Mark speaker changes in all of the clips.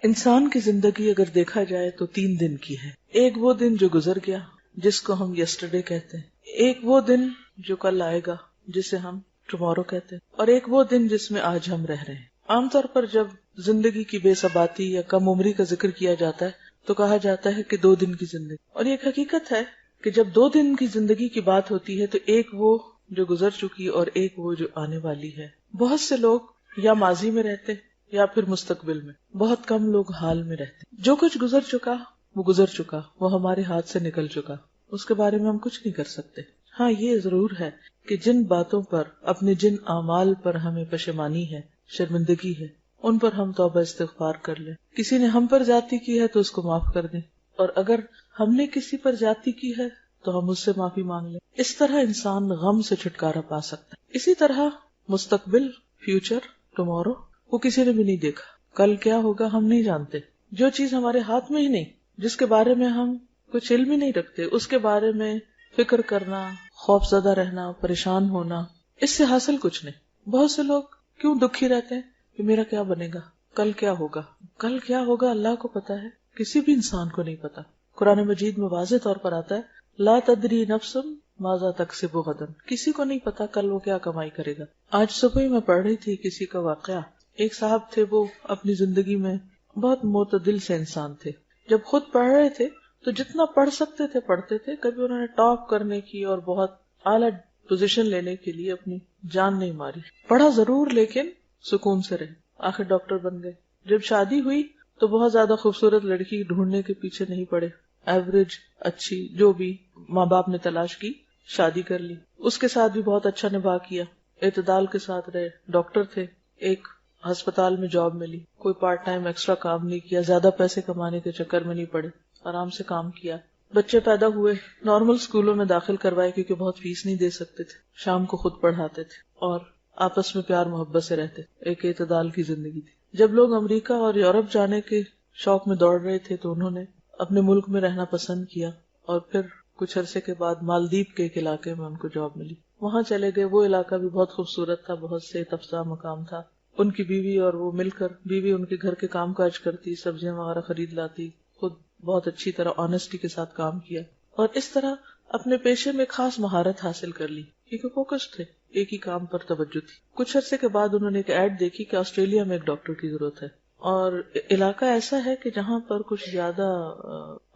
Speaker 1: انسان کی زندگی اگر دیکھا جائے تو 3 دن کی ہے. ایک وہ دن جو گزر گیا جس کو ہم یسٹرڈے کہتے ہیں، ایک وہ دن جو کل آئے گا جسے ہم ٹمورو کہتے ہیں، اور ایک وہ دن جس میں آج ہم رہ رہے ہیں. عام طور پر جب زندگی کی بے ثباتی یا کم عمری کا ذکر کیا جاتا ہے تو کہا جاتا ہے کہ 2 دن کی زندگی، اور یہ ایک حقیقت ہے کہ جب 2 دن کی زندگی کی بات ہوتی ہے تو ایک وہ جو گزر چکی اور ایک وہ جو آنے والی ہے. بہت سے لوگ یا ماضی میں رہتے یا پھر مستقبل میں، بہت کم لوگ حال میں رہتے. جو کچھ گزر چکا وہ گزر چکا، وہ ہمارے ہاتھ سے نکل چکا، اس کے بارے میں ہم کچھ نہیں کر سکتے. ہاں یہ ضرور ہے کہ جن باتوں پر، اپنے جن اعمال پر ہمیں پشیمانی ہے، شرمندگی ہے، ان پر ہم توبہ استغفار کر لیں. کسی نے ہم پر زیادتی کی ہے تو اس کو معاف کر دیں، اور اگر ہم نے کسی پر زیادتی کی ہے تو ہم اس سے معافی مانگ لیں. اس طرح انسان غم سے چھٹکارا پا سکتا ہے. اسی طرح مستقبل، فیوچر، ٹمورو، وہ کسی نے بھی نہیں دیکھا. کل کیا ہوگا ہم نہیں جانتے. جو چیز ہمارے ہاتھ میں ہی نہیں، جس کے بارے میں ہم کچھ علم ہی نہیں رکھتے، اس کے بارے میں فکر کرنا، خوف زدہ رہنا، پریشان ہونا، اس سے حاصل کچھ نہیں. بہت سے لوگ کیوں دکھی رہتے ہیں کہ میرا کیا بنے گا، کل کیا ہوگا. کل کیا ہوگا اللہ کو پتا ہے، کسی بھی انسان کو نہیں پتا. قرآن مجید میں واضح طور پر آتا ہے لا تدری نفس ماذا تکسب غدا، کسی کو نہیں پتا کل وہ کیا کمائی کرے گا. آج صبح ہی میں پڑھ رہی تھی کسی کا واقعہ. ایک صاحب تھے، وہ اپنی زندگی میں بہت معتدل سے انسان تھے. جب خود پڑھ رہے تھے تو جتنا پڑھ سکتے تھے پڑھتے تھے. کبھی انہوں نے ٹاپ کرنے کی اور بہت اعلیٰ پوزیشن لینے کے لیے اپنی جان نہیں ماری. پڑھا ضرور لیکن سکون سے رہے. آخر ڈاکٹر بن گئے. جب شادی ہوئی تو بہت زیادہ خوبصورت لڑکی ڈھونڈنے کے پیچھے نہیں پڑے. ایوریج اچھی جو بھی ماں باپ نے تلاش کی، شادی کر لی. اس کے ساتھ بھی بہت اچھا نبھا کیا، اعتدال کے ساتھ رہے. ڈاکٹر تھے، ایک ہسپتال میں جاب ملی، کوئی پارٹ ٹائم ایکسٹرا کام نہیں کیا، زیادہ پیسے کمانے کے چکر میں نہیں پڑے، آرام سے کام کیا. بچے پیدا ہوئے، نارمل اسکولوں میں داخل کروائے کیونکہ بہت فیس نہیں دے سکتے تھے. شام کو خود پڑھاتے تھے اور آپس میں پیار محبت سے رہتے. ایک اعتدال کی زندگی تھی. جب لوگ امریکہ اور یورپ جانے کے شوق میں دوڑ رہے تھے تو انہوں نے اپنے ملک میں رہنا پسند کیا، اور پھر کچھ عرصے کے بعد مالدیپ کے ایک علاقے میں ان کو جاب ملی. وہاں چلے گئے. وہ علاقہ بھی بہت خوبصورت تھا، بہت سے تفریح مقام تھا. ان کی بیوی اور وہ مل کر، بیوی ان کے گھر کے کام کاج کرتی، سبزیاں وغیرہ خرید لاتی، خود بہت اچھی طرح آنےسٹی کے ساتھ کام کیا، اور اس طرح اپنے پیشے میں خاص مہارت حاصل کر لی کیونکہ فوکس تھے، ایک ہی کام پر توجہ تھی. کچھ عرصے کے بعد انہوں نے ایک ایڈ دیکھی کہ آسٹریلیا میں ایک ڈاکٹر کی ضرورت ہے، اور علاقہ ایسا ہے کہ جہاں پر کچھ زیادہ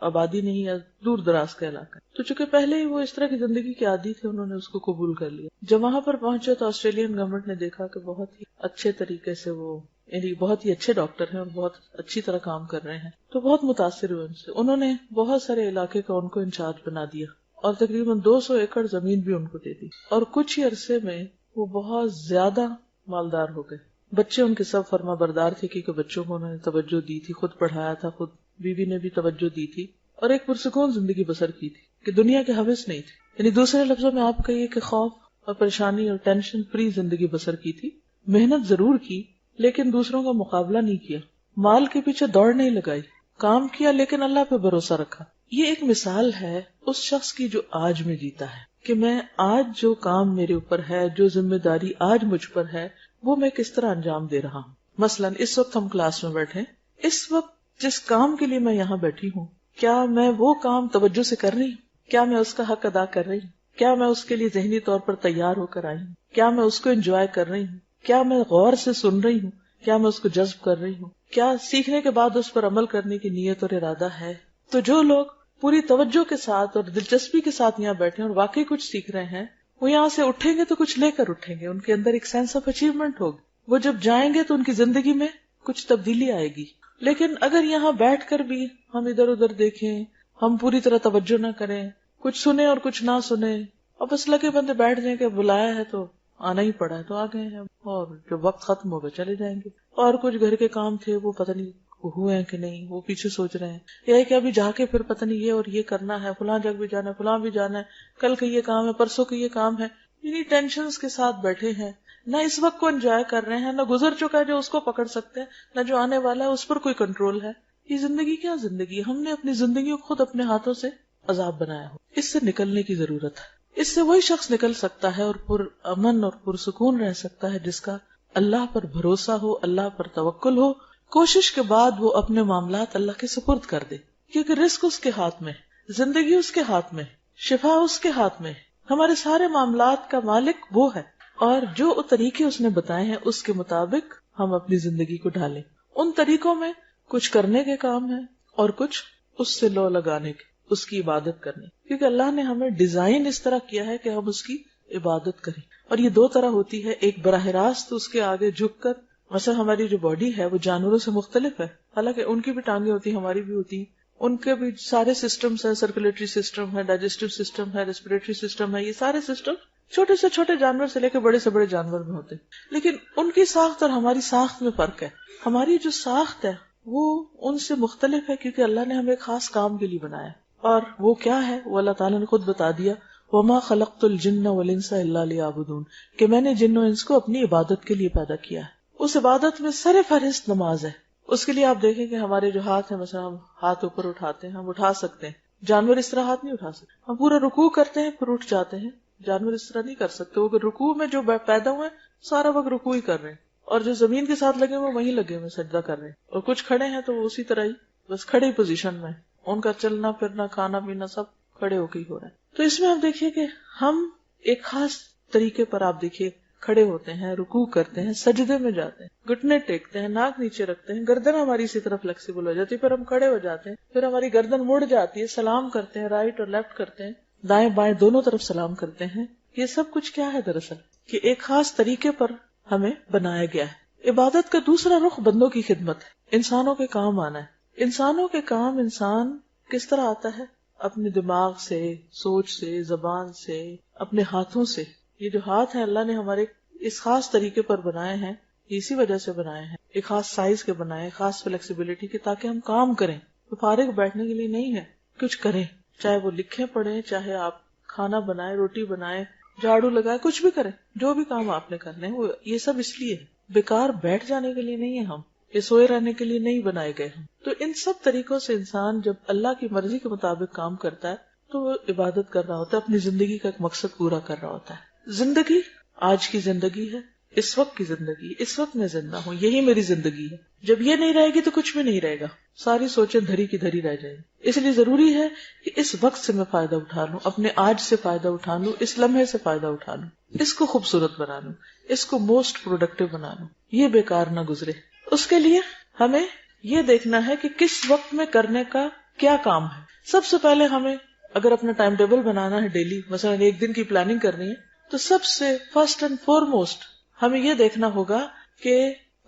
Speaker 1: آبادی نہیں ہے، دور دراز کا علاقہ ہے. تو چونکہ پہلے ہی وہ اس طرح کی زندگی کے عادی تھے، انہوں نے اس کو قبول کر لیا. جب وہاں پر پہنچے تو آسٹریلین گورنمنٹ نے دیکھا کہ بہت ہی اچھے طریقے سے وہ، یعنی بہت ہی اچھے ڈاکٹر ہیں اور بہت اچھی طرح کام کر رہے ہیں، تو بہت متاثر ہوئے ان سے. انہوں نے بہت سارے علاقے کا ان کو انچارج بنا دیا اور تقریباً 200 ایکڑ زمین بھی ان کو دے دی، اور کچھ ہی عرصے میں وہ بہت زیادہ مالدار ہو گئے. بچے ان کے سب فرما بردار تھے کیونکہ بچوں کو انہوں نے توجہ دی تھی، خود پڑھایا تھا، خود بیوی نے بھی توجہ دی تھی، اور ایک پرسکون زندگی بسر کی تھی کہ دنیا کے حوث نہیں تھی. یعنی دوسرے لفظوں میں آپ کہیے کہ خوف اور پریشانی اور ٹینشن فری زندگی بسر کی تھی. محنت ضرور کی لیکن دوسروں کا مقابلہ نہیں کیا، مال کے پیچھے دوڑ نہیں لگائی، کام کیا لیکن اللہ پہ بھروسہ رکھا. یہ ایک مثال ہے اس شخص کی جو آج میں جیتا ہے کہ میں آج جو کام میرے اوپر ہے، جو ذمہ داری آج مجھ پر ہے، وہ میں کس طرح انجام دے رہا ہوں. مثلا اس وقت ہم کلاس میں بیٹھے، اس وقت جس کام کے لیے میں یہاں بیٹھی ہوں، کیا میں وہ کام توجہ سے کر رہی ہوں؟ کیا میں اس کا حق ادا کر رہی ہوں؟ کیا میں اس کے لیے ذہنی طور پر تیار ہو کر آئی ہوں؟ کیا میں اس کو انجوائے کر رہی ہوں؟ کیا میں غور سے سن رہی ہوں؟ کیا میں اس کو جذب کر رہی ہوں؟ کیا سیکھنے کے بعد اس پر عمل کرنے کی نیت اور ارادہ ہے؟ تو جو لوگ پوری توجہ کے ساتھ اور دلچسپی کے ساتھ یہاں بیٹھے اور واقعی کچھ سیکھ رہے ہیں، وہ یہاں سے اٹھیں گے تو کچھ لے کر اٹھیں گے، ان کے اندر ایک سینس آف اچیومنٹ ہوگی. وہ جب جائیں گے تو ان کی زندگی میں کچھ تبدیلی آئے گی. لیکن اگر یہاں بیٹھ کر بھی ہم ادھر ادھر دیکھیں، ہم پوری طرح توجہ نہ کریں، کچھ سنیں اور کچھ نہ سنیں، اور بس لگے بندے بیٹھ جائیں کہ بلایا ہے تو آنا ہی پڑا ہے تو آ گئے ہیں، اور جب وقت ختم ہوگا چلے جائیں گے. اور کچھ گھر کے کام تھے وہ پتہ نہیں ہوئے ہیں کہ نہیں، وہ پیچھے سوچ رہے ہیں، یا کہ ابھی جا کے پھر پتہ نہیں یہ اور یہ کرنا ہے، فلاں جگہ بھی جانا ہے، فلاں بھی جانا ہے، کل کا یہ کام ہے، پرسوں کا یہ کام ہے. یعنی ٹینشنز کے ساتھ بیٹھے ہیں، نہ اس وقت کو انجوائے کر رہے ہیں، نہ گزر چکا ہے جو اس کو پکڑ سکتے ہیں، نہ جو آنے والا ہے اس پر کوئی کنٹرول ہے. یہ زندگی کیا زندگی ہے؟ ہم نے اپنی زندگی کو خود اپنے ہاتھوں سے عذاب بنایا ہو. اس سے نکلنے کی ضرورت ہے. اس سے وہی شخص نکل سکتا ہے اور پر امن اور پرسکون رہ سکتا ہے جس کا اللہ پر بھروسہ ہو، اللہ پر توکل ہو، کوشش کے بعد وہ اپنے معاملات اللہ کے سپرد کر دے، کیونکہ رزق اس کے ہاتھ میں، زندگی اس کے ہاتھ میں، شفا اس کے ہاتھ میں، ہمارے سارے معاملات کا مالک وہ ہے، اور جو طریقے اس نے بتائے ہیں اس کے مطابق ہم اپنی زندگی کو ڈھالیں۔ ان طریقوں میں کچھ کرنے کے کام ہیں اور کچھ اس سے لو لگانے کے، اس کی عبادت کرنے، کیونکہ اللہ نے ہمیں ڈیزائن اس طرح کیا ہے کہ ہم اس کی عبادت کریں۔ اور یہ دو طرح ہوتی ہے، ایک براہ راست اس کے آگے جھک کر، مثلا ہماری جو باڈی ہے وہ جانوروں سے مختلف ہے، حالانکہ ان کی بھی ٹانگیں ہوتی ہیں، ہماری بھی ہوتی ہیں، ان کے بھی سارے سسٹمز ہیں، سرکولیٹری سسٹم ہے، ڈائجسٹو سسٹم ہے، ریسپریٹری سسٹم ہے، یہ سارے سسٹم چھوٹے سے چھوٹے جانور سے لے کے بڑے سے بڑے جانور میں ہوتے ہیں، لیکن ان کی ساخت اور ہماری ساخت میں فرق ہے۔ ہماری جو ساخت ہے وہ ان سے مختلف ہے، کیونکہ اللہ نے ہمیں ایک خاص کام کے لیے بنایا، اور وہ کیا ہے وہ اللہ تعالیٰ نے خود بتا دیا، وَمَا خَلَقْتُ الْجِنَّ وَالْإِنسَ إِلَّا لِيَعْبُدُونَ، کہ میں نے جن و انس کو اپنی عبادت کے لیے پیدا کیا ہے۔ اس عبادت میں سر فہرست نماز ہے۔ اس کے لیے آپ دیکھیں کہ ہمارے جو ہاتھ ہیں، مثلا ہم ہاتھ اوپر اٹھاتے ہیں، ہم اٹھا سکتے ہیں، جانور اس طرح ہاتھ نہیں اٹھا سکتے، ہم پورا رکوع کرتے ہیں پھر اٹھ جاتے ہیں، جانور اس طرح نہیں کر سکتے، وہ رکوع میں جو پیدا ہوئے سارا وقت رکوع ہی کر رہے ہیں، اور جو زمین کے ساتھ لگے ہوئے وہیں لگے ہوئے سجدہ کر رہے ہیں، اور کچھ کھڑے ہیں تو وہ اسی طرح ہی بس کھڑے ہی پوزیشن میں، ان کا چلنا پھرنا کھانا پینا سب کھڑے ہو کے ہی ہو رہا ہے۔ تو اس میں آپ دیکھیے کہ ہم ایک خاص طریقے پر، آپ دیکھیے، کھڑے ہوتے ہیں، رکوع کرتے ہیں، سجدے میں جاتے ہیں، گھٹنے ٹیکتے ہیں، ناک نیچے رکھتے ہیں، گردن ہماری اسی طرح فلیکسیبل ہو جاتی ہے، پھر ہم کھڑے ہو جاتے ہیں، پھر ہماری گردن مڑ جاتی ہے، سلام کرتے ہیں، رائٹ اور لیفٹ کرتے ہیں، دائیں بائیں دونوں طرف سلام کرتے ہیں۔ یہ سب کچھ کیا ہے دراصل کہ ایک خاص طریقے پر ہمیں بنایا گیا ہے۔ عبادت کا دوسرا رخ بندوں کی خدمت ہے، انسانوں کے کام آنا ہے۔ انسانوں کے کام انسان کس طرح آتا ہے؟ اپنے دماغ سے، سوچ سے، زبان سے، اپنے ہاتھوں سے۔ یہ جو ہاتھ ہیں اللہ نے ہمارے اس خاص طریقے پر بنائے ہیں، اسی وجہ سے بنائے ہیں، ایک خاص سائز کے بنائے ہیں، خاص فلیکسیبلٹی کے، تاکہ ہم کام کریں، تو فارغ بیٹھنے کے لیے نہیں ہے، کچھ کریں، چاہے وہ لکھیں پڑھیں، چاہے آپ کھانا بنائیں، روٹی بنائیں، جھاڑو لگائیں، کچھ بھی کریں، جو بھی کام آپ نے کرنے ہیں، وہ یہ سب اس لیے ہے، بیکار بیٹھ جانے کے لیے نہیں ہے، ہم یہ سوئے رہنے کے لیے نہیں بنائے گئے ہم۔ تو ان سب طریقوں سے انسان جب اللہ کی مرضی کے مطابق کام کرتا ہے تو وہ عبادت کر رہا ہوتا ہے، اپنی زندگی کا ایک مقصد پورا کر رہا ہوتا ہے۔ زندگی آج کی زندگی ہے، اس وقت کی زندگی، اس وقت میں زندہ ہوں، یہی میری زندگی ہے۔ جب یہ نہیں رہے گی تو کچھ بھی نہیں رہے گا، ساری سوچیں دھری کی دھری رہ جائیں گی۔ اس لیے ضروری ہے کہ اس وقت سے میں فائدہ اٹھا لوں، اپنے آج سے فائدہ اٹھا لوں، اس لمحے سے فائدہ اٹھا لوں، اس کو خوبصورت بنا لوں، اس کو موسٹ پروڈکٹیو بنا لوں، یہ بیکار نہ گزرے۔ اس کے لیے ہمیں یہ دیکھنا ہے کہ کس وقت میں کرنے کا کیا کام ہے۔ سب سے پہلے ہمیں اگر اپنا ٹائم ٹیبل بنانا ہے ڈیلی، مثلا ایک دن کی پلاننگ کرنی ہے، تو سب سے فرسٹ اینڈ فارموسٹ ہمیں یہ دیکھنا ہوگا کہ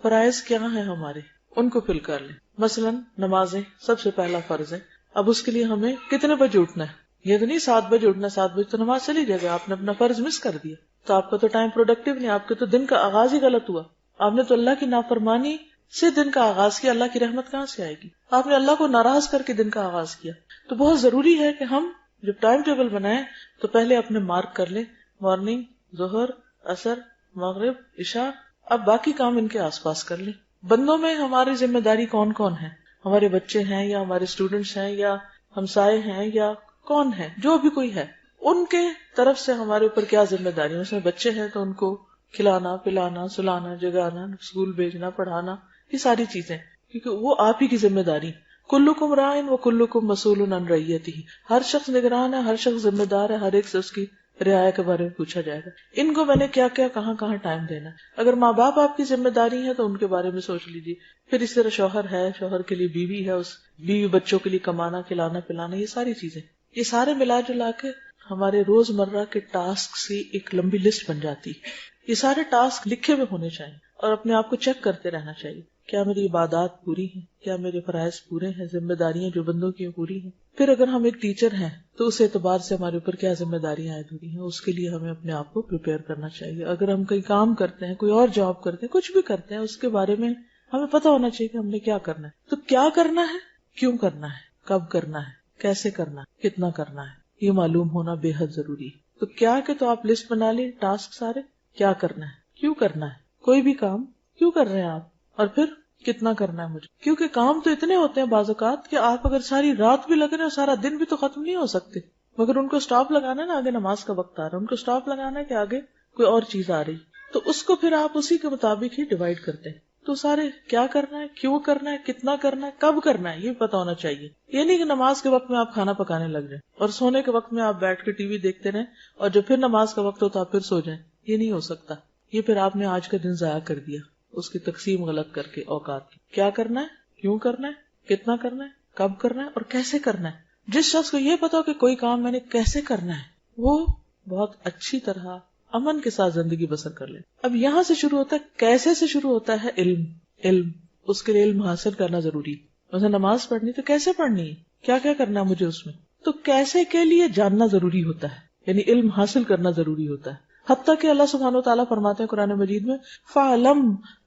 Speaker 1: فرائض کیا ہیں ہمارے، ان کو فل کر لیں۔ مثلا نمازیں سب سے پہلا فرض ہے، اب اس کے لیے ہمیں کتنے بجے اٹھنا ہے؟ یہ تو نہیں 7 بجے اٹھنا، 7 بجے تو نماز چلی جائے گا، آپ نے اپنا فرض مس کر دیا، تو آپ کا تو ٹائم پروڈکٹیو نہیں، آپ کے تو دن کا آغاز ہی غلط ہوا، آپ نے تو اللہ کی نافرمانی سے دن کا آغاز کیا، اللہ کی رحمت کہاں سے آئے گی؟ آپ نے اللہ کو ناراض کر کے دن کا آغاز کیا۔ تو بہت ضروری ہے کہ ہم جب ٹائم ٹیبل بنائیں تو پہلے اپنے مارک کر لیں، مارننگ، ظہر، عصر، مغرب، عشاء، اب باقی کام ان کے آس پاس کر لیں۔ بندوں میں ہماری ذمہ داری کون کون ہے؟ ہمارے بچے ہیں یا ہمارے اسٹوڈنٹس ہیں یا ہمسائے ہیں یا کون ہے، جو بھی کوئی ہے، ان کے طرف سے ہمارے اوپر کیا ذمہ داری ہے؟ اس میں بچے ہیں تو ان کو کھلانا پلانا سلانا جگانا اسکول بھیجنا پڑھانا، یہ ساری چیزیں، کیونکہ وہ آپ ہی کی ذمہ داری۔ کلکم راعٍ وکلکم مسئول عن رعیتہ، ہر شخص نگران ہے، ہر شخص ذمہ دار ہے، ہر ایک سے اس کی رعایا کے بارے میں پوچھا جائے گا۔ ان کو میں نے کیا کیا کہاں کہاں ٹائم دینا ہے۔ اگر ماں باپ آپ کی ذمہ داری ہے تو ان کے بارے میں سوچ لیجیے، پھر اس طرح شوہر ہے، شوہر کے لیے بیوی ہے، اس بیوی بچوں کے لیے کمانا کھلانا پلانا، یہ ساری چیزیں، یہ سارے ملا جلا کے ہمارے روز مرہ کے ٹاسک کی ایک لمبی لسٹ بن جاتی ہے۔ یہ سارے ٹاسک لکھے ہوئے ہونے چاہیے اور اپنے آپ کو چیک کرتے رہنا چاہیے، کیا میری عبادات پوری ہیں، کیا میرے فرائض پورے ہیں، ذمہ داریاں جو بندوں کی پوری ہیں۔ پھر اگر ہم ایک ٹیچر ہیں تو اس اعتبار سے ہمارے اوپر کیا ذمہ داریاں عائد ہوئی ہیں، اس کے لیے ہمیں اپنے آپ کو پریپیئر کرنا چاہیے۔ اگر ہم کہیں کام کرتے ہیں، کوئی اور جاب کرتے ہیں، کچھ بھی کرتے ہیں، اس کے بارے میں ہمیں پتہ ہونا چاہیے کہ ہم نے کیا کرنا ہے۔ تو کیا کرنا ہے، کیوں کرنا ہے، کب کرنا ہے، کیسے کرنا ہے، کتنا کرنا ہے، یہ معلوم ہونا بے حد ضروری ہے۔ تو کیا کہ تو آپ لسٹ بنا لیں، ٹاسک سارے، کیا کرنا ہے، کیوں کرنا ہے، کوئی بھی کام کیوں کر رہے ہیں آپ، اور پھر کتنا کرنا ہے مجھے، کیونکہ کام تو اتنے ہوتے ہیں بعض اوقات کہ آپ اگر ساری رات بھی لگ رہے ہیں اور سارا دن بھی تو ختم نہیں ہو سکتے، مگر ان کو سٹاپ لگانا ہے نا، آگے نماز کا وقت آ رہا ہے، ان کو سٹاپ لگانا ہے کہ آگے کوئی اور چیز آ رہی، تو اس کو پھر آپ اسی کے مطابق ہی ڈیوائیڈ کرتے ہیں۔ تو سارے کیا کرنا ہے، کیوں کرنا ہے، کتنا کرنا ہے، کب کرنا ہے، یہ پتا ہونا چاہیے. یہ نہیں کہ نماز کے وقت میں آپ کھانا پکانے لگ جائیں اور سونے کے وقت میں آپ بیٹھ کے ٹی وی دیکھتے رہیں اور جب پھر نماز کا وقت ہو تو آپ پھر سو جائیں. یہ نہیں ہو سکتا. یہ پھر آپ نے آج کا دن ضائع کر دیا اس کی تقسیم غلط کر کے اوقات کی. کیا کرنا ہے، کیوں کرنا ہے، کتنا کرنا ہے، کب کرنا ہے اور کیسے کرنا ہے. جس شخص کو یہ پتا ہو کہ کوئی کام میں نے کیسے کرنا ہے وہ بہت اچھی طرح امن کے ساتھ زندگی بسر کر لے. اب یہاں سے شروع ہوتا ہے، کیسے سے شروع ہوتا ہے علم. اس کے لیے علم حاصل کرنا ضروری. مثلا نماز پڑھنی تو کیسے پڑھنی ہے، کیا کیا کرنا ہے مجھے اس میں، تو کیسے کے لیے جاننا ضروری ہوتا ہے، یعنی علم حاصل کرنا ضروری ہوتا ہے. حتیٰ کہ اللہ سبحانہ وتعالیٰ فرماتے ہیں قرآن مجید میں فَعْلَمْ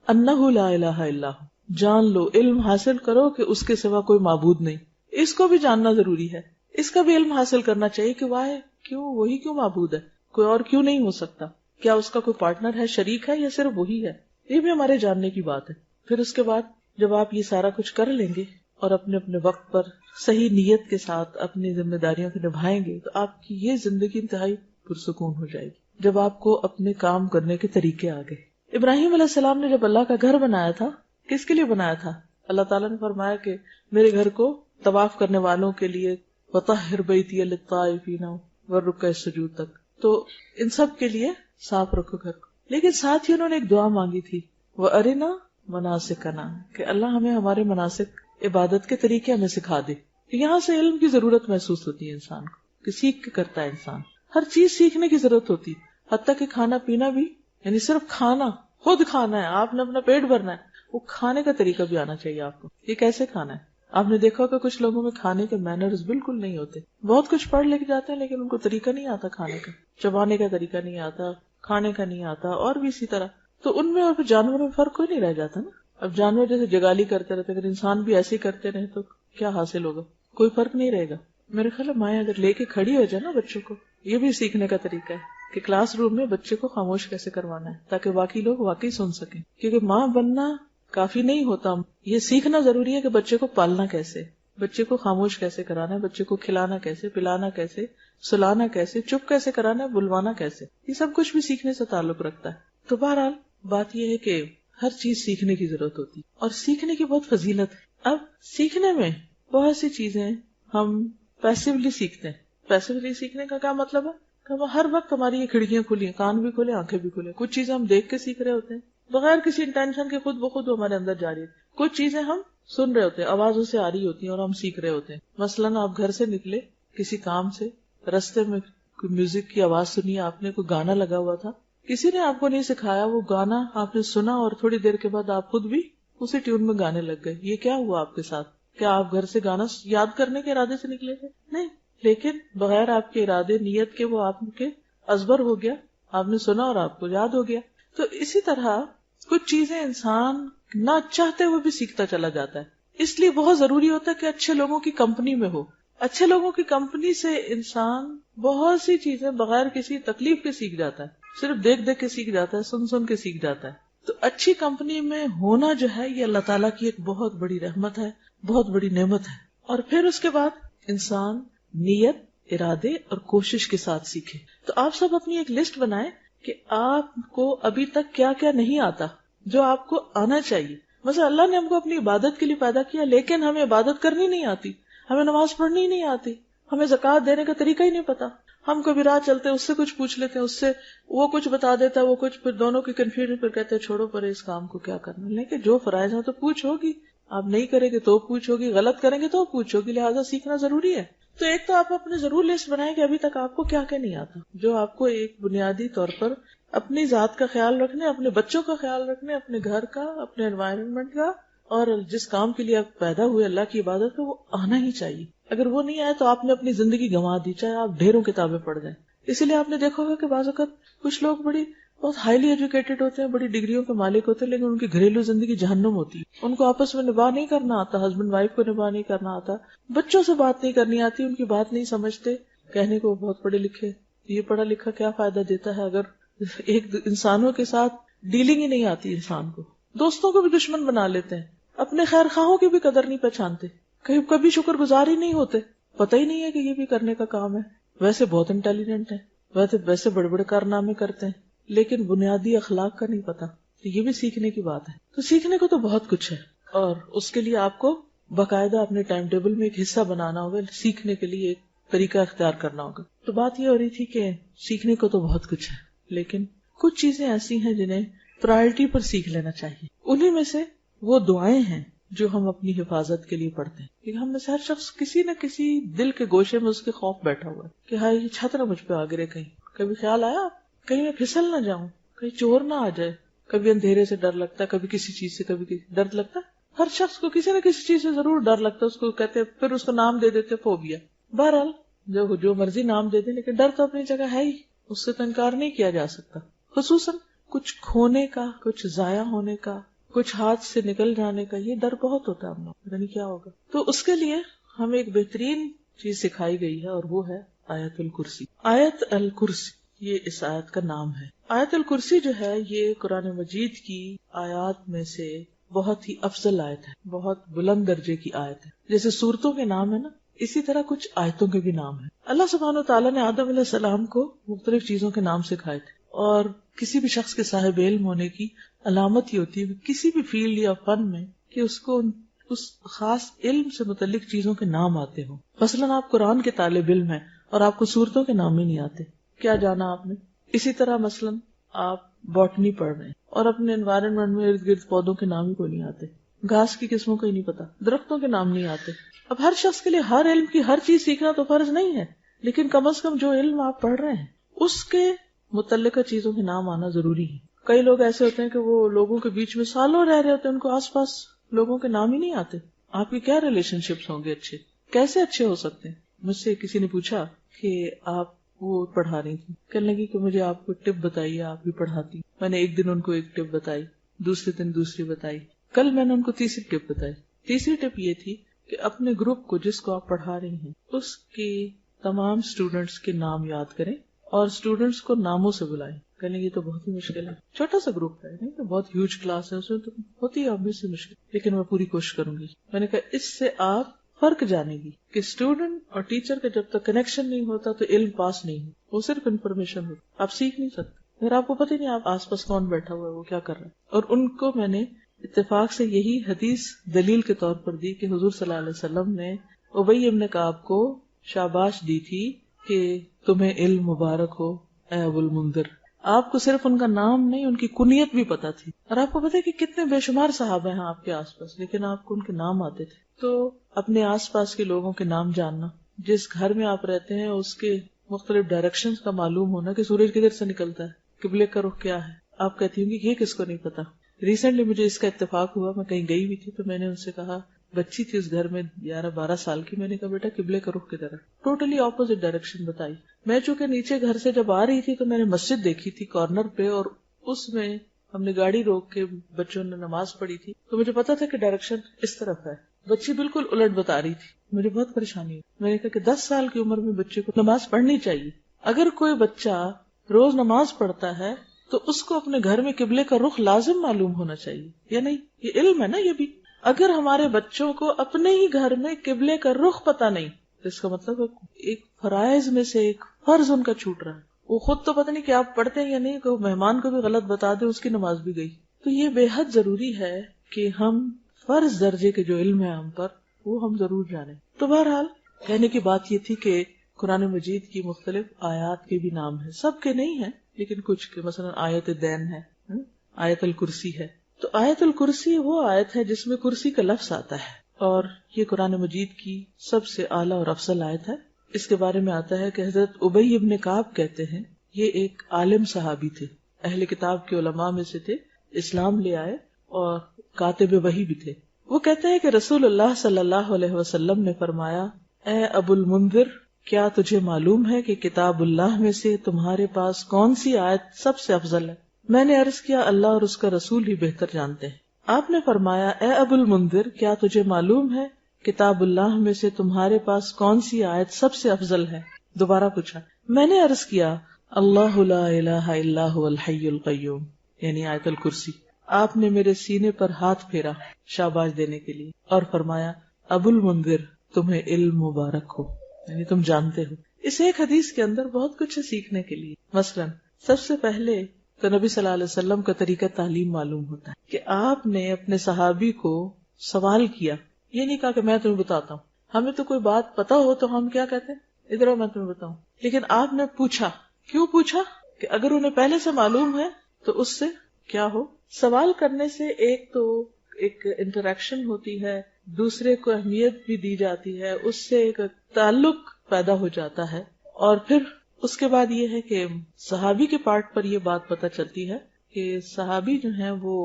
Speaker 1: أَنَّهُ لَا إِلَهَ إِلَّا هُوَ. جان لو، علم حاصل کرو کہ اس کے سوا کوئی معبود نہیں. اس کو بھی جاننا ضروری ہے. اس کا بھی علم حاصل کرنا چاہیے کہ واہ کیوں، وہی کیوں معبود ہے، کوئی اور کیوں نہیں ہو سکتا. کیا اس کا کوئی پارٹنر ہے، شریک ہے، یا صرف وہی ہے. یہ بھی ہمارے جاننے کی بات ہے. پھر اس کے بعد جب آپ یہ سارا کچھ کر لیں گے اور اپنے اپنے وقت پر صحیح نیت کے ساتھ اپنی ذمہ داریوں کو نبھائیں گے تو آپ کی یہ زندگی انتہائی پرسکون ہو جائے گی. جب آپ کو اپنے کام کرنے کے طریقے آ گئے. ابراہیم علیہ السلام نے جب اللہ کا گھر بنایا تھا کس کے لیے بنایا تھا؟ اللہ تعالیٰ نے فرمایا کہ میرے گھر کو طواف کرنے والوں کے لیے وطہر بیتی للطائفین والرکع السجود تک، تو ان سب کے لیے صاف رکھو گھر کو. لیکن ساتھ ہی انہوں نے ایک دعا مانگی تھی وَأَرِنَا مَنَاسِكَنَا، کہ اللہ ہمیں ہمارے مناسک عبادت کے طریقے ہمیں سکھا دے. یہاں سے علم کی ضرورت محسوس ہوتی ہے انسان کو کہ سیکھ کے کرتا ہے انسان. ہر چیز سیکھنے کی ضرورت ہوتی، حتیٰ کہ کھانا پینا بھی، یعنی صرف کھانا، خود کھانا ہے، آپ نے اپنا پیٹ بھرنا ہے، وہ کھانے کا طریقہ بھی آنا چاہیے آپ کو. یہ کیسے کھانا ہے. آپ نے دیکھا کہ کچھ لوگوں میں کھانے کے مینرز بالکل نہیں ہوتے. بہت کچھ پڑھ لے کے جاتے ہیں لیکن ان کو طریقہ نہیں آتا کھانے کا، چبانے کا طریقہ نہیں آتا، کھانے کا نہیں آتا، اور بھی اسی طرح. تو ان میں اور جانوروں میں فرق کوئی نہیں رہ جاتا نا. اب جانور جیسے جگالی کرتے رہتے، اگر انسان بھی ایسے ہی کرتے رہے تو کیا حاصل ہوگا؟ کوئی فرق نہیں رہے گا. میرے خیال ہے مائیں اگر لے کے کھڑی ہو جائے نا بچوں کو، یہ بھی سیکھنے کا طریقہ ہے کہ کلاس روم میں بچے کو خاموش کیسے کروانا ہے تاکہ باقی لوگ واقعی سن سکیں. کیونکہ ماں بننا کافی نہیں ہوتا، یہ سیکھنا ضروری ہے کہ بچے کو پالنا کیسے، بچے کو خاموش کیسے کرانا ہے، بچے کو کھلانا کیسے، پلانا کیسے، سلانا کیسے، چپ کیسے کرانا ہے، بلوانا کیسے. یہ سب کچھ بھی سیکھنے سے تعلق رکھتا ہے. تو بہرحال بات یہ ہے کہ ہر چیز سیکھنے کی ضرورت ہوتی اور سیکھنے کی بہت فضیلت ہے. اب سیکھنے میں بہت سی چیزیں ہم پیسیولی سیکھتے ہیں. پیسیولی سیکھنے کا کیا مطلب ہے کہ ہم ہر وقت ہماری یہ کھڑکیاں کھلی ہیں، کان بھی کھلے، آنکھیں بھی کھلے. کچھ چیزیں ہم دیکھ کے سیکھ رہے ہوتے ہیں بغیر کسی انٹینشن کے، خود بخود ہمارے اندر جاری ہے. کچھ چیزیں ہم سن رہے ہوتے ہیں، آوازوں سے آ رہی ہوتی ہیں اور ہم سیکھ رہے ہوتے ہیں. مثلاً آپ گھر سے نکلے کسی کام سے، رستے میں کوئی میوزک کی آواز سنی، آپ نے کوئی گانا لگا ہوا تھا، کسی نے آپ کو نہیں سکھایا، وہ گانا آپ نے سنا اور تھوڑی دیر کے بعد آپ خود بھی اسی ٹیون میں گانے لگ گئے. یہ کیا ہوا آپ کے ساتھ؟ کیا آپ گھر سے گانا یاد کرنے کے ارادے سے نکلے تھے؟ نہیں، لیکن بغیر آپ کے ارادے، نیت کے، وہ آپ کے ازبر ہو گیا، آپ نے سنا اور آپ کو یاد ہو گیا. تو اسی طرح کچھ چیزیں انسان نہ چاہتے ہوئے بھی سیکھتا چلا جاتا ہے. اس لیے بہت ضروری ہوتا ہے کہ اچھے لوگوں کی کمپنی میں ہو. اچھے لوگوں کی کمپنی سے انسان بہت سی چیزیں بغیر کسی تکلیف کے سیکھ جاتا ہے، صرف دیکھ دیکھ کے سیکھ جاتا ہے، سن سن کے سیکھ جاتا ہے. تو اچھی کمپنی میں ہونا جو ہے یہ اللہ تعالیٰ کی ایک بہت بڑی رحمت ہے، بہت بڑی نعمت ہے. اور پھر اس کے بعد انسان نیت، ارادے اور کوشش کے ساتھ سیکھے. تو آپ سب اپنی ایک لسٹ بنائیں کہ آپ کو ابھی تک کیا کیا نہیں آتا جو آپ کو آنا چاہیے. مثلا اللہ نے ہم کو اپنی عبادت کے لیے پیدا کیا لیکن ہمیں عبادت کرنی نہیں آتی، ہمیں نماز پڑھنی نہیں آتی، ہمیں زکوٰۃ دینے کا طریقہ ہی نہیں پتا. ہم کبھی راہ چلتے اس سے کچھ پوچھ لیتے ہیں، اس سے وہ کچھ بتا دیتا ہے، وہ کچھ، پھر دونوں کی کنفیوژن، پھر کہتے ہیں چھوڑو پر اس کام کو کیا کرنا. لیکن جو فرائض ہیں تو پوچھ ہوگی، آپ نہیں کریں گے تو پوچھ ہوگی، غلط کریں گے تو پوچھ ہوگی، لہٰذا سیکھنا ضروری ہے. تو ایک تو آپ اپنے ضرور لسٹ بنائیں کہ ابھی تک آپ کو کیا کیا نہیں آتا، جو آپ کو ایک بنیادی طور پر اپنی ذات کا خیال رکھنے، اپنے بچوں کا خیال رکھنے، اپنے گھر کا، اپنے انوائرمنٹ کا، اور جس کام کے لیے آپ پیدا ہوئے اللہ کی عبادت کا، وہ آنا ہی چاہیے. اگر وہ نہیں آئے تو آپ نے اپنی زندگی گنوا دی، چاہے آپ ڈھیروں کتابیں پڑھ جائیں. اسی لیے آپ نے دیکھا ہوگا کہ بعض اوقات کچھ لوگ بہت ہائیلی ایجوکیٹڈ ہوتے ہیں، بڑی ڈگریوں کے مالک ہوتے ہیں، لیکن ان کی گھریلو زندگی جہنم ہوتی ہے. ان کو آپس میں نباہ نہیں کرنا آتا، ہسبینڈ وائف کو نباہ نہیں کرنا آتا، بچوں سے بات نہیں کرنی آتی، ان کی بات نہیں سمجھتے. کہنے کو بہت پڑھے لکھے، یہ پڑھا لکھا کیا فائدہ دیتا ہے اگر ایک انسانوں کے ساتھ ڈیلنگ ہی نہیں آتی. انسان کو دوستوں کو بھی دشمن بنا لیتے ہیں، اپنے خیر خواہوں کی بھی قدر نہیں پہچانتے، کبھی شکر گزار ہی نہیں ہوتے، پتہ ہی نہیں ہے کہ یہ بھی کرنے کا کام ہے. ویسے بہت انٹیلیجنٹ ہیں، ویسے بڑے بڑے کارنامے کرتے ہیں، لیکن بنیادی اخلاق کا نہیں پتا. تو یہ بھی سیکھنے کی بات ہے. تو سیکھنے کو تو بہت کچھ ہے، اور اس کے لیے آپ کو باقاعدہ اپنے ٹائم ٹیبل میں ایک حصہ بنانا ہوگا، سیکھنے کے لیے ایک طریقہ اختیار کرنا ہوگا. تو بات یہ ہو رہی تھی کہ سیکھنے کو تو بہت کچھ ہے، لیکن کچھ چیزیں ایسی ہیں جنہیں پرائرٹی پر سیکھ لینا چاہیے. انہیں میں سے وہ دعائیں ہیں جو ہم اپنی حفاظت کے لیے پڑھتے ہیں. کیونکہ ہم میں سے ہر شخص کسی نہ کسی دل کے گوشے میں اس کے خوف بیٹھا ہوا ہے کہ ہاں یہ چھت نہ مجھ پہ آ گرے کہیں. کبھی خیال آیا کہیں میں پھسل نہ جاؤں، کہیں چور نہ آ جائے. کبھی اندھیرے سے ڈر لگتا ہے، کبھی کسی چیز سے، کبھی کسی ڈر لگتا ہے. ہر شخص کو کسی نہ کسی چیز سے ضرور ڈر لگتا ہے. اس کو کہتے پھر اس کو نام دے دیتے فوبیا. بہرحال جو مرضی نام دے دیں، لیکن ڈر تو اپنی جگہ ہے ہی، اس سے تو انکار نہیں کیا جا سکتا. خصوصاً کچھ کھونے کا، کچھ ضائع ہونے کا، کچھ ہاتھ سے نکل جانے کا، یہ ڈر بہت ہوتا ہے ہم لوگ، پتہ نہیں کیا ہوگا. تو اس کے لیے ہمیں ایک بہترین چیز سکھائی گئی ہے، اور وہ ہے آیت الکرسی. آیت الکرسی یہ اس آیت کا نام ہے. آیت الکرسی جو ہے یہ قرآن مجید کی آیات میں سے بہت ہی افضل آیت ہے، بہت بلند درجے کی آیت ہے. جیسے سورتوں کے نام ہے نا، اسی طرح کچھ آیتوں کے بھی نام ہیں. اللہ سبحانہ وتعالیٰ نے آدم علیہ السلام کو مختلف چیزوں کے نام سکھائے تھے، اور کسی بھی شخص کے صاحب علم ہونے کی علامت ہی ہوتی ہے کسی بھی فیلڈ یا فن میں کہ اس کو اس خاص علم سے متعلق چیزوں کے نام آتے ہوں. مثلاً آپ قرآن کے طالب علم ہیں اور آپ کو سورتوں کے نام ہی نہیں آتے، کیا جانا آپ نے. اسی طرح مثلاً آپ باٹنی پڑھ رہے ہیں اور اپنے انوائرنمنٹ میں ارد گرد پودوں کے نام ہی کوئی نہیں آتے، گھاس کی قسموں کا ہی نہیں پتا، درختوں کے نام نہیں آتے. اب ہر شخص کے لیے ہر علم کی ہر چیز سیکھنا تو فرض نہیں ہے، لیکن کم از کم جو علم آپ پڑھ رہے ہیں اس کے متعلقہ چیزوں کے نام آنا ضروری ہے. کئی لوگ ایسے ہوتے ہیں کہ وہ لوگوں کے بیچ میں سالوں رہ رہے ہوتے ہیں، ان کو آس پاس لوگوں کے نام ہی نہیں آتے. آپ کی کیا ریلیشن شپس ہوں گے اچھے، کیسے اچھے ہو سکتے ہیں. مجھ سے کسی نے پوچھا کہ آپ وہ پڑھا رہی تھی، کہنے لگی کہ مجھے آپ کو ٹپ بتائیے، آپ بھی پڑھاتی. میں نے ایک دن ان کو ایک ٹپ بتائی، دوسرے دن دوسری بتائی، کل میں نے ان کو تیسری ٹپ بتائی. تیسری ٹپ یہ تھی کہ اپنے گروپ کو جس کو آپ پڑھا رہی ہیں اس کی تمام اسٹوڈینٹس کے نام یاد کریں اور اسٹوڈینٹس کو ناموں سے بلائیں. کہنے یہ تو بہت ہی مشکل ہے، چھوٹا سا گروپ ہے، نہیں تو بہت ہیوج کلاس ہے، اس میں تو ہوتی ہے obviously مشکل، لیکن میں پوری کوشش کروں گی. میں نے کہا اس سے آپ فرق جانے گی کہ اسٹوڈنٹ اور ٹیچر کا جب تک کنیکشن نہیں ہوتا تو علم پاس نہیں ہو، وہ صرف انفارمیشن ہوتی، آپ سیکھ نہیں سکتے. اگر آپ کو پتہ ہی نہیں آپ آس پاس کون بیٹھا ہوا ہے، وہ کیا کر رہا ہے. اور ان کو میں نے اتفاق سے یہی حدیث دلیل کے طور پر دی کہ حضور صلی اللہ علیہ وسلم نے ابی ابن کعب کو شاباش دی تھی کہ تمہیں علم مبارک ہو اے ابو المنذر. آپ کو صرف ان کا نام نہیں، ان کی کنیت بھی پتا تھی. اور آپ کو پتا ہے کہ کتنے بے شمار صحابہ ہیں آپ کے آس پاس، لیکن آپ کو ان کے نام آتے تھے. تو اپنے آس پاس کے لوگوں کے نام جاننا، جس گھر میں آپ رہتے ہیں اس کے مختلف ڈائریکشنز کا معلوم ہونا کہ سورج کدھر سے نکلتا ہے، قبلے کا رخ کیا ہے. آپ کہتی ہوں گی یہ کس کو نہیں پتا. ریسنٹلی مجھے اس کا اتفاق ہوا، میں کہیں گئی ہوئی تھی تو میں نے ان سے کہا، بچی تھی اس گھر میں 11-12 سال کی، میں نے کہا بیٹا قبلے کا رخ کدھر ہے. ٹوٹلی اپوزٹ ڈائریکشن بتائی. میں چونکہ نیچے گھر سے جب آ رہی تھی تو میں نے مسجد دیکھی تھی کارنر پہ، اور اس میں ہم نے گاڑی روک کے بچوں نے نماز پڑھی تھی، تو مجھے پتا تھا کہ ڈائریکشن اس طرف ہے. بچی بالکل الٹ بتا رہی تھی، مجھے بہت پریشانی ہوئی. میں نے کہا کہ 10 سال کی عمر میں بچے کو نماز پڑھنی چاہیے. اگر کوئی بچہ روز نماز پڑھتا ہے تو اس کو اپنے گھر میں قبلے کا رخ لازم معلوم ہونا چاہیے، یا نہیں؟ یہ علم ہے نا یہ بھی. اگر ہمارے بچوں کو اپنے ہی گھر میں قبلے کا رخ پتا نہیں تو اس کا مطلب ایک فرائض میں سے ایک فرض ان کا چھوٹ رہا ہے. وہ خود تو پتہ نہیں کہ آپ پڑھتے ہیں یا نہیں، کہ مہمان کو بھی غلط بتا دے اس کی نماز بھی گئی. تو یہ بے حد ضروری ہے کہ ہم فرض درجے کے جو علم ہے ہم پر وہ ہم ضرور جانیں. تو بہرحال کہنے کی بات یہ تھی کہ قرآن مجید کی مختلف آیات کے بھی نام ہیں، سب کے نہیں ہیں لیکن کچھ کے. مثلا آیت دین ہے، آیت الکرسی ہے. تو آیت الکرسی وہ آیت ہے جس میں کرسی کا لفظ آتا ہے، اور یہ قرآن مجید کی سب سے اعلیٰ اور افضل آیت ہے. اس کے بارے میں آتا ہے کہ حضرت ابی ابن کعب کہتے ہیں، یہ ایک عالم صحابی تھے، اہل کتاب کے علماء میں سے تھے، اسلام لے آئے اور کاتب وحی بھی تھے. وہ کہتے ہیں کہ رسول اللہ صلی اللہ علیہ وسلم نے فرمایا، اے ابو المنذر، کیا تجھے معلوم ہے کہ کتاب اللہ میں سے تمہارے پاس کون سی آیت سب سے افضل ہے؟ میں نے عرض کیا، اللہ اور اس کا رسول ہی بہتر جانتے ہیں. آپ نے فرمایا، اے ابو المنذر، کیا تجھے معلوم ہے کتاب اللہ میں سے تمہارے پاس کون سی آیت سب سے افضل ہے؟ دوبارہ پوچھا. میں نے عرض کیا، اللہ لا الہ الا هو الحی القیوم، یعنی آیت الکرسی. آپ نے میرے سینے پر ہاتھ پھیرا شاباش دینے کے لیے اور فرمایا، ابو المنذر، تمہیں علم مبارک ہو، یعنی تم جانتے ہو. اس ایک حدیث کے اندر بہت کچھ ہے سیکھنے کے لیے. مثلا سب سے پہلے تو نبی صلی اللہ علیہ وسلم کا طریقہ تعلیم معلوم ہوتا ہے کہ آپ نے اپنے صحابی کو سوال کیا، یہ نہیں کہا کہ میں تمہیں بتاتا ہوں. ہمیں تو کوئی بات پتا ہو تو ہم کیا کہتے ہیں، ادھر میں تمہیں بتاؤں. لیکن آپ نے پوچھا. کیوں پوچھا؟ کہ اگر انہیں پہلے سے معلوم ہے تو اس سے کیا ہو. سوال کرنے سے ایک تو ایک انٹریکشن ہوتی ہے، دوسرے کو اہمیت بھی دی جاتی ہے، اس سے ایک تعلق پیدا ہو جاتا ہے. اور پھر اس کے بعد یہ ہے کہ صحابی کے پارٹ پر یہ بات پتہ چلتی ہے کہ صحابی جو ہیں وہ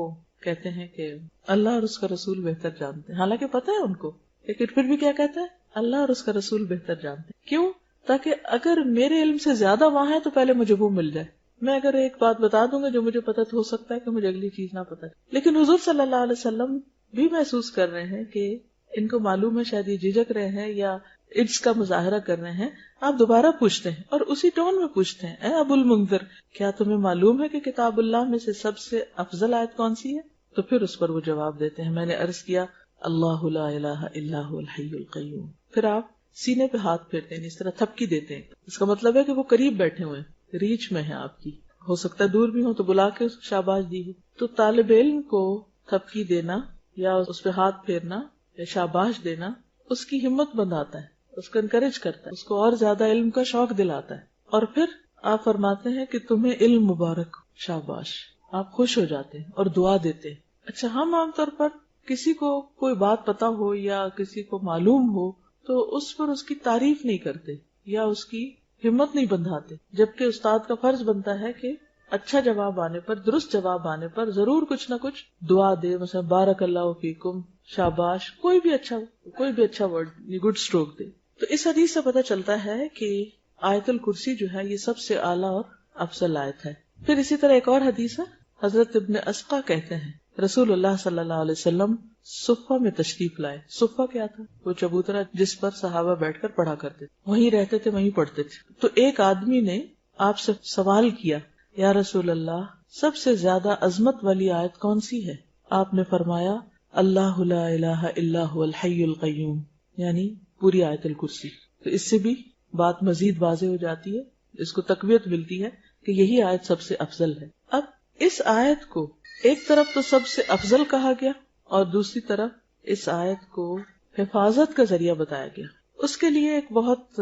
Speaker 1: کہتے ہیں کہ اللہ اور اس کا رسول بہتر جانتے ہیں. حالانکہ پتہ ہے ان کو، لیکن پھر بھی کیا کہتے ہیں، اللہ اور اس کا رسول بہتر جانتے ہیں. کیوں؟ تاکہ اگر میرے علم سے زیادہ وہاں ہے تو پہلے مجھے وہ مل جائے. میں اگر ایک بات بتا دوں گا جو مجھے پتہ تو ہو سکتا ہے کہ مجھے اگلی چیز نہ پتہ. لیکن حضور صلی اللہ علیہ وسلم بھی محسوس کر رہے ہیں کہ ان کو معلوم ہے، شاید یہ جھجک رہے ہیں یا اس کا مظاہرہ کر رہے ہیں. آپ دوبارہ پوچھتے ہیں اور اسی ٹون میں پوچھتے ہیں، اے ابو المنذر، کیا تمہیں معلوم ہے کہ کتاب اللہ میں سے سب سے افضل آیت کون سی ہے؟ تو پھر اس پر وہ جواب دیتے ہیں، میں نے عرض کیا اللہ لا الہ الا هو الحی القیوم. پھر آپ سینے پہ ہاتھ پھیرتے ہیں، اس طرح تھپکی دیتے ہیں. اس کا مطلب ہے کہ وہ قریب بیٹھے ہوئے ہیں، ریچ میں ہیں آپ کی. ہو سکتا ہے دور بھی ہو تو بلا کے شاباش دی ہو. تو طالب علم کو تھپکی دینا یا اس پہ ہاتھ پھیرنا یا شاباش دینا اس کی ہمت بندھاتا ہے، اس کو انکریج کرتا ہے، اس کو اور زیادہ علم کا شوق دلاتا ہے. اور پھر آپ فرماتے ہیں کہ تمہیں علم مبارک، شاباش. آپ خوش ہو جاتے ہیں اور دعا دیتے ہیں. اچھا، ہم عام طور پر کسی کو کوئی بات پتا ہو یا کسی کو معلوم ہو تو اس پر اس کی تعریف نہیں کرتے یا اس کی ہمت نہیں بندھاتے، جبکہ استاد کا فرض بنتا ہے کہ اچھا جواب آنے پر، درست جواب آنے پر ضرور کچھ نہ کچھ دعا دے، مثلا بارک اللہ فیکم، شاباش، کوئی بھی اچھا ورڈ، گڈ اسٹروک دے. تو اس حدیث سے پتہ چلتا ہے کہ آیت الکرسی جو ہے یہ سب سے اعلیٰ اور افضل آیت ہے. پھر اسی طرح ایک اور حدیث ہے، حضرت ابن اسقا کہتے ہیں رسول اللہ صلی اللہ علیہ وسلم صفہ میں تشریف لائے. صفہ کیا تھا؟ وہ چبوترا جس پر صحابہ بیٹھ کر پڑھا کرتے تھے، وہیں رہتے تھے، وہیں پڑھتے تھے. تو ایک آدمی نے آپ سے سوال کیا، یا رسول اللہ، سب سے زیادہ عظمت والی آیت کون سی ہے؟ آپ نے فرمایا اللہ لا الہ الا هو الحی القیوم، یعنی پوری آیت الکرسی. تو اس سے بھی بات مزید واضح ہو جاتی ہے، اس کو تقویت ملتی ہے کہ یہی آیت سب سے افضل ہے. اب اس آیت کو ایک طرف تو سب سے افضل کہا گیا اور دوسری طرف اس آیت کو حفاظت کا ذریعہ بتایا گیا. اس کے لیے ایک بہت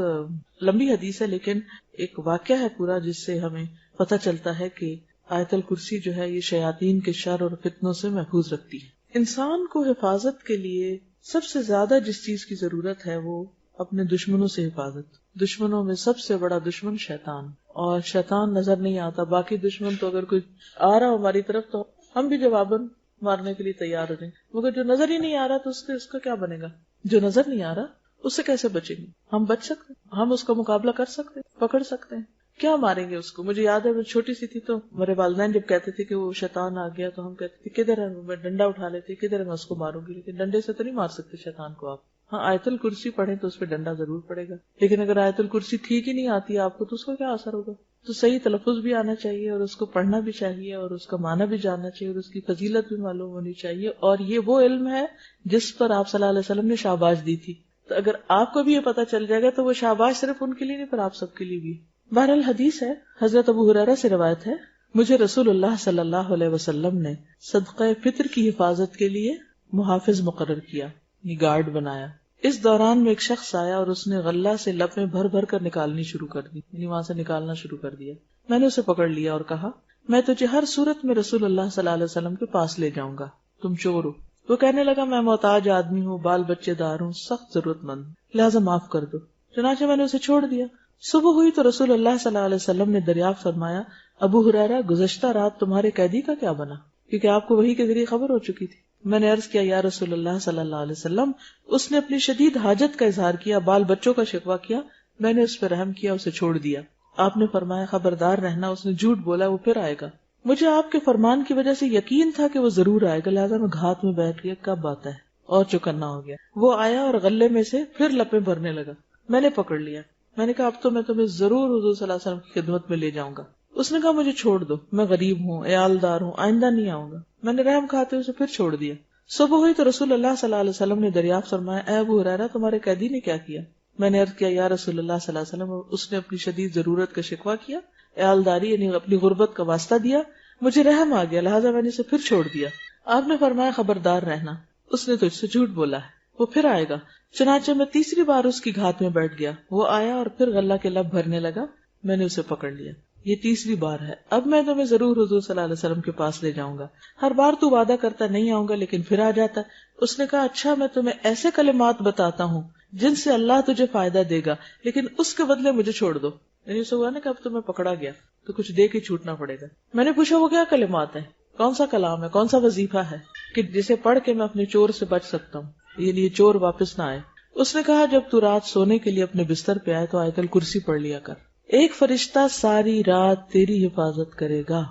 Speaker 1: لمبی حدیث ہے، لیکن ایک واقعہ ہے پورا جس سے ہمیں پتہ چلتا ہے کہ آیت الکرسی جو ہے یہ شیاطین کے شر اور فتنوں سے محفوظ رکھتی ہے. انسان کو حفاظت کے لیے سب سے زیادہ جس چیز کی ضرورت ہے وہ اپنے دشمنوں سے حفاظت. دشمنوں میں سب سے بڑا دشمن شیطان، اور شیطان نظر نہیں آتا. باقی دشمن تو اگر کوئی آ رہا ہو ہماری طرف تو ہم بھی جواباً مارنے کے لیے تیار ہو جائیں، مگر جو نظر ہی نہیں آ رہا تو اس کا کیا بنے گا؟ جو نظر نہیں آ رہا اس سے کیسے بچیں گے؟ ہم بچ سکتے ہیں، ہم اس کا مقابلہ کر سکتے ہیں، پکڑ سکتے ہیں. کیا ماریں گے اس کو؟ مجھے یاد ہے میں چھوٹی سی تھی تو میرے والدین جب کہتے تھے کہ وہ شیطان آ گیا تو ہم کہتے تھے کدھر ہے، میں ڈنڈا اٹھا لیتے، کدھر ہے میں اس کو ماروں گی. لیکن ڈنڈے سے تو نہیں مار سکتے شیطان کو آپ. ہاں، آیت الکرسی پڑھیں تو اس پہ ڈنڈا ضرور پڑے گا، لیکن اگر آیت الکرسی ٹھیک ہی نہیں آتی آپ کو تو اس کا کیا اثر ہوگا؟ تو صحیح تلفظ بھی آنا چاہیے اور اس کو پڑھنا بھی چاہیے اور اس کا معنی بھی جاننا چاہیے اور اس کی فضیلت بھی معلوم ہونی چاہیے. اور یہ وہ علم ہے جس پر آپ صلی اللہ علیہ وسلم نے شاباش دی تھی. تو اگر آپ کو بھی یہ پتا چل جائے گا تو وہ شاباش صرف ان کے لیے نہیں پر آپ سب کے لیے بھی. بہرحال حدیث ہے، حضرت ابو ہریرہ سے روایت ہے، مجھے رسول اللہ صلی اللہ علیہ وسلم نے صدقہ فطر کی حفاظت کے لیے محافظ مقرر کیا، یہ گارڈ بنایا. اس دوران میں ایک شخص آیا اور اس نے غلہ سے لپیں بھر بھر کر نکالنی شروع کر دی، یعنی وہاں سے نکالنا شروع کر دیا. میں نے اسے پکڑ لیا اور کہا میں تجھے ہر صورت میں رسول اللہ صلی اللہ علیہ وسلم کے پاس لے جاؤں گا، تم چور ہو. وہ کہنے لگا میں محتاج آدمی ہوں، بال بچے دار ہوں، سخت ضرورت مند، لہٰذا معاف کر دو. چنانچہ میں نے اسے چھوڑ دیا. صبح ہوئی تو رسول اللہ صلی اللہ علیہ وسلم نے دریافت فرمایا ابو ہریرہ گزشتہ رات تمہارے قیدی کا کیا بنا؟ کیونکہ آپ کو وحی کے ذریعے خبر ہو چکی تھی. میں نے عرض کیا یا رسول اللہ صلی اللہ علیہ وسلم اس نے اپنی شدید حاجت کا اظہار کیا، بال بچوں کا شکوہ کیا، میں نے اس پر رحم کیا، اسے چھوڑ دیا. آپ نے فرمایا خبردار رہنا، اس نے جھوٹ بولا، وہ پھر آئے گا. مجھے آپ کے فرمان کی وجہ سے یقین تھا کہ وہ ضرور آئے گا، لہٰذا میں گھات میں بیٹھ گیا کب آتا ہے، اور چوکنا ہو گیا. وہ آیا اور غلے میں سے پھر لپیں بھرنے لگا. میں نے پکڑ لیا. میں نے کہا اب تو میں تمہیں ضرور حضور صلی اللہ علیہ وسلم کی خدمت میں لے جاؤں گا. اس نے کہا مجھے چھوڑ دو، میں غریب ہوں، عیالدار ہوں، آئندہ نہیں آؤں گا. میں نے رحم کھاتے اسے پھر چھوڑ دیا. صبح ہوئی تو رسول اللہ صلی اللہ علیہ وسلم نے دریافت فرمایا اے ابو ہریرہ تمہارے قیدی نے کیا کیا؟ میں نے عرض کیا یا رسول اللہ صلی اللہ علیہ وسلم اس نے اپنی شدید ضرورت کا شکوہ کیا، عیالداری یعنی اپنی غربت کا واسطہ دیا، مجھے رحم آ گیا، لہٰذا میں نے اسے پھر چھوڑ دیا۔ آپ نے فرمایا خبردار رہنا، اس نے تجھ سے جھوٹ بولا ہے، وہ پھر آئے گا۔ چنانچہ میں تیسری بار اس کی گھات میں بیٹھ گیا، وہ آیا اور پھر غلہ کے لب بھرنے لگا، میں نے اسے پکڑ لیا۔ یہ تیسری بار ہے، اب میں تمہیں ضرور حضور صلی اللہ علیہ وسلم کے پاس لے جاؤں گا، ہر بار تو وعدہ کرتا نہیں آؤں گا لیکن پھر آ جاتا۔ اس نے کہا اچھا، میں تمہیں ایسے کلمات بتاتا ہوں جن سے اللہ تجھے فائدہ دے گا، لیکن اس کے بدلے مجھے چھوڑ دو۔ یعنی اسے ہوا نا کہ اب تمہیں پکڑا گیا تو کچھ دے کے چھوٹنا پڑے گا۔ میں نے پوچھا وہ کیا کلمات ہیں، کون سا کلام ہے، کون سا وظیفہ ہے کہ جسے پڑھ کے میں اپنے چور سے بچ سکتا ہوں، یعنی یہ چور واپس نہ آئے۔ اس نے کہا جب تو رات سونے کے لیے اپنے بستر پہ آئے تو آیت الکرسی پڑھ لیا کر، ایک فرشتہ ساری رات تیری حفاظت کرے گا،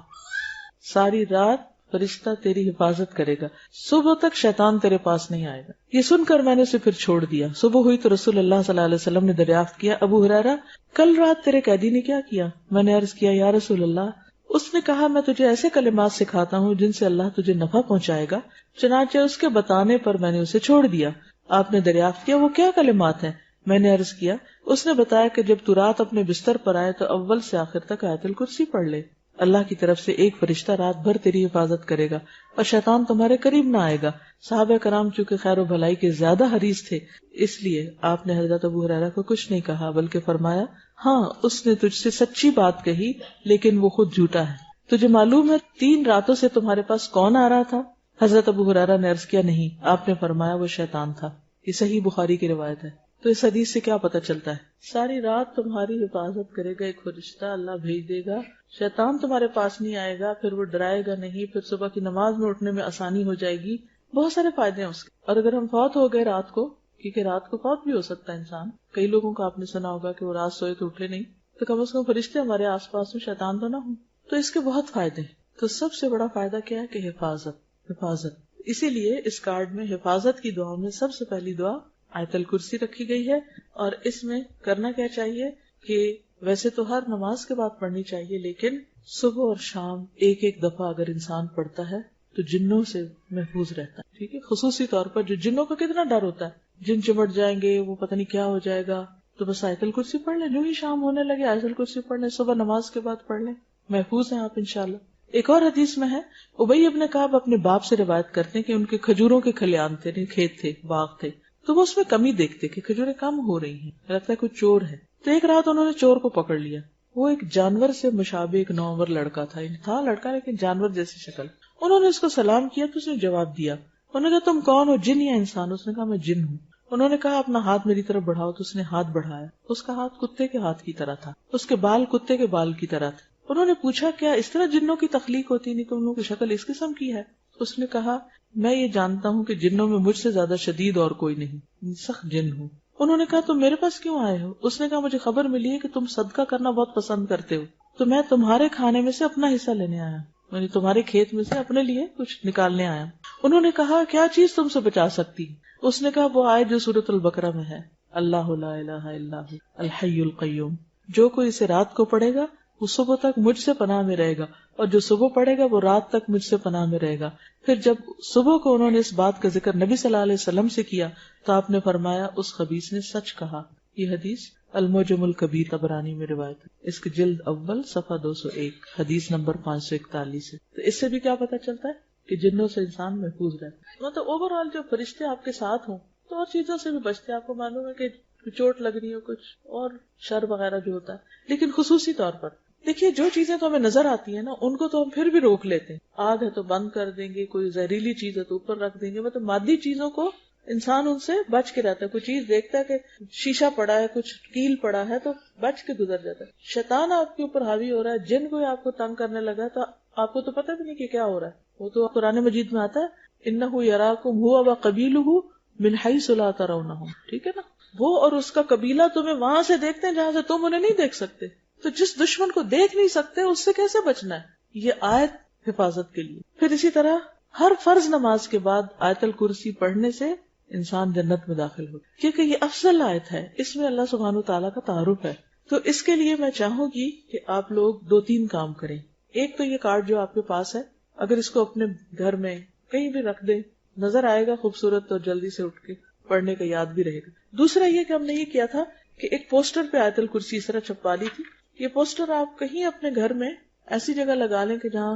Speaker 1: ساری رات فرشتہ تیری حفاظت کرے گا، صبح تک شیطان تیرے پاس نہیں آئے گا۔ یہ سن کر میں نے اسے پھر چھوڑ دیا۔ صبح ہوئی تو رسول اللہ صلی اللہ علیہ وسلم نے دریافت کیا، ابو ہریرہ کل رات تیرے قیدی نے کیا کیا؟ میں نے عرض کیا یا رسول اللہ، اس نے کہا میں تجھے ایسے کلمات سکھاتا ہوں جن سے اللہ تجھے نفع پہنچائے گا، چنانچہ اس کے بتانے پر میں نے اسے چھوڑ دیا۔ آپ نے دریافت کیا وہ کیا کلمات ہیں؟ میں نے عرض کیا، اس نے بتایا کہ جب تو رات اپنے بستر پر آئے تو اول سے آخر تک آیت الکرسی پڑھ لے، اللہ کی طرف سے ایک فرشتہ رات بھر تیری حفاظت کرے گا اور شیطان تمہارے قریب نہ آئے گا۔ صحابہ کرام چونکہ خیر و بھلائی کے زیادہ حریص تھے، اس لیے آپ نے حضرت ابو ہریرہ کو کچھ نہیں کہا، بلکہ فرمایا ہاں اس نے تجھ سے سچی بات کہی لیکن وہ خود جھوٹا ہے۔ تجھے معلوم ہے 3 راتوں سے تمہارے پاس کون آ رہا تھا؟ حضرت ابو ہریرہ نے عرض کیا نہیں۔ آپ نے فرمایا وہ شیطان تھا۔ یہ صحیح بخاری کی روایت ہے۔ تو اس حدیث سے کیا پتہ چلتا ہے؟ ساری رات تمہاری حفاظت کرے گا ایک فرشتہ، اللہ بھیج دے گا، شیطان تمہارے پاس نہیں آئے گا، پھر وہ ڈرائے گا نہیں، پھر صبح کی نماز میں اٹھنے میں آسانی ہو جائے گی، بہت سارے فائدے ہیں اس کے۔ اور اگر ہم فوت ہو گئے رات کو، کیونکہ رات کو فوت بھی ہو سکتا ہے انسان، کئی لوگوں کو آپ نے سنا ہوگا کہ وہ رات سوئے تو اٹھے نہیں، تو کم از کم فرشتے ہمارے آس پاس میں، شیطان تو نہ ہوں، تو اس کے بہت فائدے ہیں۔ تو سب سے بڑا فائدہ کیا ہے کہ حفاظت۔ اسی لیے اس کارڈ میں حفاظت کی دعاؤں میں سب سے پہلی دعا آیت الکرسی رکھی گئی ہے۔ اور اس میں کرنا کیا چاہیے کہ ویسے تو ہر نماز کے بعد پڑھنی چاہیے، لیکن صبح اور شام ایک دفعہ اگر انسان پڑھتا ہے تو جنوں سے محفوظ رہتا ہے، ٹھیک ہے۔ خصوصی طور پر جو جنوں کا کتنا ڈر ہوتا ہے، جن چمٹ جائیں گے، وہ پتہ نہیں کیا ہو جائے گا، تو بس آیت الکرسی پڑھ لیں، جو ہی شام ہونے لگے آیت الکرسی پڑھ لیں، صبح نماز کے بعد پڑھ لیں، محفوظ ہیں آپ انشاءاللہ۔ ایک اور حدیث میں ہے، ابی ابن کعب اپنے باپ سے روایت کرتے ہیں کہ ان کے کھجوروں کے کھلیان تھے، کھیت تھے، باغ تھے، تو وہ اس میں کمی دیکھتے کہ کھجوریں کم ہو رہی ہیں، لگتا ہے کوئی چور ہے۔ تو ایک رات انہوں نے چور کو پکڑ لیا، وہ ایک جانور سے مشابہ ایک نوعمر لڑکا تھا لڑکا لیکن جانور جیسی شکل۔ انہوں نے اس کو سلام کیا تو اس نے جواب دیا، انہوں نے کہا تم کون ہو، جن یا انسان؟ اس نے کہا میں جن ہوں۔ انہوں نے کہا اپنا ہاتھ میری طرف بڑھاؤ، تو اس نے ہاتھ بڑھایا، اس کا ہاتھ کتے کے ہاتھ کی طرح تھا، اس کے بال کتے کے بال کی طرح تھے۔ انہوں نے پوچھا کیا اس طرح جنوں کی تخلیق ہوتی؟ نہیں، تم لوگوں کی شکل اس قسم کی ہے۔ اس نے کہا میں یہ جانتا ہوں کہ جنوں میں مجھ سے زیادہ شدید اور کوئی نہیں، سخت جن ہوں۔ انہوں نے کہا تم میرے پاس کیوں آئے ہو؟ اس نے کہا مجھے خبر ملی ہے کہ تم صدقہ کرنا بہت پسند کرتے ہو، تو میں تمہارے کھانے میں سے اپنا حصہ لینے آیا، یعنی تمہارے کھیت میں سے اپنے لیے کچھ نکالنے آیا۔ انہوں نے کہا کیا چیز تم سے بچا سکتی؟ اس نے کہا وہ آیت جو سورۃ البقرہ میں ہے، اللہ لا الہ الا ہو الحی القیوم، جو کوئی اسے رات کو پڑھے گا وہ صبح تک مجھ سے پناہ میں رہے گا، اور جو صبح پڑھے گا وہ رات تک مجھ سے پناہ میں رہے گا۔ پھر جب صبح کو انہوں نے اس بات کا ذکر نبی صلی اللہ علیہ وسلم سے کیا تو آپ نے فرمایا اس خبیث نے سچ کہا۔ یہ حدیث المعجم الکبیر طبرانی میں روایت ہے، اس کی جلد اول صفحہ 201، حدیث نمبر 541 ہے۔ تو اس سے بھی کیا پتہ چلتا ہے کہ جنوں سے انسان محفوظ رہتا ہے۔ مطلب اوور آل جو فرشتے آپ کے ساتھ ہوں تو اور چیزوں سے بھی بچتے ہیں۔ آپ کو معلوم ہے کہ چوٹ لگ رہی ہو، کچھ اور شر وغیرہ جو ہوتا ہے، لیکن خصوصی طور پر دیکھیے جو چیزیں تو ہمیں نظر آتی ہیں نا ان کو تو ہم پھر بھی روک لیتے ہیں، آگ ہے تو بند کر دیں گے، کوئی زہریلی چیز ہے تو اوپر رکھ دیں گے، مطلب مادی چیزوں کو انسان ان سے بچ کے رہتا ہے۔ کوئی چیز دیکھتا ہے کہ شیشہ پڑا ہے، کچھ کیل پڑا ہے تو بچ کے گزر جاتا ہے۔ شیطان آپ کے اوپر حاوی ہو رہا ہے، جن کوئی آپ کو تنگ کرنے لگا تو آپ کو تو پتہ بھی نہیں کہ کیا ہو رہا ہے۔ وہ تو قرآن مجید میں آتا ہے انہ یراکم ھو وقبیلہ من حیث لا ترونہم، ٹھیک ہے نا، وہ اور اس کا قبیلہ تمہیں وہاں سے دیکھتے ہیں جہاں سے تم انہیں نہیں دیکھ سکتے۔ تو جس دشمن کو دیکھ نہیں سکتے اس سے کیسے بچنا ہے؟ یہ آیت حفاظت کے لیے۔ پھر اسی طرح ہر فرض نماز کے بعد آیت الکرسی پڑھنے سے انسان جنت میں داخل ہو، کیونکہ یہ افضل آیت ہے، اس میں اللہ سبحانہ وتعالیٰ کا تعارف ہے۔ تو اس کے لیے میں چاہوں گی کہ آپ لوگ 2-3 کام کریں۔ ایک تو یہ کارڈ جو آپ کے پاس ہے، اگر اس کو اپنے گھر میں کہیں بھی رکھ دیں، نظر آئے گا خوبصورت تو جلدی سے اٹھ کے پڑھنے کا یاد بھی رہے گا۔ دوسرا یہ کہ ہم نے یہ کیا تھا کہ ایک پوسٹر پہ آیت الکرسی اس طرح چھپوا لی تھی۔ یہ پوسٹر آپ کہیں اپنے گھر میں ایسی جگہ لگا لیں کہ جہاں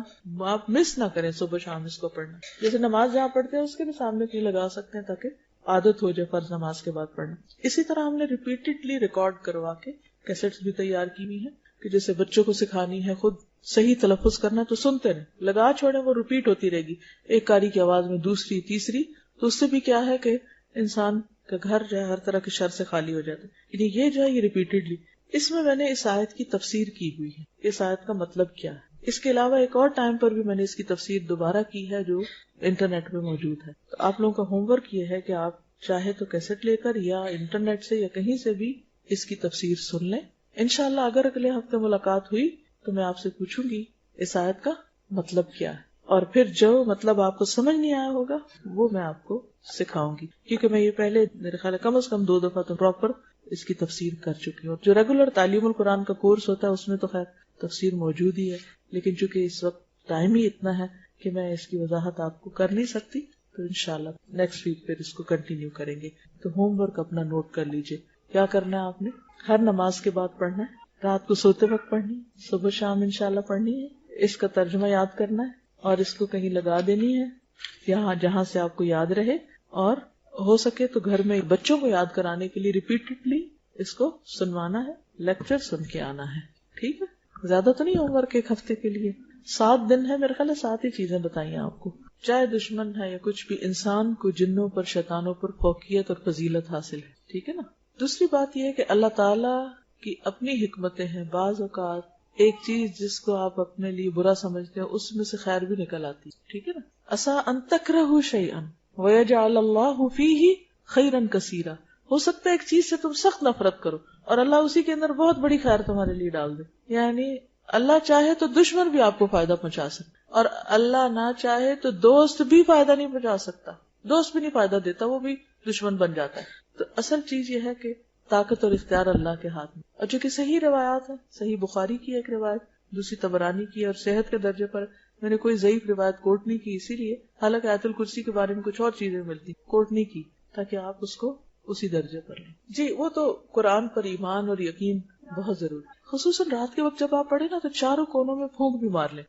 Speaker 1: آپ مس نہ کریں صبح شام اس کو پڑھنا. جیسے نماز جہاں پڑھتے ہیں اس کے بھی سامنے کہیں لگا سکتے ہیں تاکہ عادت ہو جائے فرض نماز کے بعد پڑھنا. اسی طرح ہم نے ریپیٹڈلی ریکارڈ کروا کے کیسٹس بھی تیار کی ہوئی ہیں کہ جیسے بچوں کو سکھانی ہے خود صحیح تلفظ کرنا تو سنتے رہیں, لگا چھوڑیں وہ ریپیٹ ہوتی رہے گی ایک قاری کی آواز میں دوسری تیسری, تو اس سے بھی کیا ہے کہ انسان کا گھر جو ہے ہر طرح کے شر سے خالی ہو جاتا ہے. یعنی یہ جو ہے یہ ریپیٹڈلی. اس میں نے اس آیت کی تفسیر کی ہوئی ہے, اس آیت کا مطلب کیا ہے. اس کے علاوہ ایک اور ٹائم پر بھی میں نے اس کی تفسیر دوبارہ کی ہے جو انٹرنیٹ پہ موجود ہے. تو آپ لوگوں کا ہوم ورک یہ ہے کہ آپ چاہے تو کیسٹ لے کر یا انٹرنیٹ سے یا کہیں سے بھی اس کی تفسیر سن لیں. انشاءاللہ اگر اگلے ہفتے ملاقات ہوئی تو میں آپ سے پوچھوں گی اس آیت کا مطلب کیا ہے, اور پھر جو مطلب آپ کو سمجھ نہیں آیا ہوگا وہ میں آپ کو سکھاؤں گی, کیونکہ میں یہ پہلے میرے خیال کم از کم 2 دفعہ تو پراپر اس کی تفسیر کر چکی ہوں. جو ریگولر تعلیم القرآن کا کورس ہوتا ہے اس میں تو خیر تفسیر موجود ہی ہے, لیکن چونکہ اس وقت ٹائم ہی اتنا ہے کہ میں اس کی وضاحت آپ کو کر نہیں سکتی, تو انشاءاللہ نیکسٹ ویک پھر اس کو کنٹینیو کریں گے. تو ہوم ورک اپنا نوٹ کر لیجئے. کیا کرنا ہے آپ نے؟ ہر نماز کے بعد پڑھنا ہے, رات کو سوتے وقت پڑھنی ہے, صبح شام انشاءاللہ پڑھنی ہے. اس کا ترجمہ یاد کرنا ہے اور اس کو کہیں لگا دینی ہے یہاں جہاں سے آپ کو یاد رہے, اور ہو سکے تو گھر میں بچوں کو یاد کرانے کے لیے ریپیٹڈلی اس کو سنوانا ہے, لیکچر سن کے آنا ہے. ٹھیک ہے, زیادہ تو نہیں ہوم ورک ایک ہفتے کے لیے, 7 دن ہے میرے خیال ہے. 7 ہی چیزیں بتائیں آپ کو, چاہے دشمن ہے یا کچھ بھی, انسان کو جنوں پر شیطانوں پر فوقیت اور فضیلت حاصل ہے. ٹھیک ہے نا. دوسری بات یہ ہے کہ اللہ تعالیٰ کی اپنی حکمتیں ہیں. بعض اوقات ایک چیز جس کو آپ اپنے لیے برا سمجھتے ہیں اس میں سے خیر بھی نکل آتی. ٹھیک ہے نا. عسیٰ ان تکرہوا شیئا ویجعل اللہ فیہ خیرا کثیرا. ہو سکتا ہے ایک چیز سے تم سخت نفرت کرو اور اللہ اسی کے اندر بہت بڑی خیر تمہارے لیے ڈال دے. یعنی اللہ چاہے تو دشمن بھی آپ کو فائدہ پہنچا سکتا, اور اللہ نہ چاہے تو دوست بھی فائدہ نہیں پہنچا سکتا. دوست بھی نہیں فائدہ دیتا, وہ بھی دشمن بن جاتا ہے. تو اصل چیز یہ ہے کہ طاقت اور اختیار اللہ کے ہاتھ میں. اور جو کہ صحیح روایات ہے, صحیح بخاری کی ایک روایت, دوسری طبرانی کی, اور صحت کے درجے پر میں نے کوئی ضعیف روایت کوٹ نہیں کی اسی لیے, حالانکہ آیت الکرسی کے بارے میں کچھ اور چیزیں ملتی, کوٹ نہیں کی تاکہ آپ اس کو اسی درجے پر لیں. جی وہ تو قرآن پر ایمان اور یقین بہت ضروری, خصوصاً رات کے وقت جب آپ پڑھیں نا تو چاروں کونوں میں پھونک بھی مار لیں.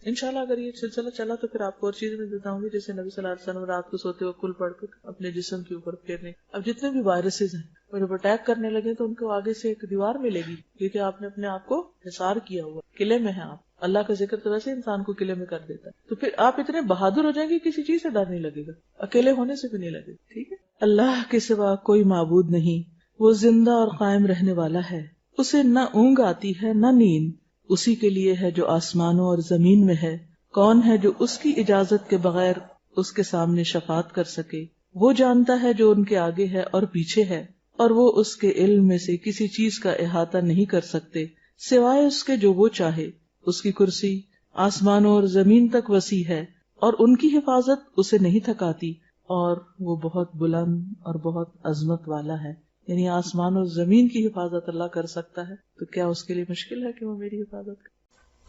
Speaker 1: انشاءاللہ اگر یہ سلسلہ چلا تو پھر آپ کو اور چیزیں میں بتاؤں گی, جیسے نبی صلی اللہ علیہ وسلم رات کو سوتے وقت کل پڑھ کر اپنے جسم کے اوپر پھیرنے. اب جتنے بھی وائرسز ہیں وہ جب اٹیک کرنے لگے تو ان کو آگے سے ایک دیوار ملے گی, کیونکہ آپ نے اپنے آپ کو حصار کیا ہوا, قلعے میں ہیں آپ. اللہ کا ذکر تو ویسے انسان کو قلعے میں کر دیتا ہے, تو پھر آپ اتنے بہادر ہو جائیں گے کسی چیز سے ڈر نہیں لگے گا, اکیلے ہونے سے بھی نہیں لگے. ٹھیک ہے. اللہ کے سوا کوئی معبود نہیں, وہ زندہ اور قائم رہنے والا ہے, اسے نہ اونگ آتی ہے نہ نیند, اسی کے لیے ہے جو آسمانوں اور زمین میں ہے. کون ہے جو اس کی اجازت کے بغیر اس کے سامنے شفاعت کر سکے؟ وہ جانتا ہے جو ان کے آگے ہے اور پیچھے ہے, اور وہ اس کے علم میں سے کسی چیز کا احاطہ نہیں کر سکتے سوائے اس کے جو وہ چاہے. اس کی کرسی آسمانوں اور زمین تک وسیع ہے, اور ان کی حفاظت اسے نہیں تھکاتی, اور وہ بہت بلند اور بہت عظمت والا ہے. یعنی آسمان اور زمین کی حفاظت اللہ کر سکتا ہے, تو کیا اس کے لیے مشکل ہے کہ وہ میری حفاظت کرے؟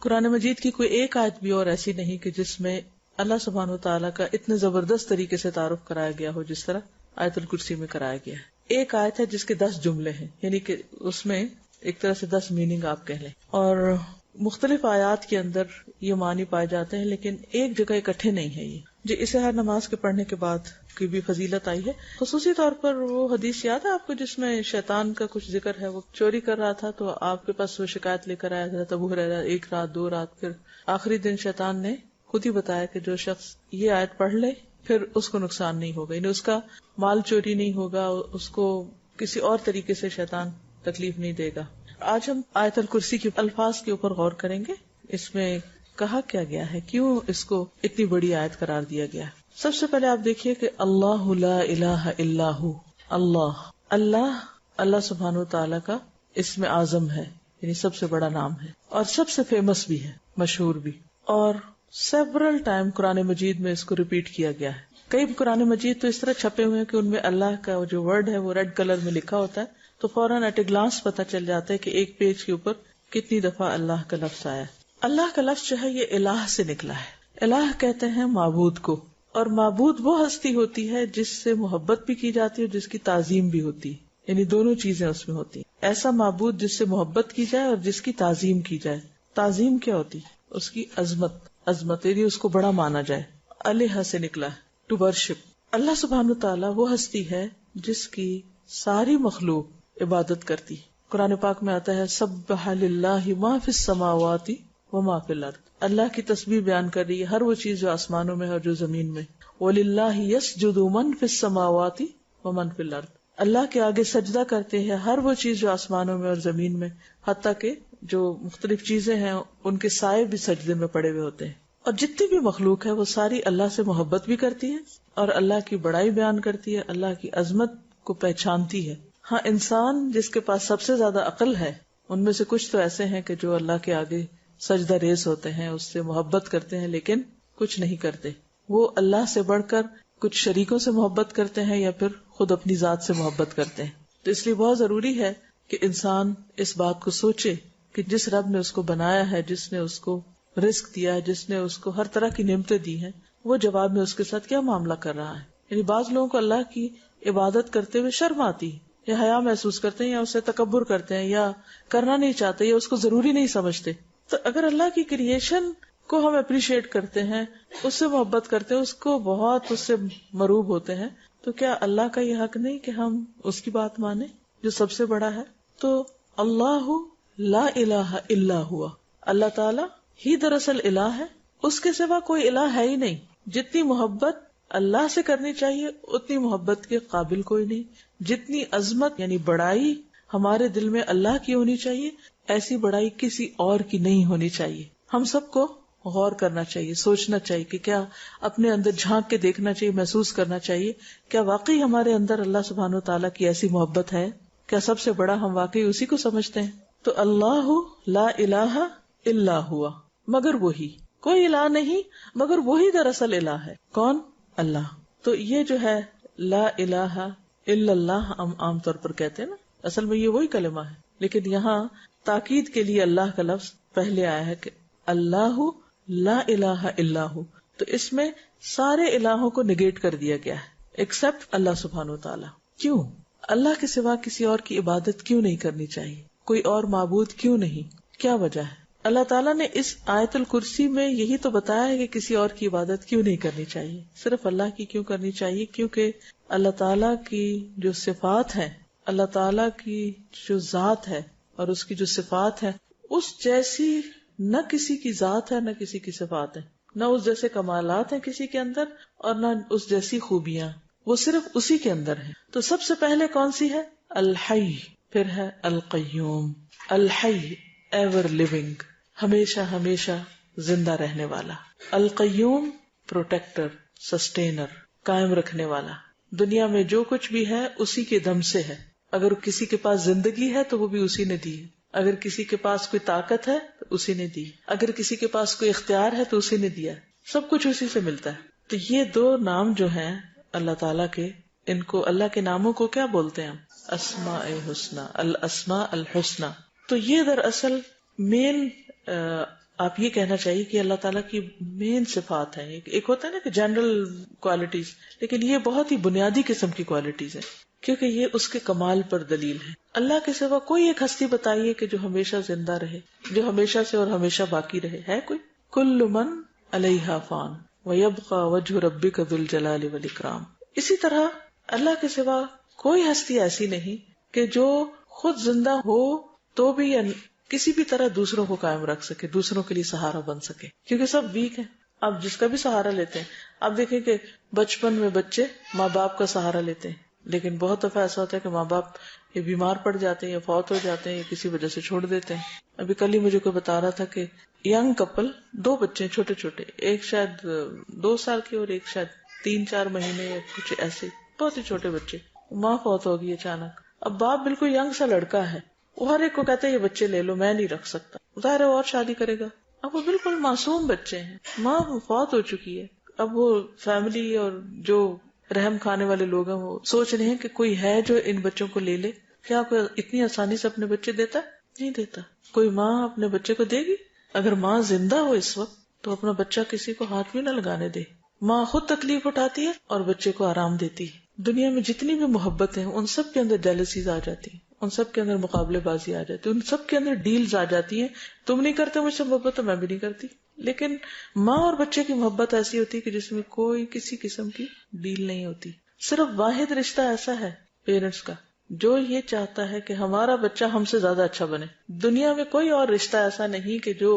Speaker 1: قرآن مجید کی کوئی ایک آیت بھی اور ایسی نہیں کہ جس میں اللہ سبحانہ و تعالیٰ کا اتنے زبردست طریقے سے تعارف کرایا گیا ہو جس طرح آیت الکرسی میں کرایا گیا ہے. ایک آیت ہے جس کے 10 جملے ہیں, یعنی کہ اس میں ایک طرح سے 10 میننگ آپ کہہ لیں, اور مختلف آیات کے اندر یہ معنی پائے جاتے ہیں, لیکن ایک جگہ اکٹھے نہیں ہے یہ. جو اسے ہر نماز کے پڑھنے کے بعد کی بھی فضیلت آئی ہے. خصوصی طور پر وہ حدیث یاد ہے آپ کو جس میں شیطان کا کچھ ذکر ہے, وہ چوری کر رہا تھا تو آپ کے پاس وہ شکایت لے کر آیا حضرت ابو ہریرہ, 1 رات 2 رات, پھر آخری دن شیطان نے خود ہی بتایا کہ جو شخص یہ آیت پڑھ لے پھر اس کو نقصان نہیں ہوگا, یعنی اس کا مال چوری نہیں ہوگا, اس کو کسی اور طریقے سے شیطان تکلیف نہیں دے گا. آج ہم آیت الکرسی کے الفاظ کے اوپر غور کریں گے. اس میں کہا کیا گیا ہے, کیوں اس کو اتنی بڑی آیت قرار دیا گیا ہے. سب سے پہلے آپ دیکھیے کہ اللہ لا الہ الا ہو, اللہ سبحانہ وتعالی کا اسم اعظم ہے, یعنی سب سے بڑا نام ہے, اور سب سے فیمس بھی ہے, مشہور بھی, اور سیورل ٹائم قرآن مجید میں اس کو ریپیٹ کیا گیا ہے. کئی قرآن مجید تو اس طرح چھپے ہوئے ہیں کہ ان میں اللہ کا جو ورڈ ہے وہ ریڈ کلر میں لکھا ہوتا ہے, تو فوراً ایٹ اے گلانس پتہ چل جاتا ہے کہ ایک پیج کے اوپر کتنی دفعہ اللہ کا لفظ آیا. اللہ کا لفظ جو ہے یہ الہ سے نکلا ہے. الہ کہتے ہیں معبود کو, اور معبود وہ ہستی ہوتی ہے جس سے محبت بھی کی جاتی ہے, جس کی تعظیم بھی ہوتی ہے, یعنی دونوں چیزیں اس میں ہوتی ہیں. ایسا معبود جس سے محبت کی جائے اور جس کی تعظیم کی جائے. تعظیم کیا ہوتی ہے؟ اس کی عظمت یعنی اس کو بڑا مانا جائے. الہ سے نکلا ہے, ٹو ورشپ. اللہ سبحانہ تعالیٰ وہ ہستی ہے جس کی ساری مخلوق عبادت کرتی. قرآن پاک میں آتا ہے سبح للہ ما فی السماوات وما فی الارض. اللہ کی تسبیح بیان کر رہی ہے ہر وہ چیز جو آسمانوں میں اور جو زمین میں. وَلِلَّهِ يَسْجُدُ مَن فِي السَّمَاوَاتِ وَمَن فِي الْأَرْضِ. اللہ کے آگے سجدہ کرتے ہیں ہر وہ چیز جو آسمانوں میں اور زمین میں, حتیٰ کہ جو مختلف چیزیں ہیں ان کے سائے بھی سجدے میں پڑے ہوئے ہوتے ہیں. اور جتنی بھی مخلوق ہے وہ ساری اللہ سے محبت بھی کرتی ہے اور اللہ کی بڑائی بیان کرتی ہے, اللہ کی عظمت کو پہچانتی ہے. ہاں, انسان جس کے پاس سب سے زیادہ عقل ہے ان میں سے کچھ تو ایسے ہیں کہ جو اللہ کے آگے سجدہ ریز ہوتے ہیں, اس سے محبت کرتے ہیں لیکن کچھ نہیں کرتے. وہ اللہ سے بڑھ کر کچھ شریکوں سے محبت کرتے ہیں یا پھر خود اپنی ذات سے محبت کرتے ہیں. تو اس لیے بہت ضروری ہے کہ انسان اس بات کو سوچے کہ جس رب نے اس کو بنایا ہے, جس نے اس کو رزق دیا ہے, جس نے اس کو ہر طرح کی نعمتیں دی ہیں, وہ جواب میں اس کے ساتھ کیا معاملہ کر رہا ہے. یعنی بعض لوگوں کو اللہ کی عبادت کرتے ہوئے شرم آتی ہے یا حیا محسوس کرتے ہیں یا اسے تکبر کرتے ہیں یا کرنا نہیں چاہتے یا اس کو ضروری نہیں سمجھتے. تو اگر اللہ کی کریشن کو ہم اپریشیٹ کرتے ہیں, اس سے محبت کرتے ہیں, اس کو بہت اس سے مروب ہوتے ہیں, تو کیا اللہ کا یہ حق نہیں کہ ہم اس کی بات مانیں جو سب سے بڑا ہے؟ تو اللہ لا الہ الا ہوا, اللہ تعالی ہی دراصل الہ ہے, اس کے سوا کوئی الہ ہے ہی نہیں. جتنی محبت اللہ سے کرنی چاہیے اتنی محبت کے قابل کوئی نہیں. جتنی عظمت یعنی بڑائی ہمارے دل میں اللہ کی ہونی چاہیے, ایسی بڑائی کسی اور کی نہیں ہونی چاہیے. ہم سب کو غور کرنا چاہیے, سوچنا چاہیے کہ کیا اپنے اندر جھانک کے دیکھنا چاہیے, محسوس کرنا چاہیے کیا واقعی ہمارے اندر اللہ سبحانہ و تعالیٰ کی ایسی محبت ہے, کیا سب سے بڑا ہم واقعی اسی کو سمجھتے ہیں. تو اللہ لا الہ الا ہوا, مگر وہی, کوئی الہ نہیں مگر وہی دراصل الہ ہے. کون؟ اللہ. تو یہ جو ہے لا الہ الا اللہ ہم عام طور پر کہتے ہیں نا, اصل میں یہ وہی کلمہ ہے, لیکن یہاں تاکید کے لیے اللہ کا لفظ پہلے آیا ہے کہ اللہ لا الہ الا ہو. تو اس میں سارے الہوں کو نگیٹ کر دیا گیا ہے ایکسپٹ اللہ سبحانہ و تعالیٰ. کیوں؟ اللہ کے سوا کسی اور کی عبادت کیوں نہیں کرنی چاہیے, کوئی اور معبود کیوں نہیں, کیا وجہ ہے؟ اللہ تعالیٰ نے اس آیت الکرسی میں یہی تو بتایا ہے کہ کسی اور کی عبادت کیوں نہیں کرنی چاہیے, صرف اللہ کی کیوں کرنی چاہیے. کیونکہ اللہ تعالیٰ کی جو صفات ہیں, اللہ تعالیٰ کی جو ذات ہے اور اس کی جو صفات ہے, اس جیسی نہ کسی کی ذات ہے نہ کسی کی صفات ہے, نہ اس جیسے کمالات ہیں کسی کے اندر اور نہ اس جیسی خوبیاں, وہ صرف اسی کے اندر ہیں. تو سب سے پہلے کون سی ہے؟ الحی, پھر ہے القیوم. الحی ایور لیونگ, ہمیشہ ہمیشہ زندہ رہنے والا. القیوم پروٹیکٹر, سسٹینر, قائم رکھنے والا. دنیا میں جو کچھ بھی ہے اسی کے دم سے ہے. اگر کسی کے پاس زندگی ہے تو وہ بھی اسی نے دی ہے, اگر کسی کے پاس کوئی طاقت ہے تو اسی نے دی, اگر کسی کے پاس کوئی اختیار ہے تو اسی نے دیا. سب کچھ اسی سے ملتا ہے. تو یہ دو نام جو ہیں اللہ تعالیٰ کے, ان کو اللہ کے ناموں کو کیا بولتے ہیں؟ اسماء حسنی, الاسماء الحسنی. تو یہ دراصل مین آپ یہ کہنا چاہیے کہ اللہ تعالیٰ کی مین صفات ہیں. ایک ہوتا ہے نا کہ جنرل کوالٹیز, لیکن یہ بہت ہی بنیادی قسم کی کوالٹیز ہیں کیونکہ یہ اس کے کمال پر دلیل ہے. اللہ کے سوا کوئی ایک ہستی بتائیے کہ جو ہمیشہ زندہ رہے, جو ہمیشہ سے اور ہمیشہ باقی رہے, ہے کوئی؟ کل من علیہا فان ویبقى وجہ ربک ذو الجلال والاکرام. اسی طرح اللہ کے سوا کوئی ہستی ایسی نہیں کہ جو خود زندہ ہو تو بھی کسی بھی طرح دوسروں کو قائم رکھ سکے, دوسروں کے لیے سہارا بن سکے, کیونکہ سب ویک ہیں. آپ جس کا بھی سہارا لیتے ہیں, آپ دیکھیں کہ بچپن میں بچے ماں باپ کا سہارا لیتے ہیں, لیکن بہت دفعہ ایسا ہوتا ہے کہ ماں باپ یہ بیمار پڑ جاتے ہیں یا فوت ہو جاتے ہیں یا کسی وجہ سے چھوڑ دیتے ہیں. ابھی کل ہی مجھے کوئی بتا رہا تھا کہ ینگ کپل, 2 بچے چھوٹے چھوٹے, ایک شاید 2 سال کے اور ایک شاید 3-4 مہینے یا کچھ ایسے, بہت ہی چھوٹے بچے, ماں فوت ہوگی اچانک. اب باپ بالکل ینگ سا لڑکا ہے, وہ ہر ایک کو کہتے ہیں یہ بچے لے لو, میں نہیں رکھ سکتا, ظاہر ہے اور شادی کرے گا. اب وہ بالکل معصوم بچے ہیں, ماں فوت ہو چکی ہے. اب وہ فیملی اور جو رحم کھانے والے لوگ ہیں وہ سوچ رہے ہیں کہ کوئی ہے جو ان بچوں کو لے لے. کیا کوئی اتنی آسانی سے اپنے بچے دیتا؟ نہیں دیتا. کوئی ماں اپنے بچے کو دے گی؟ اگر ماں زندہ ہو اس وقت تو اپنا بچہ کسی کو ہاتھ بھی نہ لگانے دے. ماں خود تکلیف اٹھاتی ہے اور بچے کو آرام دیتی ہے. دنیا میں جتنی بھی محبتیں ہیں ان سب کے اندر جیلسیز آ جاتی ہیں, ان سب کے اندر مقابلے بازی آ جاتی ہے، ان سب کے اندر ڈیلز آ جاتی ہیں. تم نہیں کرتے مجھ سے محبت تو میں بھی نہیں کرتی. لیکن ماں اور بچے کی محبت ایسی ہوتی ہے کہ جس میں کوئی کسی قسم کی ڈیل نہیں ہوتی. صرف واحد رشتہ ایسا ہے پیرنٹس کا جو یہ چاہتا ہے کہ ہمارا بچہ ہم سے زیادہ اچھا بنے. دنیا میں کوئی اور رشتہ ایسا نہیں کہ جو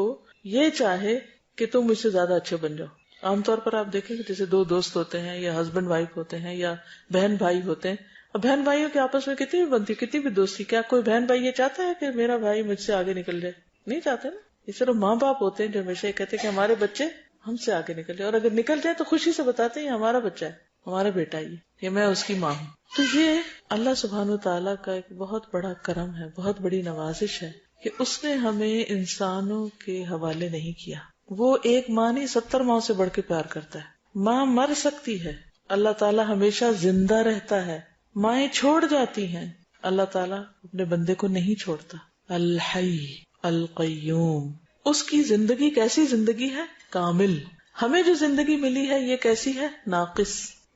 Speaker 1: یہ چاہے کہ تم مجھ سے زیادہ اچھے بن جاؤ. عام طور پر آپ دیکھیں کہ جیسے دو دوست ہوتے ہیں یا ہسبینڈ وائف ہوتے ہیں یا بہن بھائی ہوتے ہیں، اور بہن بھائیوں کے آپس میں کتنی بھی بنتی، کتنی بھی دوستی، کیا کوئی بہن بھائی یہ چاہتا ہے کہ میرا بھائی مجھ سے آگے نکل جائے؟ نہیں چاہتے نا. یہ صرف ماں باپ ہوتے ہیں جو ہمیشہ یہ کہتے ہیں کہ ہمارے بچے ہم سے آگے نکل جائے، اور اگر نکل جائے تو خوشی سے بتاتے ہیں یہ ہمارا بچہ ہے، ہمارا بیٹا یہ میں اس کی ماں ہوں. تو یہ اللہ سبحانہ وتعالیٰ کا ایک بہت بڑا کرم ہے، بہت بڑی نوازش ہے کہ اس نے ہمیں انسانوں کے حوالے نہیں کیا. وہ ایک ماں نہیں 70 ماں سے بڑھ کے پیار کرتا ہے. ماں مر سکتی ہے، اللہ تعالیٰ ہمیشہ زندہ رہتا ہے. مائیں چھوڑ جاتی ہیں، اللہ تعالیٰ اپنے بندے کو نہیں چھوڑتا. الحی القیوم. اس کی زندگی کیسی زندگی ہے؟ کامل. ہمیں جو زندگی ملی ہے یہ کیسی ہے؟ ناقص،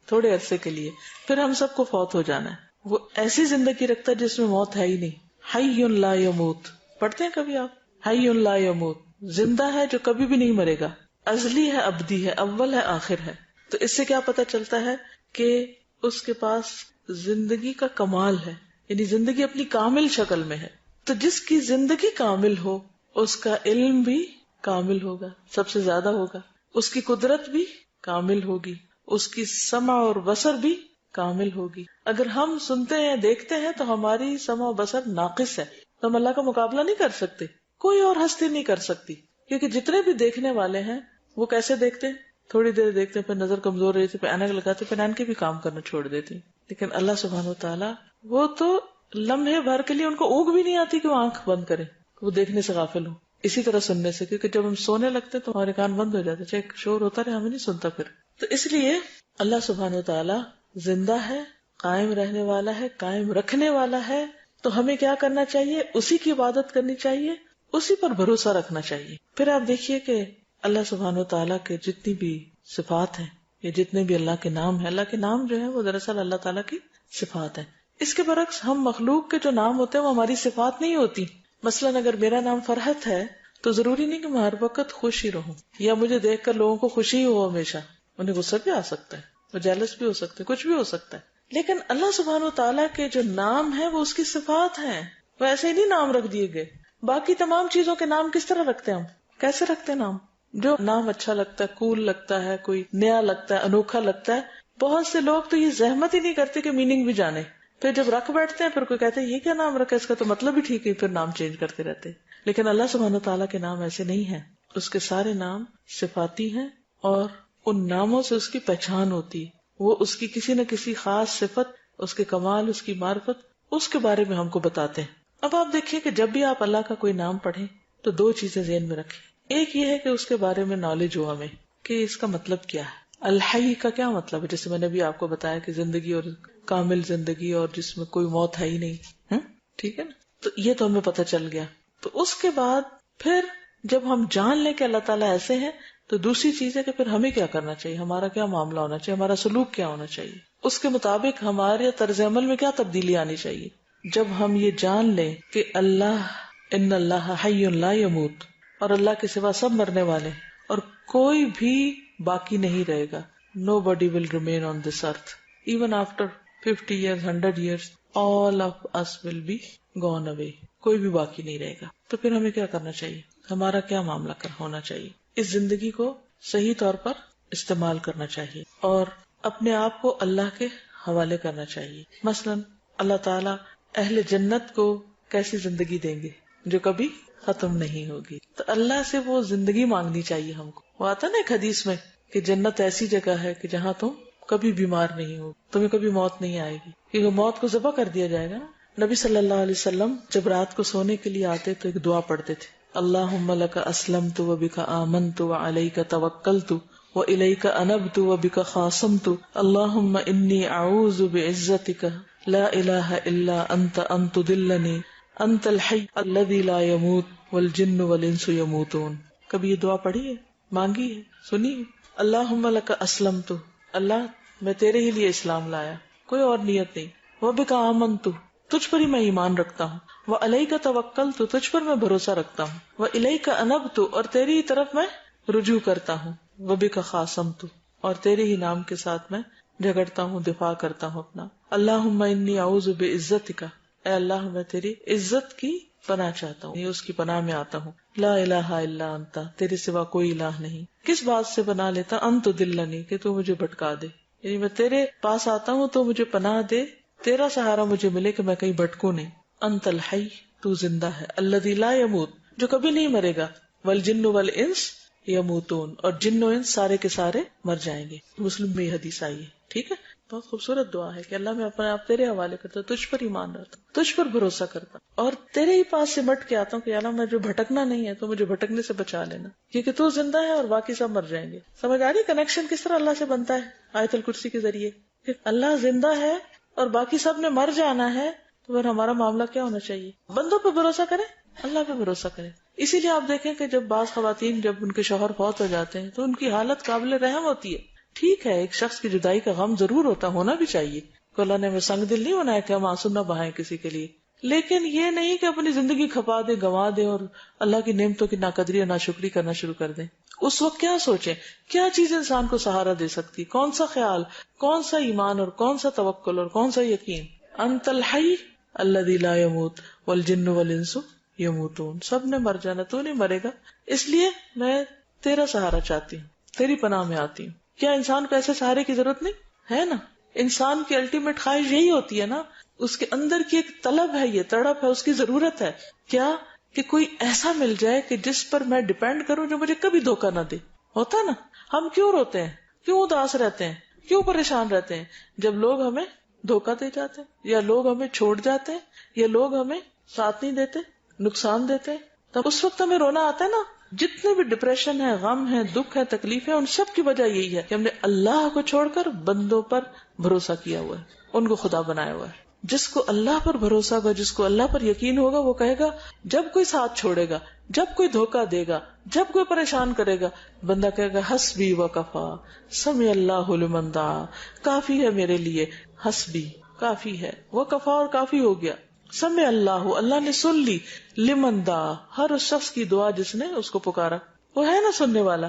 Speaker 1: تھوڑے عرصے کے لیے، پھر ہم سب کو فوت ہو جانا ہے. وہ ایسی زندگی رکھتا ہے جس میں موت ہے ہی نہیں. حی لا یموت پڑھتے ہیں کبھی آپ؟ حی لا یموت، زندہ ہے جو کبھی بھی نہیں مرے گا. ازلی ہے، ابدی ہے، اول ہے، آخر ہے. تو اس سے کیا پتا چلتا ہے کہ اس کے پاس زندگی کا کمال ہے، یعنی زندگی اپنی کامل شکل میں ہے. تو جس کی زندگی کامل ہو اس کا علم بھی کامل ہوگا، سب سے زیادہ ہوگا. اس کی قدرت بھی کامل ہوگی، اس کی سمع اور بصر بھی کامل ہوگی. اگر ہم سنتے ہیں دیکھتے ہیں تو ہماری سمع و بصر ناقص ہے تو ہم اللہ کا مقابلہ نہیں کر سکتے. کوئی اور ہستی نہیں کر سکتی، کیونکہ جتنے بھی دیکھنے والے ہیں وہ کیسے دیکھتے ہیں؟ تھوڑی دیر دیکھتے ہیں، پھر نظر کمزور رہتی، پھر اینک لگاتے، پھر اینک بھی کام کرنا چھوڑ دیتی. لیکن اللہ سبحانہ وتعالیٰ وہ تو لمحے بھر کے لیے ان کو اونگ بھی نہیں آتی کہ وہ آنکھ بند کرے، وہ دیکھنے سے غافل ہو. اسی طرح سننے سے، کیونکہ جب ہم سونے لگتے تو ہمارے کان بند ہو جاتے، چاہے شور ہوتا رہے ہمیں نہیں سنتا پھر. تو اس لیے اللہ سبحانہ وتعالیٰ زندہ ہے، قائم رہنے والا ہے، قائم رکھنے والا ہے. تو ہمیں کیا کرنا چاہیے؟ اسی کی عبادت کرنی چاہیے، اسی پر بھروسہ رکھنا چاہیے. پھر آپ دیکھیے کہ اللہ سبحانہ وتعالیٰ کے جتنی بھی صفات ہیں یا جتنے بھی اللہ کے نام ہیں، اللہ کے نام جو ہیں وہ دراصل اللہ تعالیٰ کی صفات ہیں. اس کے برعکس ہم مخلوق کے جو نام ہوتے ہیں وہ ہماری صفات نہیں ہوتی. مثلاً اگر میرا نام فرحت ہے تو ضروری نہیں کہ میں ہر وقت خوش ہی رہوں، یا مجھے دیکھ کر لوگوں کو خوشی ہو ہمیشہ. انہیں غصہ بھی آ سکتا ہے، وہ جیلس بھی ہو سکتے ہیں، کچھ بھی ہو سکتا ہے. لیکن اللہ سبحانہ وتعالیٰ کے جو نام ہیں وہ اس کی صفات ہیں، وہ ایسے ہی نہیں نام رکھ دیے گئے. باقی تمام چیزوں کے نام کس طرح رکھتے ہیں ہم؟ کیسے رکھتے ہیں نام؟ جو نام اچھا لگتا ہے، کول لگتا ہے، کوئی نیا لگتا ہے، انوکھا لگتا ہے. بہت سے لوگ تو یہ زحمت ہی نہیں کرتے کہ میننگ بھی جانے، پھر جب رکھ بیٹھتے ہیں پھر کوئی کہتے ہیں یہ کیا نام رکھا، اس کا تو مطلب ہی ٹھیک ہے، پھر نام چینج کرتے رہتے. لیکن اللہ سبحانہ تعالیٰ کے نام ایسے نہیں ہیں. اس کے سارے نام صفاتی ہیں اور ان ناموں سے اس کی پہچان ہوتی ہے. وہ اس کی کسی نہ کسی خاص صفت، اس کے کمال، اس کی معرفت، اس کے بارے میں ہم کو بتاتے ہیں. اب آپ دیکھیے کہ جب بھی آپ اللہ کا کوئی نام پڑھیں تو دو چیزیں ذہن میں رکھیں. ایک یہ ہے کہ اس کے بارے میں نالج ہو ہمیں کہ اس کا مطلب کیا ہے. الحی کا کیا مطلب ہے؟ جیسے میں نے بھی آپ کو بتایا کہ زندگی اور کامل زندگی اور جس میں کوئی موت ہے ہی نہیں. ٹھیک ہے نا؟ تو یہ تو ہمیں پتہ چل گیا. تو اس کے بعد پھر جب ہم جان لیں کہ اللہ تعالیٰ ایسے ہیں تو دوسری چیز ہے کہ پھر ہمیں کیا کرنا چاہیے، ہمارا کیا معاملہ ہونا چاہیے، ہمارا سلوک کیا ہونا چاہیے، اس کے مطابق ہمارے طرز عمل میں کیا تبدیلی آنی چاہیے. جب ہم یہ جان لیں کہ اللہ ان اللہ حی لا یموت، اور اللہ کے سوا سب مرنے والے اور کوئی بھی باقی نہیں رہے گا. Nobody will remain on this earth. Even after 50 years, 100 years, all of us will be gone away. کوئی بھی باقی نہیں رہے گا. تو پھر ہمیں کیا کرنا چاہیے، ہمارا کیا معاملہ ہونا چاہیے؟ اس زندگی کو صحیح طور پر استعمال کرنا چاہیے اور اپنے آپ کو اللہ کے حوالے کرنا چاہیے. مثلاً اللہ تعالیٰ اہل جنت کو کیسی زندگی دیں گے جو کبھی ختم نہیں ہوگی. تو اللہ سے وہ زندگی مانگنی چاہیے ہم کو. وہ آتا نا ایک حدیث میں کہ جنت ایسی جگہ ہے کہ جہاں تم کبھی بیمار نہیں ہو، تمہیں کبھی موت نہیں آئے گی، کیونکہ موت کو ذبح کر دیا جائے گا. نبی صلی اللہ علیہ وسلم جب رات کو سونے کے لیے آتے تو ایک دعا پڑھتے تھے، اللہم لک اسلمت وبک آمنت وعلیک توکلت وإلیک انبت وبک خاصمت اللہم انی اعوذ بعزتک لا الہ الا انت ان تضلنی انت الحی الذی لا یموت والجن والانس یموتون. کبھی یہ دعا پڑھی ہے، مانگی ہے، سنی ہے؟ اللہم لک اسلمت، اللہ میں تیرے ہی لیے اسلام لایا، کوئی اور نیت نہیں. وبک آمنت، تجھ پر ہی میں ایمان رکھتا ہوں. وعلیک توکلت، تجھ پر میں بھروسہ رکھتا ہوں. والیک انبت، اور تیری ہی طرف میں رجوع کرتا ہوں. وبک خاصمت، اور تیرے ہی نام کے ساتھ میں جھگڑتا ہوں، دفاع کرتا ہوں اپنا. اللہم انی اعوذ بعزتک، اے اللہ میں تیری عزت کی پناہ چاہتا ہوں، اس کی پناہ میں آتا ہوں. لا الہ الا انت، تیرے سوا کوئی الہ نہیں. کس بات سے پناہ لیتا؟ ان تضلنی، کہ تو مجھے بھٹکا دے. یعنی میں تیرے پاس آتا ہوں تو مجھے پناہ دے، تیرا سہارا مجھے ملے کہ میں کہیں بھٹکوں نہیں. انت الحی، تو زندہ ہے. الذی لا یموت، جو کبھی نہیں مرے گا. والجن والانس یموتون، اور جن و انس سارے کے سارے مر جائیں گے. مسلم میں یہ حدیث آئی ہے. ٹھیک ہے، بہت خوبصورت دعا ہے کہ اللہ میں اپنے آپ تیرے حوالے کرتا ہوں، تجھ پر ایمان رہتا ہوں، تجھ پر بھروسہ کرتا ہوں، اور تیرے ہی پاس سے مٹ کے آتا ہوں کہ اللہ میں جو بھٹکنا نہیں ہے تو مجھے بھٹکنے سے بچا لینا، کیونکہ تو زندہ ہے اور باقی سب مر جائیں گے. سمجھ آ رہی کنیکشن کس طرح اللہ سے بنتا ہے آیت الکرسی کے ذریعے، کہ اللہ زندہ ہے اور باقی سب نے مر جانا ہے. تو پھر ہمارا معاملہ کیا ہونا چاہیے؟ بندوں پہ بھروسہ کریں، اللہ پہ بھروسہ کریں. اسی لیے آپ دیکھیں کہ جب بعض خواتین جب ان کے شوہر فوت ہو جاتے ہیں تو ان کی حالت قابل رحم ہوتی ہے. ٹھیک ہے، ایک شخص کی جدائی کا غم ضرور ہونا بھی چاہیے، کہ اللہ نے ہمیں سنگ دل نہیں بنایا کہ ہم آنسو نہ بہائیں کسی کے لیے، لیکن یہ نہیں کہ اپنی زندگی کھپا دیں، گنوا دیں اور اللہ کی نعمتوں کی ناقدری اور ناشکری کرنا شروع کر دیں. اس وقت کیا سوچیں، کیا چیز انسان کو سہارا دے سکتی، کون سا خیال، کون سا ایمان اور کون سا توکل اور کون سا یقین. انت الحی الذی لا یموت والجن والانس یموتون، سب نے مر جانا، تو نہیں مرے گا، اس لیے میں تیرا سہارا چاہتی ہوں، تیری پناہ میں آتی ہوں. کیا انسان کو ایسے سہارے کی ضرورت نہیں ہے؟ نا، انسان کی الٹیمیٹ خواہش یہی ہوتی ہے نا، اس کے اندر کی ایک طلب ہے، یہ تڑپ ہے، اس کی ضرورت ہے کیا، کہ کوئی ایسا مل جائے کہ جس پر میں ڈیپینڈ کروں، جو مجھے کبھی دھوکہ نہ دے. ہوتا نا، ہم کیوں روتے ہیں، کیوں اداس رہتے ہیں، کیوں پریشان رہتے ہیں؟ جب لوگ ہمیں دھوکہ دے جاتے ہیں، یا لوگ ہمیں چھوڑ جاتے ہیں، یا لوگ ہمیں ساتھ نہیں دیتے، نقصان دیتے ہیں، تب اس وقت ہمیں رونا آتا ہے نا. جتنے بھی ڈپریشن ہے، غم ہے، دکھ ہے، تکلیف ہے، ان سب کی وجہ یہی ہے کہ ہم نے اللہ کو چھوڑ کر بندوں پر بھروسہ کیا ہوا ہے، ان کو خدا بنایا ہوا ہے. جس کو اللہ پر بھروسہ ہوگا، جس کو اللہ پر یقین ہوگا، وہ کہے گا جب کوئی ساتھ چھوڑے گا، جب کوئی دھوکہ دے گا، جب کوئی پریشان کرے گا، بندہ کہے گا حسبی وکفا سمع اللہ لمن دعا، کافی ہے میرے لیے، حسبی کافی ہے، وکفا اور کافی ہو گیا، سمع اللہ اللہ نے سن لی، لمن دعا ہر اس شخص کی دعا جس نے اس کو پکارا، وہ ہے نا سننے والا.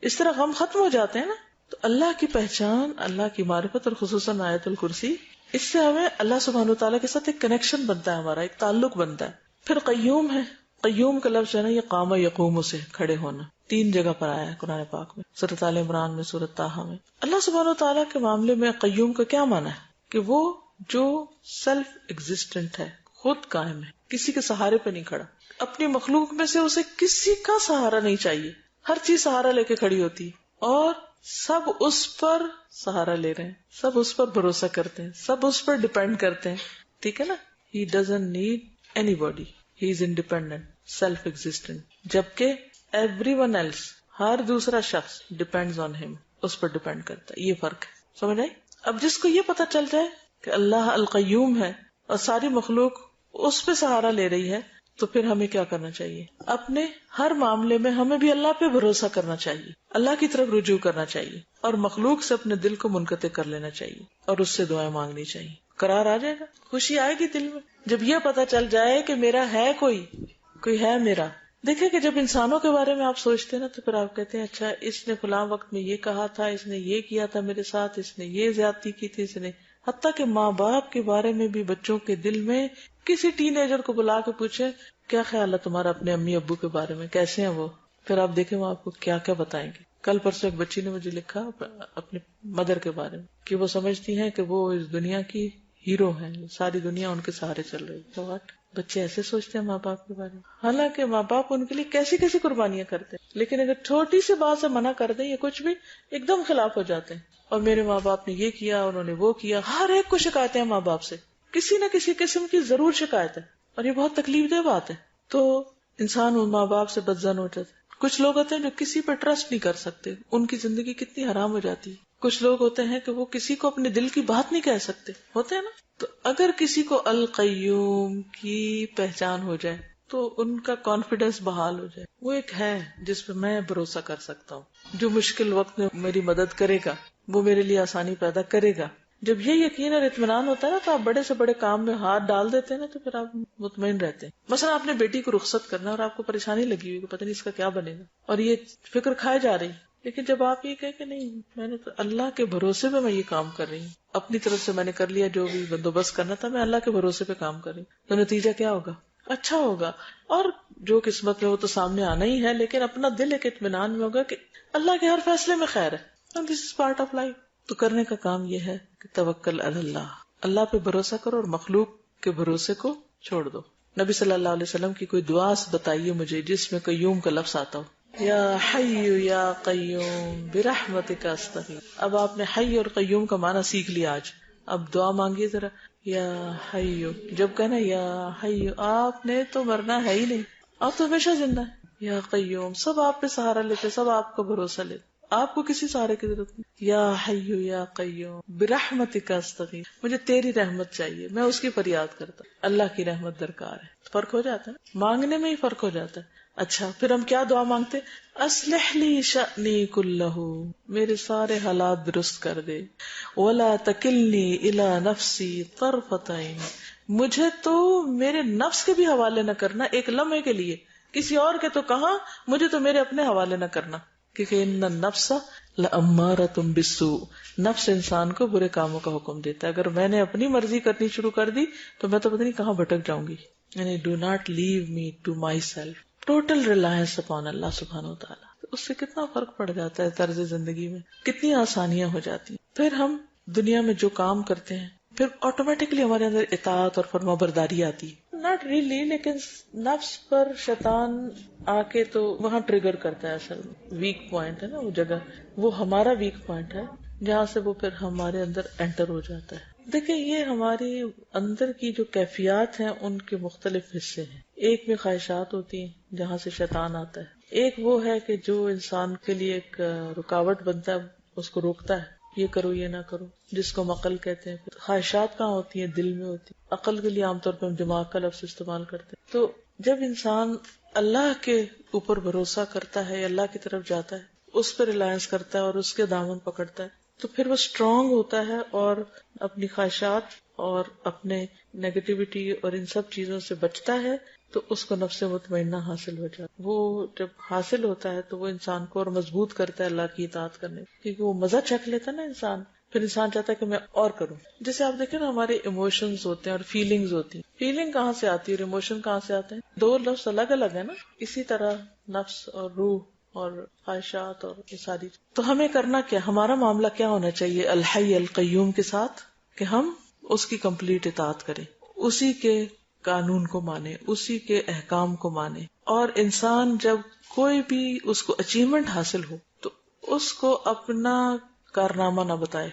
Speaker 1: اس طرح غم ختم ہو جاتے ہیں نا. تو اللہ کی پہچان، اللہ کی معرفت، اور خصوصاً آیت الکرسی، اس سے ہمیں اللہ سبحانہ وتعالیٰ کے ساتھ ایک کنیکشن بنتا ہے، ہمارا ایک تعلق بنتا ہے. پھر قیوم ہے، قیوم کا لفظ ہے نا، یہ قام یقوم سے کھڑے ہونا، 3 جگہ پر آیا ہے قرآن پاک میں، سورۃ آل عمران میں، سورۃ طٰہٰ میں. اللہ سبحانہ وتعالیٰ کے معاملے میں قیوم کا کیا معنی ہے؟ کہ وہ جو سیلف ایگزسٹنٹ ہے، خود قائم ہے، کسی کے سہارے پہ نہیں کھڑا. اپنی مخلوق میں سے اسے کسی کا سہارا نہیں چاہیے، ہر چیز سہارا لے کے کھڑی ہوتی، اور سب اس پر سہارا لے رہے ہیں، سب اس پر بھروسہ کرتے ہیں، سب اس پر ڈیپینڈ کرتے ہیں. ٹھیک ہے نا. He doesn't need anybody. He is independent, self-existent. جبکہ everyone else، ہر دوسرا شخص depends on him، اس پر ڈیپینڈ کرتا ہے. یہ فرق ہے، سمجھ آئی؟ اب جس کو یہ پتا چل جائے کہ اللہ القیوم ہے اور ساری مخلوق اس پہ سہارا لے رہی ہے، تو پھر ہمیں کیا کرنا چاہیے؟ اپنے ہر معاملے میں ہمیں بھی اللہ پہ بھروسہ کرنا چاہیے، اللہ کی طرف رجوع کرنا چاہیے، اور مخلوق سے اپنے دل کو منقطع کر لینا چاہیے، اور اس سے دعائیں مانگنی چاہیے. قرار آ جائے گا، خوشی آئے گی دل میں جب یہ پتا چل جائے کہ میرا ہے، کوئی ہے میرا. دیکھیں کہ جب انسانوں کے بارے میں آپ سوچتے ہیں نا، تو پھر آپ کہتے ہیں اچھا اس نے فلاں وقت میں یہ کہا تھا، اس نے یہ کیا تھا میرے ساتھ، اس نے یہ زیادتی کی تھی، اس نے. حتیٰ کہ ماں باپ کے بارے میں بھی بچوں کے دل میں، کسی ٹین ایجر کو بلا کے پوچھے کیا خیال ہے تمہارا اپنے امی ابو کے بارے میں، کیسے ہیں وہ، پھر آپ دیکھیں وہ آپ کو کیا کیا بتائیں گے. کل پرسوں ایک بچی نے مجھے لکھا اپنے مدر کے بارے میں کہ وہ سمجھتی ہیں کہ وہ اس دنیا کی ہیرو ہیں، ساری دنیا ان کے سہارے چل رہی. تو واٹ، بچے ایسے سوچتے ہیں ماں باپ کے بارے میں، حالانکہ ماں باپ ان کے لیے کیسی کیسی قربانیاں کرتے ہیں، لیکن اگر چھوٹی سی بات سے منع کر دیں یا کچھ بھی، ایک دم خلاف ہو جاتے ہیں. اور میرے ماں باپ نے یہ کیا، انہوں نے وہ کیا. ہر ایک کو شکایتیں ہیں ماں باپ سے، کسی نہ کسی قسم کی ضرور شکایت ہے، اور یہ بہت تکلیف دہ بات ہے. تو انسان ان ماں باپ سے بدظن ہو جاتا ہے. کچھ لوگ ہوتے ہیں جو کسی پر ٹرسٹ نہیں کر سکتے، ان کی زندگی کتنی حرام ہو جاتی ہے. کچھ لوگ ہوتے ہیں کہ وہ کسی کو اپنے دل کی بات نہیں کہہ سکتے، ہوتے ہیں نا. تو اگر کسی کو القیوم کی پہچان ہو جائے تو ان کا کانفیڈینس بحال ہو جائے، وہ ایک ہے جس پہ میں بھروسہ کر سکتا ہوں، جو مشکل وقت میں میری مدد کرے گا، وہ میرے لیے آسانی پیدا کرے گا. جب یہ یقین اور اطمینان ہوتا ہے نا تو آپ بڑے سے بڑے کام میں ہاتھ ڈال دیتے ہیں نا تو پھر آپ مطمئن رہتے ہیں. مثلا آپ نے بیٹی کو رخصت کرنا اور آپ کو پریشانی لگی ہوئی کہ پتہ نہیں اس کا کیا بنے گا اور یہ فکر کھائے جا رہی، لیکن جب آپ یہ کہیں کہ نہیں میں نے تو اللہ کے بھروسے پہ میں یہ کام کر رہی ہوں، اپنی طرف سے میں نے کر لیا جو بھی بندوبست کرنا تھا، میں اللہ کے بھروسے پہ کام کر رہی ہوں، تو نتیجہ کیا ہوگا؟ اچھا ہوگا. اور جو قسمت میں وہ تو سامنے آنا ہی ہے، لیکن اپنا دل ایک اطمینان میں ہوگا کہ اللہ کے ہر فیصلے میں خیر ہے. دس از پارٹ آف لائف. تو کرنے کا کام یہ ہے کہ توکل علی اللہ، اللہ پہ بھروسہ کرو اور مخلوق کے بھروسے کو چھوڑ دو. نبی صلی اللہ علیہ وسلم کی کوئی دعا بتائیے مجھے جس میں قیوم کا لفظ آتا ہو. یا حی یا قیوم برحمتک استغیث. اب آپ نے حی اور قیوم کا معنی سیکھ لیا آج. اب دعا مانگیے ذرا، یا حی. جب کہنا یا حی آپ نے تو مرنا ہے ہی نہیں، آپ تو ہمیشہ زندہ ہے. یا قیوم سب آپ پہ سہارا لیتے، سب آپ کا بھروسہ لیتے، آپ کو کسی سہارے کی ضرورت نہیں. یا حی یا قیوم برحمتک استغیث، مجھے تیری رحمت چاہیے، میں اس کی فریاد کرتا ہوں، اللہ کی رحمت درکار ہے. فرق ہو جاتا ہے، مانگنے میں ہی فرق ہو جاتا ہے. اچھا پھر ہم کیا دعا مانگتے؟ اصلح لی شأنی کلہ، میرے سارے حالات درست کر دے. ولا تکلنی الی نفسی طرفۃ عین، مجھے تو میرے نفس کے بھی حوالے نہ کرنا ایک لمحے کے لیے، کسی اور کے تو کہاں، مجھے تو میرے اپنے حوالے نہ کرنا، کیونکہ ان النفس لامارۃ بالسوء، نفس انسان کو برے کاموں کا حکم دیتا ہے. اگر میں نے اپنی مرضی کرنی شروع کر دی تو میں تو پتہ نہیں کہاں بھٹک جاؤں گی. یعنی do not leave me to myself, total reliance upon اللہ سبحانہ و تعالیٰ. اس سے کتنا فرق پڑ جاتا ہے طرز زندگی میں، کتنی آسانیاں ہو جاتی ہیں. پھر ہم دنیا میں جو کام کرتے ہیں پھر آٹومیٹکلی ہمارے اندر اطاعت اور فرما برداری آتی ہے. ناٹ ریئلی، لیکن نفس پر شیطان آ کے تو وہاں ٹریگر کرتا ہے. اصل ویک پوائنٹ ہے نا وہ جگہ، وہ ہمارا ویک پوائنٹ ہے جہاں سے وہ پھر ہمارے اندر انٹر ہو جاتا ہے. دیکھیں یہ ہمارے اندر کی جو کیفیات ہیں ان کے مختلف حصے ہیں. ایک میں خواہشات ہوتی ہیں جہاں سے شیطان آتا ہے، ایک وہ ہے کہ جو انسان کے لیے ایک رکاوٹ بنتا ہے، اس کو روکتا ہے یہ کرو یہ نہ کرو، جس کو ہم عقل کہتے ہیں. پھر خواہشات کہاں ہوتی ہیں؟ دل میں ہوتی ہیں. عقل کے لیے عام طور پہ ہم دماغ کا لفظ استعمال کرتے ہیں. تو جب انسان اللہ کے اوپر بھروسہ کرتا ہے، اللہ کی طرف جاتا ہے، اس پہ ریلائنس کرتا ہے اور اس کے دامن پکڑتا ہے، تو پھر وہ اسٹرانگ ہوتا ہے اور اپنی خواہشات اور اپنے نیگیٹیوٹی اور ان سب چیزوں سے بچتا ہے. تو اس کو نفس مطمئنہ حاصل ہو جاتا ہے. وہ جب حاصل ہوتا ہے تو وہ انسان کو اور مضبوط کرتا ہے اللہ کی اطاعت کرنے، کیونکہ وہ مزہ چکھ لیتا ہے نا انسان، پھر انسان چاہتا ہے کہ میں اور کروں. جیسے آپ دیکھیں نا ہمارے ایموشنز ہوتے ہیں اور فیلنگز ہوتی ہیں. فیلنگ کہاں سے آتی ہے اور ایموشن کہاں سے آتے ہیں؟ دو لفظ الگ الگ ہے نا. اسی طرح نفس اور روح اور خواہشات اور یہ ساری. تو ہمیں کرنا کیا، ہمارا معاملہ کیا ہونا چاہیے الحی القیوم کے ساتھ، کہ ہم اس کی کمپلیٹ اطاعت کریں، اسی کے قانون کو مانے، اسی کے احکام کو مانے. اور انسان جب کوئی بھی اس کو اچیومنٹ حاصل ہو تو اس کو اپنا کارنامہ نہ بتائے،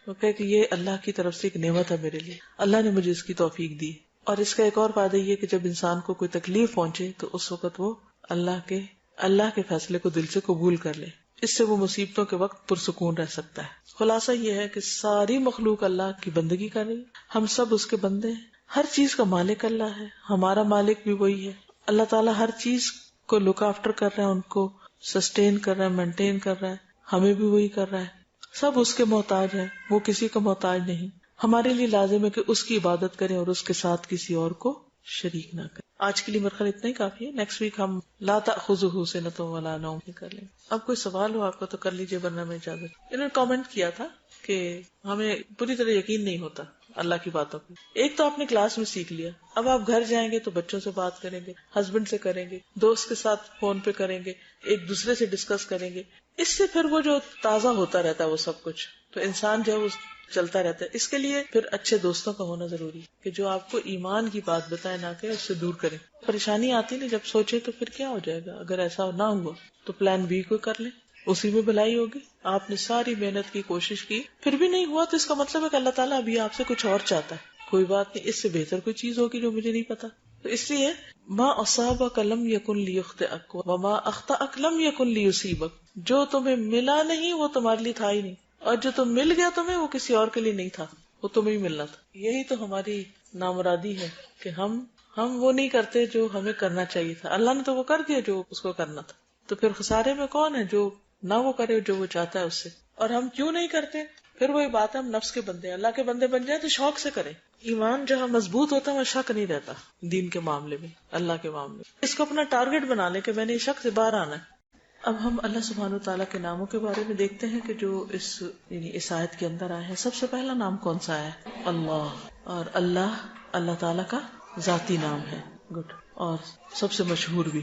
Speaker 1: وہ کہے کہ یہ اللہ کی طرف سے ایک نعمت ہے میرے لیے، اللہ نے مجھے اس کی توفیق دی. اور اس کا ایک اور فائدہ یہ کہ جب انسان کو کوئی تکلیف پہنچے تو اس وقت وہ اللہ کے فیصلے کو دل سے قبول کر لے. اس سے وہ مصیبتوں کے وقت پرسکون رہ سکتا ہے. خلاصہ یہ ہے کہ ساری مخلوق اللہ کی بندگی کر رہی، ہم سب اس کے بندے ہیں. ہر چیز کا مالک اللہ ہے، ہمارا مالک بھی وہی ہے. اللہ تعالیٰ ہر چیز کو لک آفٹر کر رہا ہے، ان کو سسٹین کر رہا ہے، مینٹین کر رہا ہے، ہمیں بھی وہی کر رہا ہے. سب اس کے محتاج ہیں، وہ کسی کا محتاج نہیں. ہمارے لیے لازم ہے کہ اس کی عبادت کریں اور اس کے ساتھ کسی اور کو شریک نہ کریں. آج کے لیے میرے خیال اتنا ہی کافی ہے. نیکسٹ ویک ہم لا تأخذہ سنۃ ولا نوم کر لیں. اب کوئی سوال ہو آپ کا تو کر لیجیے، ورنہ میں اجازت. انہوں نے کامنٹ کیا تھا کہ ہمیں پوری طرح یقین نہیں ہوتا اللہ کی باتوں پہ. ایک تو آپ نے کلاس میں سیکھ لیا، اب آپ گھر جائیں گے تو بچوں سے بات کریں گے، ہسبینڈ سے کریں گے، دوست کے ساتھ فون پہ کریں گے، ایک دوسرے سے ڈسکس کریں گے. اس سے پھر وہ جو تازہ ہوتا رہتا ہے وہ سب کچھ، تو انسان جو ہے وہ چلتا رہتا ہے. اس کے لیے پھر اچھے دوستوں کا ہونا ضروری ہے کہ جو آپ کو ایمان کی بات بتائے، نہ کہ اس سے دور کریں. پریشانی آتی نہیں جب سوچے تو پھر کیا ہو جائے گا. اگر ایسا نہ ہوا تو پلان بی کو کر لیں، اسی میں بھلائی ہوگی. آپ نے ساری محنت کی، کوشش کی، پھر بھی نہیں ہوا تو اس کا مطلب ہے کہ اللہ تعالیٰ ابھی آپ سے کچھ اور چاہتا ہے. کوئی بات نہیں، اس سے بہتر کوئی چیز ہوگی جو مجھے نہیں پتا. تو اس لیے ما اصابک لم یکن لیخطئک وما اخطأک لم یکن لیصیبک، جو تمہیں ملا نہیں وہ تمہارے لیے تھا ہی نہیں، اور جو تم مل گیا تمہیں وہ کسی اور کے لیے نہیں تھا، وہ تمہیں ہی ملنا تھا. یہی تو ہماری نامرادی ہے کہ ہم وہ نہیں کرتے جو ہمیں کرنا چاہیے تھا. اللہ نے تو وہ کر دیا جو اس کو کرنا تھا. تو پھر خسارے میں کون ہے؟ جو نہ وہ کرے جو وہ چاہتا ہے اس سے. اور ہم کیوں نہیں کرتے؟ پھر وہی بات ہے، ہم نفس کے بندے ہیں، اللہ کے بندے بن جائیں تو شوق سے کریں. ایمان جہاں مضبوط ہوتا ہے وہاں شک نہیں رہتا دین کے معاملے میں، اللہ کے معاملے میں. اس کو اپنا ٹارگٹ بنا لے کہ میں نے شک سے باہر آنا ہے. اب ہم اللہ سبحانہ وتعالیٰ کے ناموں کے بارے میں دیکھتے ہیں کہ جو اس آیت کے اندر آئے ہیں. سب سے پہلا نام کون سا ہے؟ اللہ. اور اللہ تعالیٰ کا ذاتی نام ہے. گڈ. اور سب سے مشہور بھی،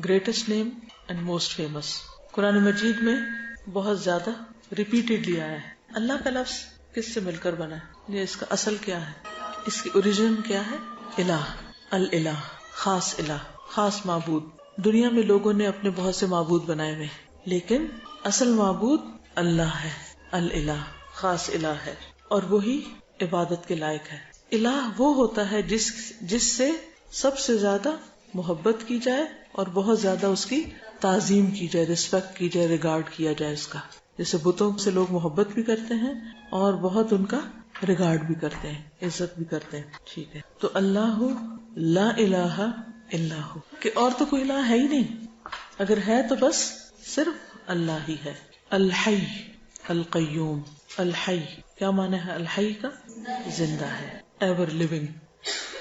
Speaker 1: greatest name and most famous. قرآن مجید میں بہت زیادہ ریپیٹڈلی آیا ہے. اللہ کا لفظ کس سے مل کر بنا ہے؟ یہ اس کا اصل کیا ہے؟ اس کی اوریجن کیا ہے؟ الہ، الہ، خاص معبود. دنیا میں لوگوں نے اپنے بہت سے معبود بنائے ہوئے، لیکن اصل معبود اللہ ہے. الہ خاص الہ ہے، اور وہی عبادت کے لائق ہے. الہ وہ ہوتا ہے جس سے سب سے زیادہ محبت کی جائے اور بہت زیادہ اس کی تعظیم کی جائے، ریسپیکٹ کی جائے، ریگارڈ کیا جائے اس کا. جیسے بتوں سے لوگ محبت بھی کرتے ہیں اور بہت ان کا ریگارڈ بھی کرتے ہیں، عزت بھی کرتے ہیں. ٹھیک ہے، تو اللہ لا الہ الا ہو، کہ اور تو کوئی الہ ہے ہی نہیں. اگر ہے تو بس صرف اللہ ہی ہے. الحی القیوم. الحی کیا معنی ہے؟ الحی کا زندہ ہے، ایور لیونگ،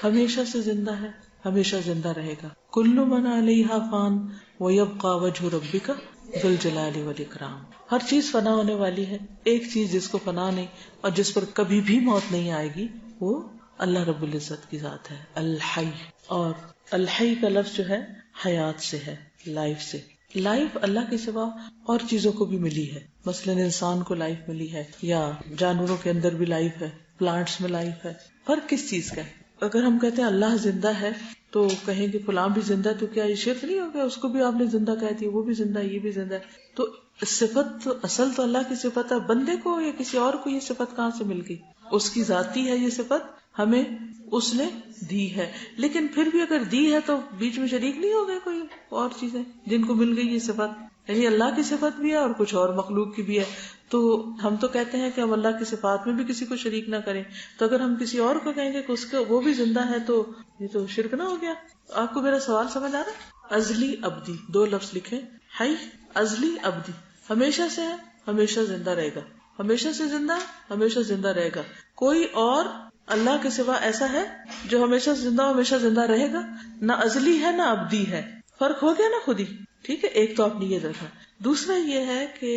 Speaker 1: ہمیشہ سے زندہ ہے، ہمیشہ زندہ رہے گا. کل من علیہا فان ویبقى وجہ ربک ذو الجلال والاکرام. ہر چیز فنا ہونے والی ہے، ایک چیز جس کو فنا نہیں اور جس پر کبھی بھی موت نہیں آئے گی وہ اللہ رب العزت کی ذات ہے، الحی. اور الحی کا لفظ جو ہے حیات سے ہے، لائف سے. لائف اللہ کے سوا اور چیزوں کو بھی ملی ہے. مثلا انسان کو لائف ملی ہے، یا جانوروں کے اندر بھی لائف ہے، پلانٹس میں لائف ہے. فرق کس چیز کا ہے؟ اگر ہم کہتے ہیں اللہ زندہ ہے تو کہیں گے فلاں بھی زندہ ہے، تو کیا یہ شرک نہیں ہو گیا؟ اس کو بھی آپ نے زندہ کہہ دیا، وہ بھی زندہ ہے، یہ بھی زندہ ہے. تو صفت اصل تو اللہ کی صفت ہے. بندے کو یا کسی اور کو یہ صفت کہاں سے مل گئی؟ اس کی ذاتی ہے یہ صفت، ہمیں اس نے دی ہے. لیکن پھر بھی اگر دی ہے تو بیچ میں شریک نہیں ہو گئے کوئی اور چیزیں جن کو مل گئی یہ صفت. یعنی اللہ کی صفت بھی ہے اور کچھ اور مخلوق کی بھی ہے. تو ہم تو کہتے ہیں کہ ہم اللہ کی صفات میں بھی کسی کو شریک نہ کریں. تو اگر ہم کسی اور کو کہیں گے کہ اس کو وہ بھی زندہ ہے تو یہ تو شرک نہ ہو گیا. آپ کو میرا سوال سمجھ آ رہا ہے؟ ازلی ابدی دو لفظ لکھیں. حی ازلی ابدی، ہمیشہ سے ہے، ہمیشہ زندہ رہے گا. ہمیشہ سے زندہ، ہمیشہ زندہ رہے گا. کوئی اور اللہ کے سوا ایسا ہے جو ہمیشہ زندہ ہمیشہ زندہ رہے گا؟ نہ ازلی ہے نہ ابدی ہے. فرق ہو گیا نا خود ہی. ٹھیک ہے، ایک تو آپ نے یہ دیکھا. دوسرا یہ ہے کہ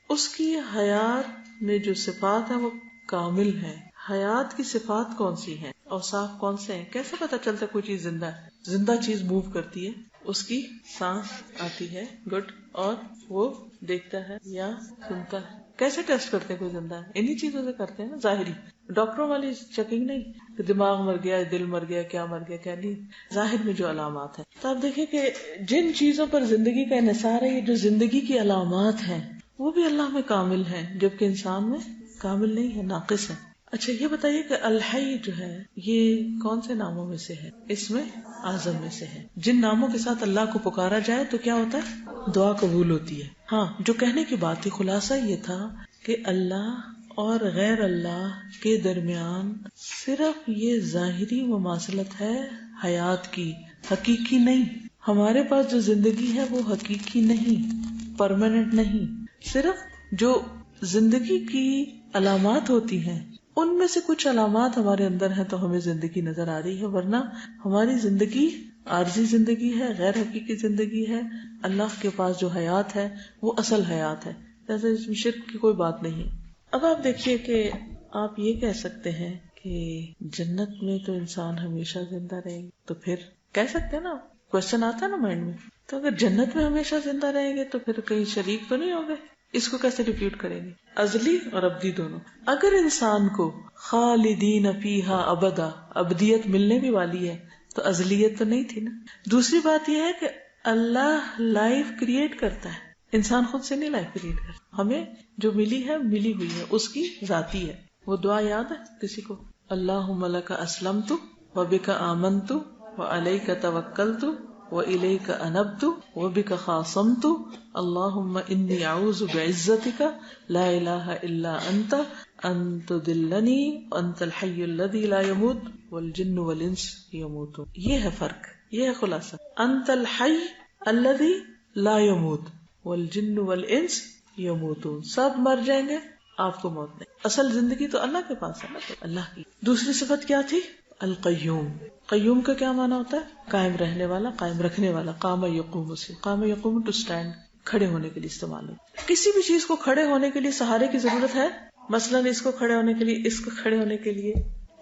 Speaker 1: اس کی حیات میں جو صفات ہیں وہ کامل ہے. حیات کی صفات کون سی ہیں، اوصاف کون سے ہیں؟ کیسے پتا چلتا ہے کوئی چیز زندہ ہے؟ زندہ چیز موو کرتی ہے، اس کی سانس آتی ہے، گڈ، اور وہ دیکھتا ہے یا سنتا ہے. کیسے ٹیسٹ کرتے ہیں کوئی زندہ ہے؟ انہی چیزوں سے کرتے ہیں نا، ظاہری. ڈاکٹروں والی چیکنگ نہیں کہ دماغ مر گیا، دل مر گیا، کیا مر گیا، کیا نہیں. ظاہر میں جو علامات ہیں. تو آپ دیکھیں کہ جن چیزوں پر زندگی کا انحصار ہے، یہ جو زندگی کی علامات ہیں وہ بھی اللہ میں کامل ہیں، جبکہ انسان میں کامل نہیں ہے، ناقص ہے. اچھا یہ بتائیے کہ الحی جو ہے یہ کون سے ناموں میں سے ہے؟ اس میں اعظم میں سے ہے. جن ناموں کے ساتھ اللہ کو پکارا جائے تو کیا ہوتا ہے؟ دعا قبول ہوتی ہے. ہاں، جو کہنے کی بات تھی خلاصہ یہ تھا کہ اللہ اور غیر اللہ کے درمیان صرف یہ ظاہری مماثلت ہے حیات کی، حقیقی نہیں. ہمارے پاس جو زندگی ہے وہ حقیقی نہیں، پرماننٹ نہیں. صرف جو زندگی کی علامات ہوتی ہیں ان میں سے کچھ علامات ہمارے اندر ہیں تو ہمیں زندگی نظر آ رہی ہے، ورنہ ہماری زندگی عارضی زندگی ہے، غیر حقیقی زندگی ہے. اللہ کے پاس جو حیات ہے وہ اصل حیات ہے، جیسے اس میں شرک کی کوئی بات نہیں. اب آپ دیکھیے کہ آپ یہ کہہ سکتے ہیں کہ جنت میں تو انسان ہمیشہ زندہ رہے گا، تو پھر کہہ سکتے ہیں نا، کوشچن آتا ہے نا مائنڈ میں، تو اگر جنت میں ہمیشہ زندہ رہیں گے تو پھر کہیں شریک تو نہیں ہو گئے؟ اس کو کیسے ریپیٹ کریں گے؟ ازلی اور ابدی دونوں. اگر انسان کو خالدین فیہا ابدا، ابدیت ملنے بھی والی ہے تو ازلیت تو نہیں تھی نا. دوسری بات یہ ہے کہ اللہ لائف کریٹ کرتا ہے، انسان خود سے نہیں لائف کریٹ کرتا. ہمیں جو ملی ہے ملی ہوئی ہے، اس کی ذاتی ہے. وہ دعا یاد ہے کسی کو؟ اللہم لک اسلمت وبک آمنت وعلیک توکلت وإلیک انبت وبک خاصمت اللہم انی اعوذ بعزتک لا الہ الا انت ان تضلنی انت الحی الذی لا یموت والجن والانس یموتون. یہ ہے فرق، یہ ہے خلاصہ. انت الحی الذی لا یموت والجن والانس یموتون. سب مر جائیں گے آپ کو موت نہیں. اصل زندگی تو اللہ کے پاس ہے نا، تو اللہ کی. دوسری صفت کیا تھی؟ القیوم. قیوم کا کیا معنی ہوتا ہے؟ قائم رہنے والا، قائم رکھنے والا. قام یقوم سے، قام یقوم ٹو اسٹینڈ، کھڑے ہونے کے لیے استعمال ہوتا ہے. کسی بھی چیز کو کھڑے ہونے کے لیے سہارے کی ضرورت ہے. مثلاً اس کو کھڑے ہونے کے لیے، اس کو کھڑے ہونے کے لیے،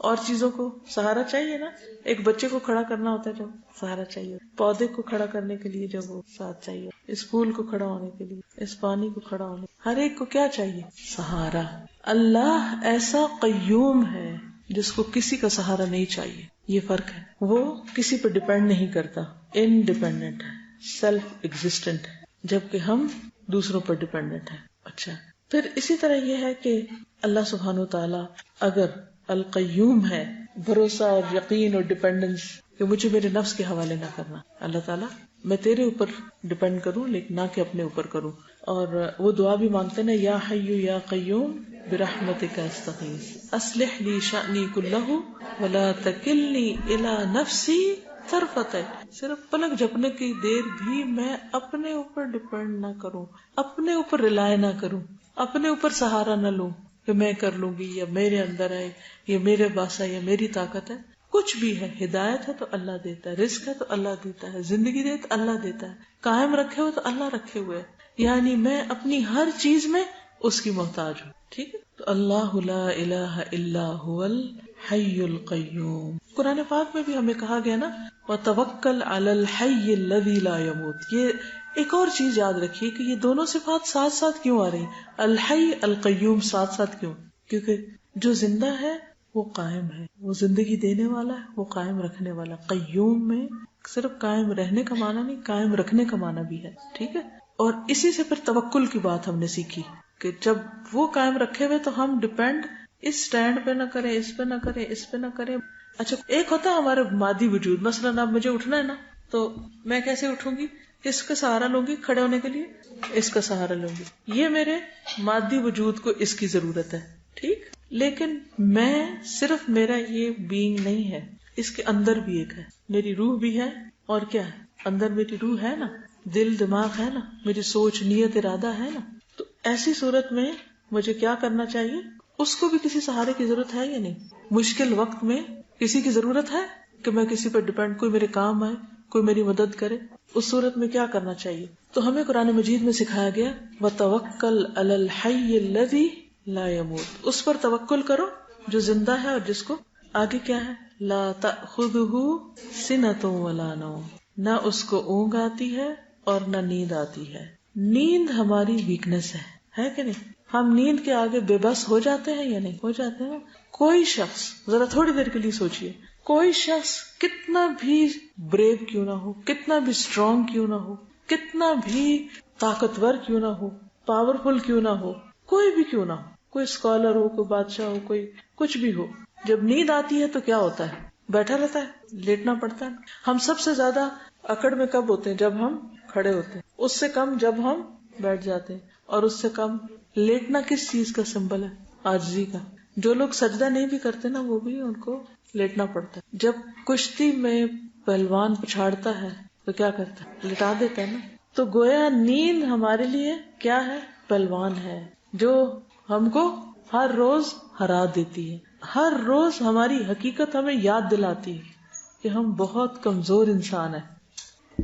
Speaker 1: اور چیزوں کو سہارا چاہیے نا. ایک بچے کو کھڑا کرنا ہوتا ہے جب سہارا چاہیے، پودے کو کھڑا کرنے کے لیے جب وہ ساتھ چاہیے، اس پھول کو کھڑا ہونے کے لیے، اس پانی کو کھڑا ہونے، ہر ایک کو کیا چاہیے؟ سہارا. اللہ ایسا قیوم ہے جس کو کسی کا سہارا نہیں چاہیے. یہ فرق ہے. وہ کسی پر ڈپینڈ نہیں کرتا، انڈیپینڈنٹ ہے، سیلف ایگزسٹنٹ ہے، جبکہ ہم دوسروں پر ڈپینڈنٹ ہیں. اچھا، پھر اسی طرح یہ ہے کہ اللہ سبحانہ و تعالی اگر القیوم ہے، بھروسہ اور یقین اور ڈپینڈنس کہ مجھے میرے نفس کے حوالے نہ کرنا. اللہ تعالیٰ میں تیرے اوپر ڈپینڈ کروں لیکن نہ کہ اپنے اوپر کروں. اور وہ دعا بھی مانگتے نا، یا حی یا قیوم برحمتک استغیث اصلح لی شأنی کلہ ولا تکلنی الی نفسی طرفۃ عین. صرف پلک جھپنے کی دیر بھی میں اپنے اوپر ڈپینڈ نہ کروں، اپنے اوپر ریلائے نہ کروں، اپنے اوپر سہارا نہ لوں کہ میں کر لوں گی، یا میرے اندر ہے، یا میرے پاس ہے، یا میری طاقت ہے. کچھ بھی ہے، ہدایت ہے تو اللہ دیتا ہے، رزق ہے تو اللہ دیتا ہے، زندگی دے تو اللہ دیتا ہے، قائم رکھے ہوئے تو اللہ رکھے ہوئے. یعنی میں اپنی ہر چیز میں اس کی محتاج ہوں. ٹھیک ہے، تو اللہ لا الہ الا هو الحی القیوم. قرآن پاک میں بھی ہمیں کہا گیا نا، وتوکل علی الحی الذی لا یموت. یہ ایک اور چیز یاد رکھیے کہ یہ دونوں صفات ساتھ ساتھ کیوں آ رہی؟ الحی القیوم ساتھ ساتھ کیوں؟ کیونکہ جو زندہ ہے وہ قائم ہے، وہ زندگی دینے والا ہے، وہ قائم رکھنے والا. قیوم میں صرف قائم رہنے کا معنی نہیں، قائم رکھنے کا معنی بھی ہے. ٹھیک ہے، اور اسی سے پھر توکل کی بات ہم نے سیکھی کہ جب وہ قائم رکھے ہوئے تو ہم ڈپینڈ اس سٹینڈ پہ نہ کریں، اس پہ نہ کریں، اس پہ نہ کریں. اچھا، ایک ہوتا ہے ہمارے مادی وجود. مثلاً اب مجھے اٹھنا ہے نا، تو میں کیسے اٹھوں گی؟ کس کا سہارا لوں گی کھڑے ہونے کے لیے؟ اس کا سہارا لوں گی. یہ میرے مادی وجود کو اس کی ضرورت ہے. ٹھیک، لیکن میں صرف میرا یہ بینگ نہیں ہے، اس کے اندر بھی ایک ہے، میری روح بھی ہے. اور کیا ہے؟ اندر میری روح ہے نا، دل دماغ ہے نا، میری سوچ نیت ارادہ ہے نا. تو ایسی صورت میں مجھے کیا کرنا چاہیے؟ اس کو بھی کسی سہارے کی ضرورت ہے یا نہیں؟ مشکل وقت میں کسی کی ضرورت ہے کہ میں کسی پر ڈپینڈ، کوئی میرے کام آئے، کوئی میری مدد کرے. اس صورت میں کیا کرنا چاہیے؟ تو ہمیں قرآن مجید میں سکھایا گیا وَتَوَكَّلْ عَلَى الْحَيِّ الَّذِي لَا يَمُوتُ. اس پر توکل کرو جو زندہ ہے اور جس کو آگے کیا ہے؟ لا تأخذه سنة ولا نوم. نہ اس کو اونگ آتی ہے اور نہ نیند آتی ہے. نیند ہماری ویکنس ہے کہ نہیں؟ ہم نیند کے آگے بے بس ہو جاتے ہیں یا نہیں؟ ہو جاتے ہیں. کوئی شخص ذرا تھوڑی دیر کے لیے سوچئے، کوئی شخص کتنا بھی بریو کیوں نہ ہو، کتنا بھی اسٹرانگ کیوں نہ ہو، کتنا بھی طاقتور کیوں نہ ہو، پاورفل کیوں نہ ہو، کوئی بھی کیوں نہ ہو، کوئی اسکالر ہو، کوئی بادشاہ ہو، کوئی کچھ بھی ہو، جب نیند آتی ہے تو کیا ہوتا ہے؟ بیٹھا رہتا ہے، لیٹنا پڑتا ہے. ہم سب سے زیادہ اکڑ میں کب ہوتے ہیں؟ جب ہم کھڑے ہوتے ہیں. اس سے کم جب ہم بیٹھ جاتے ہیں، اور اس سے کم لیٹنا کس چیز کا سمبل ہے؟ عاجزی کا. جو لوگ سجدہ نہیں بھی کرتے نا، وہ بھی ان کو لیٹنا پڑتا ہے. جب کشتی میں پہلوان پچھاڑتا ہے تو کیا کرتا ہے؟ لٹا دیتا ہے نا. تو گویا نیند ہمارے لیے کیا ہے؟ پہلوان ہے جو ہم کو ہر روز ہرا دیتی ہے. ہر روز ہماری حقیقت ہمیں یاد دلاتی ہے کہ ہم بہت کمزور انسان ہیں.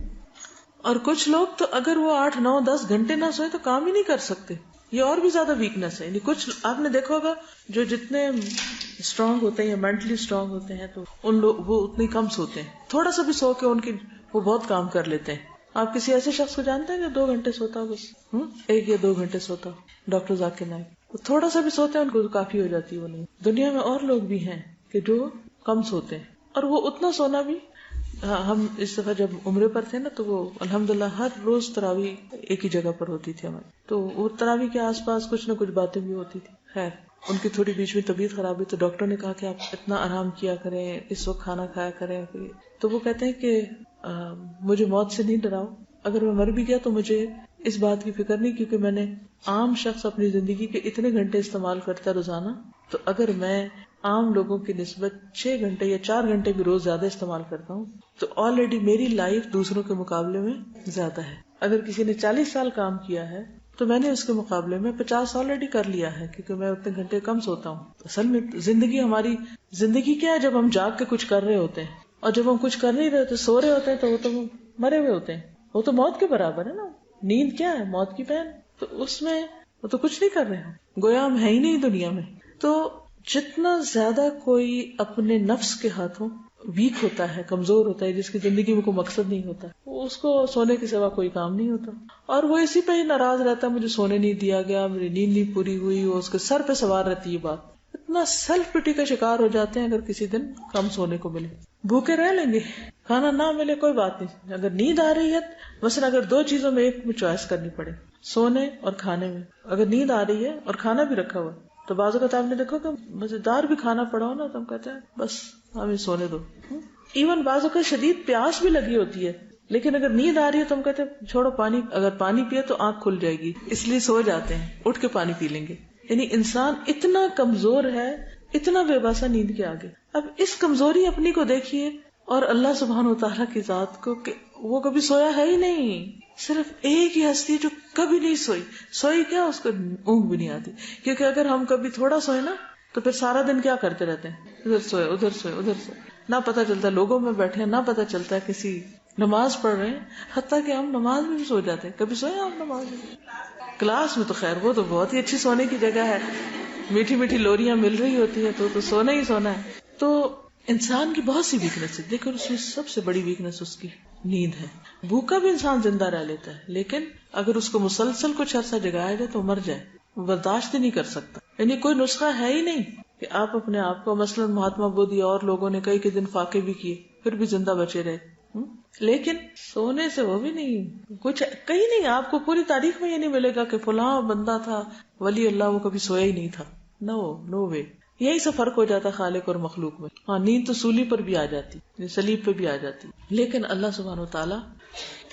Speaker 1: اور کچھ لوگ تو اگر وہ 8, 9, 10 گھنٹے نہ سوئے تو کام ہی نہیں کر سکتے. یہ اور بھی زیادہ ویکنس ہے. یعنی کچھ آپ نے دیکھا ہوگا جو جتنے اسٹرانگ ہوتے ہیں یا مینٹلی اسٹرانگ ہوتے ہیں تو ان لوگ وہ اتنے کم سوتے ہیں. تھوڑا سا بھی سو کے ان کی وہ بہت کام کر لیتے ہیں. آپ کسی ایسے شخص کو جانتے ہیں جو 2 گھنٹے سوتا ہو؟ بس 1 یا 2 گھنٹے سوتا ہو. ڈاکٹر ذاکر نائک تھوڑا سا بھی سوتے ہیں ان کو کافی ہو جاتی ہے. وہ نہیں. دنیا میں اور لوگ بھی ہیں کہ جو کم سوتے ہیں، اور وہ اتنا سونا بھی. ہم اس دفعہ جب عمرے پر تھے نا تو وہ الحمدللہ ہر روز تراویح ایک ہی جگہ پر ہوتی تھی ہماری. تو وہ تراویح کے آس پاس کچھ نہ کچھ باتیں بھی ہوتی تھی. خیر ان کی تھوڑی بیچ میں طبیعت خراب ہوئی تو ڈاکٹر نے کہا کہ آپ اتنا آرام کیا کریں، اس وقت کھانا کھایا کریں. تو وہ کہتے ہیں کہ مجھے موت سے نہیں ڈراؤ، اگر میں مر بھی گیا تو مجھے اس بات کی فکر نہیں، کیونکہ میں نے عام شخص اپنی زندگی کے اتنے گھنٹے استعمال کرتا ہے روزانہ، تو اگر میں عام لوگوں کی نسبت 6 گھنٹے یا 4 گھنٹے بھی روز زیادہ استعمال کرتا ہوں تو آلریڈی میری لائف دوسروں کے مقابلے میں زیادہ ہے. اگر کسی نے 40 سال کام کیا ہے تو میں نے اس کے مقابلے میں 50 آلریڈی کر لیا ہے، کیونکہ میں اتنے گھنٹے کم سوتا ہوں. اصل میں ہماری زندگی کیا ہے؟ جب ہم جاگ کے کچھ کر رہے ہوتے ہیں، اور جب ہم کچھ کر نہیں رہے تو سو رہے ہوتے ہیں، تو وہ تو مرے ہوئے ہوتے ہیں. وہ تو موت کے برابر ہے نا. نیند کیا ہے؟ موت کی بہن. تو اس میں وہ تو کچھ نہیں کر رہے ہیں، گویا ہم ہے ہی نہیں دنیا میں. تو جتنا زیادہ کوئی اپنے نفس کے ہاتھوں ویک ہوتا ہے، کمزور ہوتا ہے، جس کی زندگی میں کوئی مقصد نہیں ہوتا، اس کو سونے کے سوا کوئی کام نہیں ہوتا، اور وہ اسی پہ ہی ناراض رہتا ہے، مجھے سونے نہیں دیا گیا، میری نیند نہیں پوری ہوئی. وہ اس کے سر پہ سوار رہتی ہے بات. اتنا سیلف پٹی کا شکار ہو جاتے ہیں اگر کسی دن کم سونے کو ملے. بھوکے رہ لیں گے، کھانا نہ ملے کوئی بات نہیں. اگر نیند آ رہی ہے، مثلا اگر 2 چیزوں میں ایک میں چوائس کرنی پڑے، سونے اور کھانے میں، اگر نیند آ رہی ہے اور کھانا بھی رکھا ہوا، تو بعض اوقات آپ نے دیکھا کہ مزیدار بھی کھانا پڑا ہو نا، تو ہم کہتے ہیں بس ہمیں سونے دو. ایون بعض اوقات شدید پیاس بھی لگی ہوتی ہے، لیکن اگر نیند آ رہی ہے تو ہم کہتے ہیں چھوڑو پانی، اگر پانی پیے تو آنکھ کھل جائے گی، اس لیے سو جاتے ہیں، اٹھ کے پانی پی لیں گے. یعنی انسان اتنا کمزور ہے، اتنا بے باسا نیند کے آگے. اب اس کمزوری اپنی کو دیکھیے، اور اللہ سبحانہ و تعالیٰ کی ذات کو کہ وہ کبھی سویا ہے ہی نہیں. صرف ایک ہی ہستی جو کبھی نہیں سوئی کیا، اس کو اونگ بھی نہیں آتی. کیونکہ اگر ہم کبھی تھوڑا سوئے نا تو پھر سارا دن کیا کرتے رہتے ہیں، ادھر سوئے ادھر سوئے ادھر سوئے، نہ پتا چلتا لوگوں میں بیٹھے، نہ پتا چلتا ہے کسی نماز پڑھ رہے ہیں. حتیٰ کہ ہم نماز میں بھی سو جاتے ہیں. کبھی سوئے آپ نماز میں؟ کلاس میں تو خیر وہ تو بہت ہی اچھی سونے کی جگہ ہے، میٹھی میٹھی لوریاں مل رہی ہوتی ہیں، تو سونا ہی سونا ہے. تو انسان کی بہت سی ویکنیس ہے، لیکن اس میں سب سے بڑی ویکنیس اس کی نیند ہے. بھوکا بھی انسان زندہ رہ لیتا ہے، لیکن اگر اس کو مسلسل کچھ عرصہ جگایا جائے تو مر جائے، وہ برداشت ہی نہیں کر سکتا. یعنی کوئی نسخہ ہے ہی نہیں کہ آپ اپنے آپ کو، مثلا مہاتما بدھ اور لوگوں نے کئی دن فاقے بھی کیے پھر بھی زندہ بچے رہے. لیکن سونے سے وہ بھی نہیں، کچھ کہیں نہیں آپ کو پوری تاریخ میں یہ نہیں ملے گا کہ فلاں بندہ تھا ولی اللہ، وہ کبھی سویا ہی نہیں تھا. نو وے. یہی سے فرق ہو جاتا خالق اور مخلوق میں. ہاں، نیند تو سولی پر بھی آ جاتی، سلیب پہ بھی آ جاتی، لیکن اللہ سبحانہ و تعالیٰ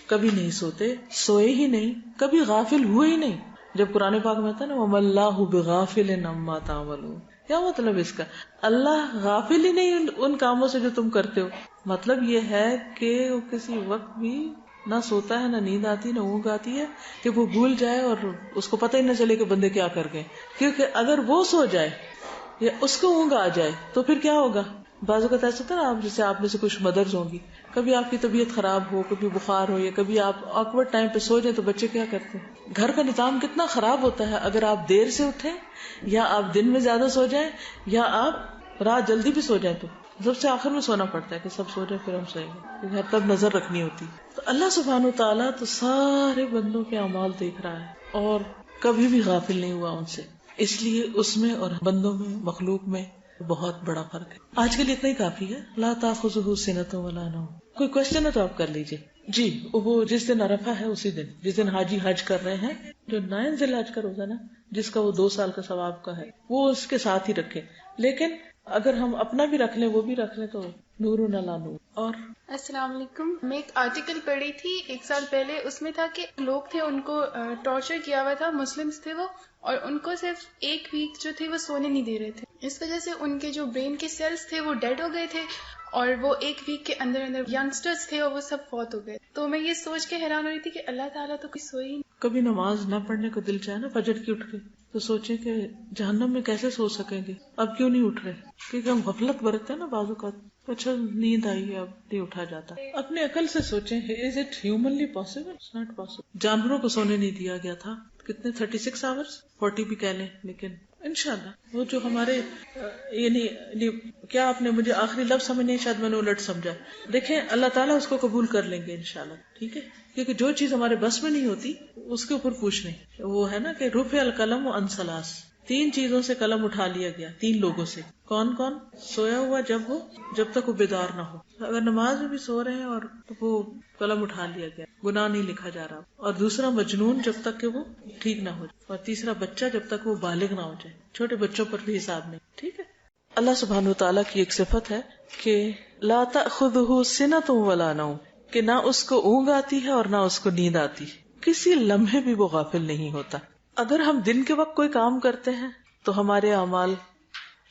Speaker 1: کبھی نہیں سوتے، سوئے ہی نہیں، کبھی غافل ہوئے ہی نہیں. جب قرآن پاک میں آتا ہے نا وَمَا اللَّهُ بِغَافِلٍ عَمَّا تَعْمَلُونَ، کیا مطلب اس کا؟ اللہ غافل ہی نہیں ان کاموں سے جو تم کرتے ہو. مطلب یہ ہے کہ وہ کسی وقت بھی نہ سوتا ہے، نہ نیند آتی، نہ اونگ آتی ہے کہ وہ بھول جائے اور اس کو پتہ ہی نہ چلے کہ بندے کیا کر گئے. کیونکہ اگر وہ سو جائے یا اس کو اونگ آ جائے تو پھر کیا ہوگا؟ بعض اوقات ایسا ہوتا ہے نا، آپ جیسے آپ میں سے کچھ مدرز ہوں گی، کبھی آپ کی طبیعت خراب ہو، کبھی بخار ہو، یا کبھی آپ آکورڈ ٹائم پہ سو جائیں تو بچے کیا کرتے ہیں؟ گھر کا نظام کتنا خراب ہوتا ہے اگر آپ دیر سے اٹھیں، یا آپ دن میں زیادہ سو جائیں، یا آپ رات جلدی بھی سو جائیں. تو سب سے آخر میں سونا پڑتا ہے کہ سب سو جائیں پھر ہم سوئیں گے، گھر تب نظر رکھنی ہوتی. تو اللہ سبحانہ و تعالیٰ تو سارے بندوں کے اعمال دیکھ رہا ہے اور کبھی بھی غافل نہیں ہوا ان سے. اس لیے اس میں اور بندوں میں، مخلوق میں بہت بڑا فرق ہے. آج کے لیے اتنا ہی کافی ہے. لا تأخذہ سنۃ ولا نوم. کوئی کوشچن ہے تو آپ کر لیجئے. جی، وہ جس دن عرفہ ہے اسی دن، جس دن حاجی حج کر رہے ہیں، جو 9 ذی الحج کا روزہ نا، جس کا وہ 2 سال کا ثواب کا ہے، وہ اس کے ساتھ ہی رکھے. لیکن اگر ہم اپنا بھی رکھ لیں، وہ بھی رکھ لیں، تو نور علی نور. اور
Speaker 2: السلام علیکم. میں ایک آرٹیکل پڑھی تھی 1 سال پہلے، اس میں تھا کہ لوگ تھے، ان کو ٹارچر کیا ہوا تھا، مسلمز تھے وہ، اور ان کو صرف 1 ویک جو تھے وہ سونے نہیں دے رہے تھے. اس وجہ سے ان کے جو برین کے سیلز تھے وہ ڈیڈ ہو گئے تھے، اور وہ 1 ویک کے اندر ینگسٹرز تھے اور وہ سب فوت ہو گئے. تو میں یہ سوچ کے حیران ہو رہی تھی کہ اللہ تعالیٰ تو کوئی سوئی نہیں.
Speaker 1: کبھی نماز نہ پڑھنے کو دل چاہے نا فجر کی اٹھ کے، تو سوچیں کہ جہنم میں کیسے سو سکیں گے، اب کیوں نہیں اٹھ رہے؟ کیونکہ ہم غفلت برتتے ہیں نا بعض اوقات. اچھا نیند آئی ہے اب نہیں اٹھا جاتا. اپنے عقل سے سوچیں، is it humanly possible? It's not possible. جانوروں کو سونے نہیں دیا گیا تھا کتنے 36 آورس، 40 بھی کہہ لیں، لیکن انشاءاللہ وہ جو ہمارے یعنی کیا آپ نے مجھے آخری لفظ سمجھ نہیں، شاید میں نے الٹ سمجھا. دیکھیں اللہ تعالیٰ اس کو قبول کر لیں گے انشاءاللہ، ٹھیک ہے؟ کیونکہ جو چیز ہمارے بس میں نہیں ہوتی اس کے اوپر پوچھ نہیں. وہ ہے نا کہ رفع القلم عن 3، 3 چیزوں سے قلم اٹھا لیا گیا، 3 لوگوں سے. کون کون؟ سویا ہوا جب تک وہ بیدار نہ ہو. اگر نماز میں بھی سو رہے ہیں اور تو وہ قلم اٹھا لیا گیا، گناہ نہیں لکھا جا رہا. اور دوسرا مجنون جب تک کہ وہ ٹھیک نہ ہو جائے. اور تیسرا بچہ جب تک وہ بالغ نہ ہو جائے. چھوٹے بچوں پر بھی حساب نہیں، ٹھیک ہے؟ اللہ سبحانہ وتعالیٰ کی ایک صفت ہے کہ لا تأخذہ سنۃ ولا نوم، کہ نہ اس کو اونگ آتی ہے اور نہ اس کو نیند آتی، کسی لمحے بھی وہ غافل نہیں ہوتا. اگر ہم دن کے وقت کوئی کام کرتے ہیں تو ہمارے اعمال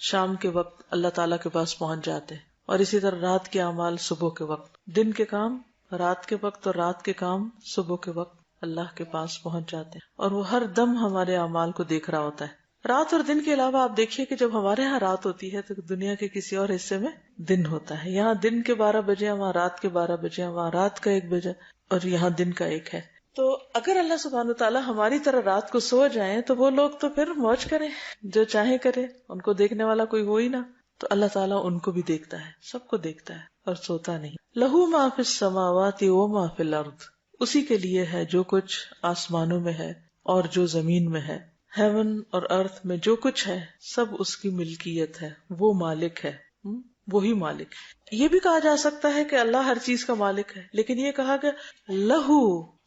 Speaker 1: شام کے وقت اللہ تعالیٰ کے پاس پہنچ جاتے ہیں، اور اسی طرح رات کے اعمال صبح کے وقت. دن کے کام رات کے وقت اور رات کے کام صبح کے وقت. اللہ کے پاس پہنچ جاتے ہیں، اور وہ ہر دم ہمارے اعمال کو دیکھ رہا ہوتا ہے. رات اور دن کے علاوہ آپ دیکھیے کہ جب ہمارے ہاں رات ہوتی ہے تو دنیا کے کسی اور حصے میں دن ہوتا ہے. یہاں دن کے 12 بجے، وہاں رات کے 12 بجے، وہاں رات کا 1 بجے، اور یہاں دن کا 1 ہے. تو اگر اللہ سبحانہ تعالیٰ ہماری طرح رات کو سو جائیں تو وہ لوگ تو پھر موج کریں، جو چاہے کرے، ان کو دیکھنے والا کوئی ہو ہی نہ. تو اللہ تعالیٰ ان کو بھی دیکھتا ہے، سب کو دیکھتا ہے اور سوتا نہیں. لہو ما فی السماوات و ما فی الارض، اسی کے لیے ہے جو کچھ آسمانوں میں ہے اور جو زمین میں ہے. ہیون اور ارتھ میں جو کچھ ہے سب اس کی ملکیت ہے، وہ مالک ہے، وہی مالک ہے. یہ بھی کہا جا سکتا ہے کہ اللہ ہر چیز کا مالک ہے، لیکن یہ کہا کہ لہو،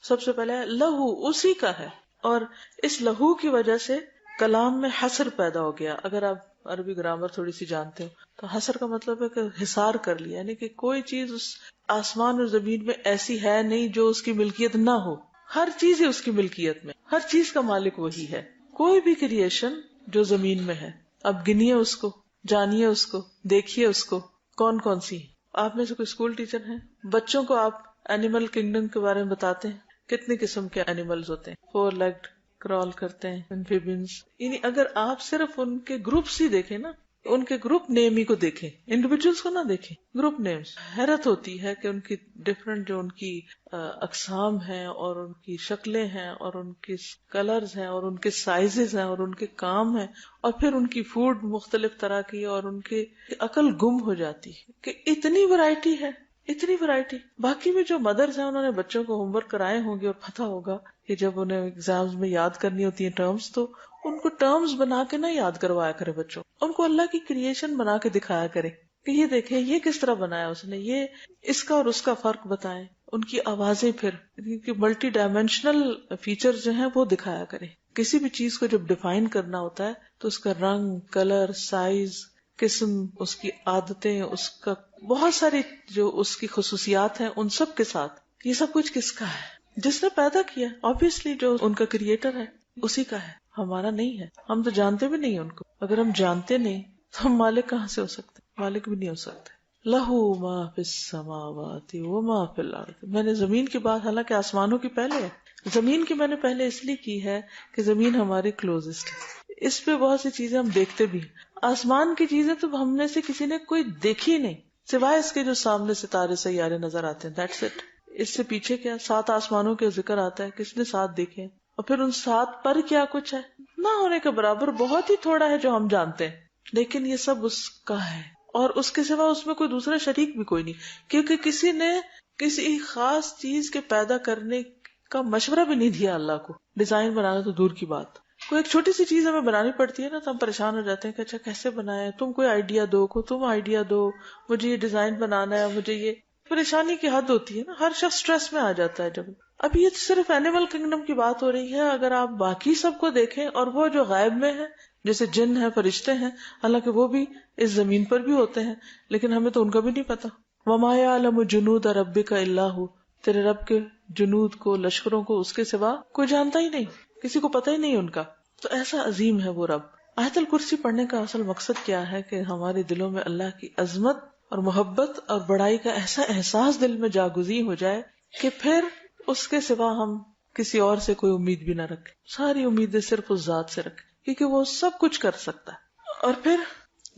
Speaker 1: سب سے پہلے لہو، اسی کا ہے. اور اس لہو کی وجہ سے کلام میں حصر پیدا ہو گیا. اگر آپ عربی گرامر تھوڑی سی جانتے ہو تو حصر کا مطلب ہے کہ حصار کر لیا، یعنی کہ کوئی چیز اس آسمان اور زمین میں ایسی ہے نہیں جو اس کی ملکیت نہ ہو. ہر چیز ہی اس کی ملکیت میں، ہر چیز کا مالک وہی ہے. کوئی بھی کریشن جو زمین میں ہے، اب گنیے اس کو، جانیے اس کو، دیکھیے اس کو، کون کون سی. آپ میں سے کوئی اسکول ٹیچر ہیں، بچوں کو آپ اینیمل کنگڈم کے بارے میں بتاتے ہیں، کتنے قسم کے اینیملز ہوتے ہیں، 4 لیگڈ، کرال کرتے ہیں، ایمفیبینز. یعنی اگر آپ صرف ان کے گروپس ہی دیکھیں نا، ان کے گروپ نیم ہی کو دیکھیں، انڈیویجولس کو نہ دیکھیں، گروپ نیمز. حیرت ہوتی ہے کہ ان کی ڈفرنٹ جو ان کی اقسام ہیں اور ان کی شکلیں ہیں اور ان کی کلرز ہیں اور ان کے سائزز ہیں اور ان کے کام ہیں، اور پھر ان کی فوڈ مختلف طرح کی، اور ان کی عقل گم ہو جاتی ہے کہ اتنی ورائٹی ہے، اتنی ورائٹی. باقی میں جو مدرز ہیں انہوں نے بچوں کو ہوم ورک کرائے ہوں گے اور پتہ ہوگا کہ جب انہیں ایگزامز میں یاد کرنی ہوتی ہیں ٹرمز، تو ان کو ٹرمز بنا کے نہ یاد کروایا کرے بچوں، ان کو اللہ کی کریشن بنا کے دکھایا کرے کہ یہ دیکھیں یہ کس طرح بنایا اس نے، یہ اس کا اور اس کا فرق بتائیں. ان کی آوازیں پھر ملٹی ڈائمینشنل فیچر جو ہیں وہ دکھایا کرے. کسی بھی چیز کو جب ڈیفائن کرنا ہوتا ہے تو اس کا رنگ، کلر، سائز، قسم، اس کی عادتیں، اس کا بہت ساری جو اس کی خصوصیات ہیں ان سب کے ساتھ، یہ سب کچھ کس کا ہے؟ جس نے پیدا کیا. آبویسلی جو ان کا کریٹر ہے اسی کا ہے، ہمارا نہیں ہے. ہم تو جانتے بھی نہیں ان کو. اگر ہم جانتے نہیں تو ہم مالک کہاں سے ہو سکتے؟ مالک بھی نہیں ہو سکتے. لہو ما فی السماوات و ما فی الارض. میں نے زمین کی بات حالانکہ آسمانوں کی پہلے ہے، زمین کی میں نے پہلے اس لیے کی ہے کہ زمین ہماری کلوزسٹ ہے، اس پہ بہت سی چیزیں ہم دیکھتے بھی ہیں. آسمان کی چیزیں تو ہم میں سے کسی نے کوئی دیکھی نہیں، سوائے اس کے جو سامنے ستارے سیارے نظر آتے ہیں، دیٹس اٹ. اس سے پیچھے کیا 7 آسمانوں کے ذکر آتا ہے، کس نے 7 دیکھے؟ اور پھر ان 7 پر کیا کچھ ہے؟ نہ ہونے کے برابر بہت ہی تھوڑا ہے جو ہم جانتے ہیں، لیکن یہ سب اس کا ہے. اور اس کے سوا اس میں کوئی دوسرا شریک بھی کوئی نہیں، کیونکہ کسی نے کسی خاص چیز کے پیدا کرنے کا مشورہ بھی نہیں دیا اللہ کو. ڈیزائن بنانا تو دور کی بات، کوئی ایک چھوٹی سی چیز ہمیں بنانی پڑتی ہے نا تو ہم پریشان ہو جاتے ہیں کہ اچھا کیسے بنائے، تم کوئی آئیڈیا دو، تم آئیڈیا دو، مجھے یہ ڈیزائن بنانا ہے، مجھے یہ. پریشانی کی حد ہوتی ہے نا، ہر شخص سٹریس میں آ جاتا ہے. جب اب یہ صرف اینیمل کنگڈم کی بات ہو رہی ہے، اگر آپ باقی سب کو دیکھیں اور وہ جو غائب میں ہے جیسے جن ہیں، فرشتے ہیں، حالانکہ وہ بھی اس زمین پر بھی ہوتے ہیں لیکن ہمیں تو ان کا بھی نہیں پتا. وَمَا يَعْلَمُ جُنُودَ رَبِّكَ إِلَّا هُوَ. تیرے رب کے جنود کو، لشکروں کو اس کے سوا کوئی جانتا ہی نہیں، کسی کو پتہ ہی نہیں ان کا. تو ایسا عظیم ہے وہ رب. آیت الکرسی پڑھنے کا اصل مقصد کیا ہے کہ ہمارے دلوں میں اللہ کی عظمت اور محبت اور بڑائی کا ایسا احساس دل میں جاگزیں ہو جائے کہ پھر اس کے سوا ہم کسی اور سے کوئی امید بھی نہ رکھیں، ساری امیدیں صرف اس ذات سے رکھیں کیونکہ وہ سب کچھ کر سکتا ہے. اور پھر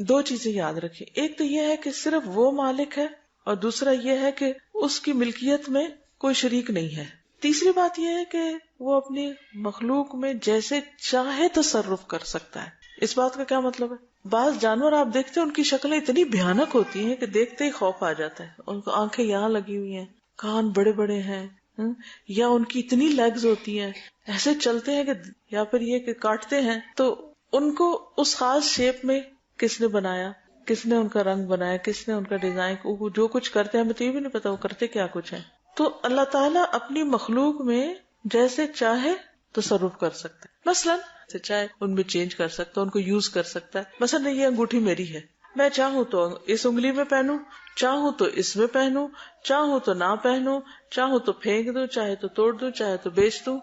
Speaker 1: 2 چیزیں یاد رکھیں، ایک تو یہ ہے کہ صرف وہ مالک ہے، اور دوسرا یہ ہے کہ اس کی ملکیت میں کوئی شریک نہیں ہے. تیسری بات یہ ہے کہ وہ اپنی مخلوق میں جیسے چاہے تصرف کر سکتا ہے. اس بات کا کیا مطلب ہے؟ بعض جانور آپ دیکھتے ہیں ان کی شکلیں اتنی بھیانک ہوتی ہیں کہ دیکھتے ہی خوف آ جاتا ہے. ان کو آنکھیں یہاں لگی ہوئی ہیں، کان بڑے بڑے ہیں، یا ان کی اتنی لیگز ہوتی ہیں، ایسے چلتے ہیں کہ، یا پھر یہ کہ کاٹتے ہیں. تو ان کو اس خاص شیپ میں کس نے بنایا، کس نے ان کا رنگ بنایا، کس نے ان کا ڈیزائن، جو کچھ کرتے ہیں ہمیں تو یہ بھی نہیں پتا وہ کرتے کیا کچھ ہے. تو اللہ تعالیٰ اپنی مخلوق میں جیسے چاہے تصرف کر سکتا ہے. مثلاً چاہے ان میں چینج کر سکتا ہے، ان کو یوز کر سکتا ہے. مثلاً یہ انگوٹھی میری ہے، میں چاہوں تو اس انگلی میں پہنوں، چاہوں تو اس میں پہنوں، چاہوں تو نہ پہنوں، چاہوں تو پھینک دوں، چاہے تو توڑ دوں، چاہے تو بیچ دوں،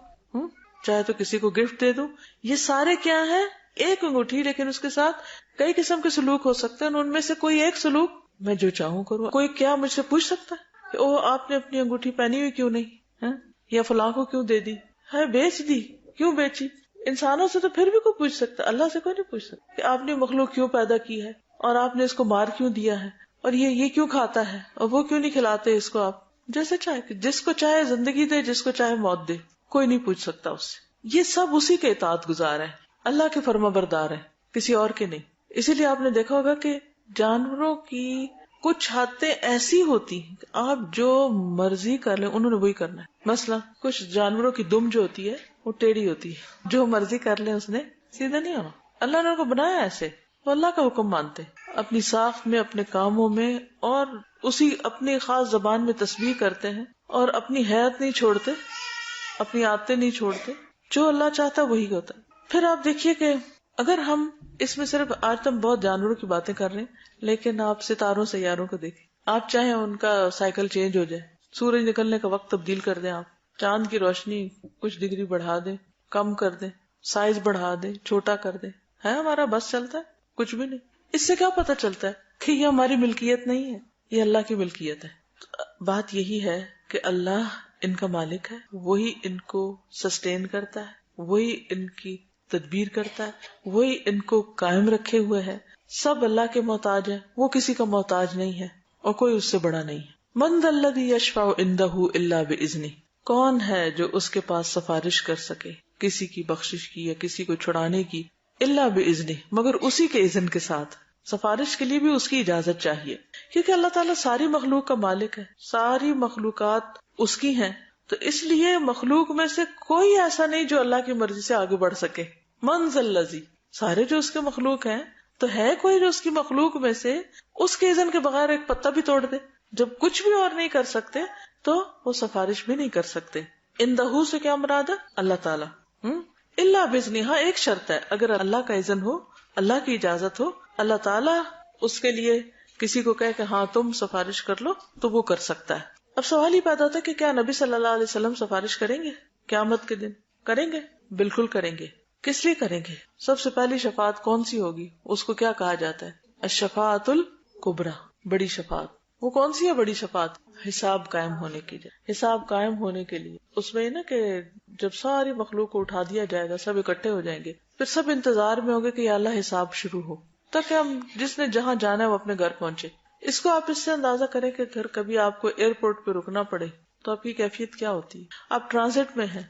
Speaker 1: چاہے تو کسی کو گفٹ دے دوں. یہ سارے کیا ہے؟ ایک انگوٹھی، لیکن اس کے ساتھ کئی قسم کے سلوک ہو سکتے ہیں. ان میں سے کوئی ایک سلوک میں جو چاہوں کروں. کوئی کیا مجھ سے پوچھ سکتا ہے کہ او آپ نے اپنی انگوٹھی پہنی ہوئی کیوں نہیں؟ یا فلاں کو کیوں دے دی ہے، بیچ دی، کیوں بیچی؟ انسانوں سے تو پھر بھی کوئی پوچھ سکتا، اللہ سے کوئی نہیں پوچھ سکتا کہ آپ نے مخلوق کیوں پیدا کی ہے، اور آپ نے اس کو مار کیوں دیا ہے، اور یہ کیوں کھاتا ہے، اور وہ کیوں نہیں کھلاتے اس کو۔ آپ جیسے چاہے، جس کو چاہے زندگی دے، جس کو چاہے موت دے، کوئی نہیں پوچھ سکتا اس سے۔ یہ سب اسی کے اطاعت گزار ہے، اللہ کے فرما بردار ہے، کسی اور کے نہیں۔ اسی لیے آپ نے دیکھا ہوگا کہ جانوروں کی کچھ حدیں ایسی ہوتی ہیں کہ آپ جو مرضی کر لیں انہوں نے وہی کرنا ہے۔ مثلا کچھ جانوروں کی دم جو ہوتی ہے وہ ٹیڑھی ہوتی ہے، جو مرضی کر لیں اس نے سیدھا نہیں ہونا۔ اللہ نے ان کو بنایا ایسے، وہ اللہ کا حکم مانتے اپنی ساخت میں، اپنے کاموں میں، اور اسی اپنی خاص زبان میں تسبیح کرتے ہیں، اور اپنی حیات نہیں چھوڑتے، اپنی عادتیں نہیں چھوڑتے، جو اللہ چاہتا وہی ہوتا ہے۔ پھر آپ دیکھیے کہ اگر ہم اس میں صرف آج تم بہت جانوروں کی باتیں کر رہے ہیں، لیکن آپ ستاروں سیاروں کو دیکھیں، آپ چاہیں ان کا سائیکل چینج ہو جائے، سورج نکلنے کا وقت تبدیل کر دیں، آپ چاند کی روشنی کچھ ڈگری بڑھا دیں، کم کر دیں، سائز بڑھا دیں، چھوٹا کر دیں، ہے ہمارا بس چلتا ہے؟ کچھ بھی نہیں۔ اس سے کیا پتہ چلتا ہے کہ یہ ہماری ملکیت نہیں ہے، یہ اللہ کی ملکیت ہے۔ بات یہی ہے کہ اللہ ان کا مالک ہے، وہی ان کو سسٹین کرتا ہے، وہی ان کی تدبیر کرتا ہے، وہی ان کو قائم رکھے ہوئے ہے۔ سب اللہ کے محتاج ہیں، وہ کسی کا محتاج نہیں ہے، اور کوئی اس سے بڑا نہیں ہے۔ من ذا الذی یشفع عندہ الا باذنہ، کون ہے جو اس کے پاس سفارش کر سکے کسی کی بخشش کی یا کسی کو چھڑانے کی، الا باذنہ، مگر اسی کے اذن کے ساتھ۔ سفارش کے لیے بھی اس کی اجازت چاہیے، کیونکہ اللہ تعالیٰ ساری مخلوق کا مالک ہے، ساری مخلوقات اس کی ہیں، تو اس لیے مخلوق میں سے کوئی ایسا نہیں جو اللہ کی مرضی سے آگے بڑھ سکے۔ من ذا الذی، سارے جو اس کے مخلوق ہیں، تو ہے کوئی جو اس کی مخلوق میں سے اس کے اذن کے بغیر ایک پتا بھی توڑ دے؟ جب کچھ بھی اور نہیں کر سکتے تو وہ سفارش بھی نہیں کر سکتے۔ اندہ سے کیا مراد ہے؟ اللہ تعالیٰ۔ الا باذنہ، ہاں ایک شرط ہے، اگر اللہ کا اذن ہو، اللہ کی اجازت ہو، اللہ تعالیٰ اس کے لیے کسی کو کہے کہ ہاں تم سفارش کر لو، تو وہ کر سکتا ہے۔ اب سوال ہی پیدا ہوتا ہے کہ کیا نبی صلی اللہ علیہ وسلم سفارش کریں گے قیامت کے دن؟ کریں گے، بالکل کریں گے۔ کس لیے کریں گے؟ سب سے پہلی شفاعت کون سی ہوگی؟ اس کو کیا کہا جاتا ہے؟ الشفاعت الکبریٰ، بڑی شفاعت۔ وہ کون سی ہے بڑی شفاعت؟ حساب قائم ہونے کی۔ حساب قائم ہونے کے لیے اس میں نا کہ جب ساری مخلوق کو اٹھا دیا جائے گا، سب اکٹھے ہو جائیں گے، پھر سب انتظار میں ہوں گے کہ یا اللہ حساب شروع ہو، تاکہ ہم جس نے جہاں جانا ہے وہ اپنے گھر پہنچے۔ اس کو آپ اس سے اندازہ کریں کہ اگر کبھی آپ کو ایئرپورٹ پہ رکنا پڑے تو آپ کی کیفیت کیا ہوتی ہے۔ آپ ٹرانزٹ میں ہیں،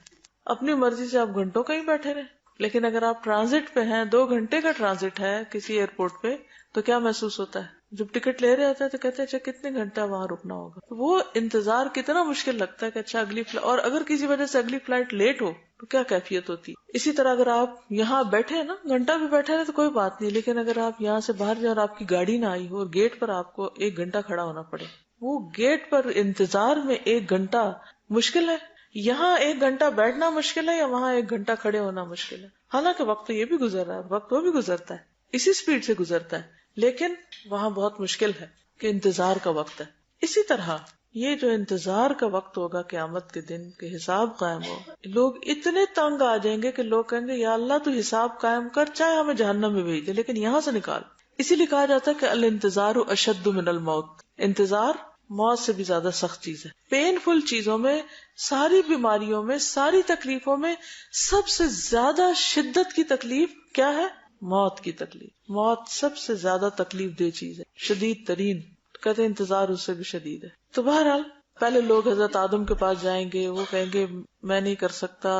Speaker 1: اپنی مرضی سے آپ گھنٹوں کہیں بیٹھے رہیں، لیکن اگر آپ ٹرانزٹ پہ ہیں، 2 گھنٹے کا ٹرانزٹ ہے کسی ایئرپورٹ پہ، تو کیا محسوس ہوتا ہے؟ جب ٹکٹ لے رہے ہوتے ہیں تو کہتے ہیں اچھا کتنے گھنٹہ وہاں رکنا ہوگا، وہ انتظار کتنا مشکل لگتا ہے کہ اچھا اگلی فلائٹ، اور اگر کسی وجہ سے اگلی فلائٹ لیٹ ہو تو کیا کیفیت ہوتی ہے۔ اسی طرح اگر آپ یہاں بیٹھے ہیں نا، گھنٹہ بھی بیٹھے ہیں تو کوئی بات نہیں، لیکن اگر آپ یہاں سے باہر جائیں اور آپ کی گاڑی نہ آئی ہو اور گیٹ پر آپ کو 1 گھنٹہ کھڑا ہونا پڑے، وہ گیٹ پر انتظار میں 1 گھنٹہ مشکل ہے۔ یہاں 1 گھنٹہ بیٹھنا مشکل ہے یا وہاں 1 گھنٹہ کھڑے ہونا مشکل ہے؟ حالانکہ وقت تو یہ بھی گزر رہا ہے، وقت وہ بھی گزرتا ہے، اسی سپیڈ سے گزرتا ہے، لیکن وہاں بہت مشکل ہے کہ انتظار کا وقت ہے۔ اسی طرح یہ جو انتظار کا وقت ہوگا قیامت کے دن کہ حساب قائم ہو، لوگ اتنے تنگ آ جائیں گے کہ لوگ کہیں گے یا اللہ تو حساب قائم کر، چاہے ہمیں جہنم میں بھیج دے لیکن یہاں سے نکال۔ اسی لیے کہا جاتا ہے کہ الانتظار اشد من الموت، انتظار موت سے بھی زیادہ سخت چیز ہے۔ پین فل چیزوں میں، ساری بیماریوں میں، ساری تکلیفوں میں سب سے زیادہ شدت کی تکلیف کیا ہے؟ موت کی تکلیف۔ موت سب سے زیادہ تکلیف دہ چیز ہے، شدید ترین، کہتے ہیں انتظار اس سے بھی شدید ہے۔ تو بہرحال پہلے لوگ حضرت آدم کے پاس جائیں گے، وہ کہیں گے میں نہیں کر سکتا،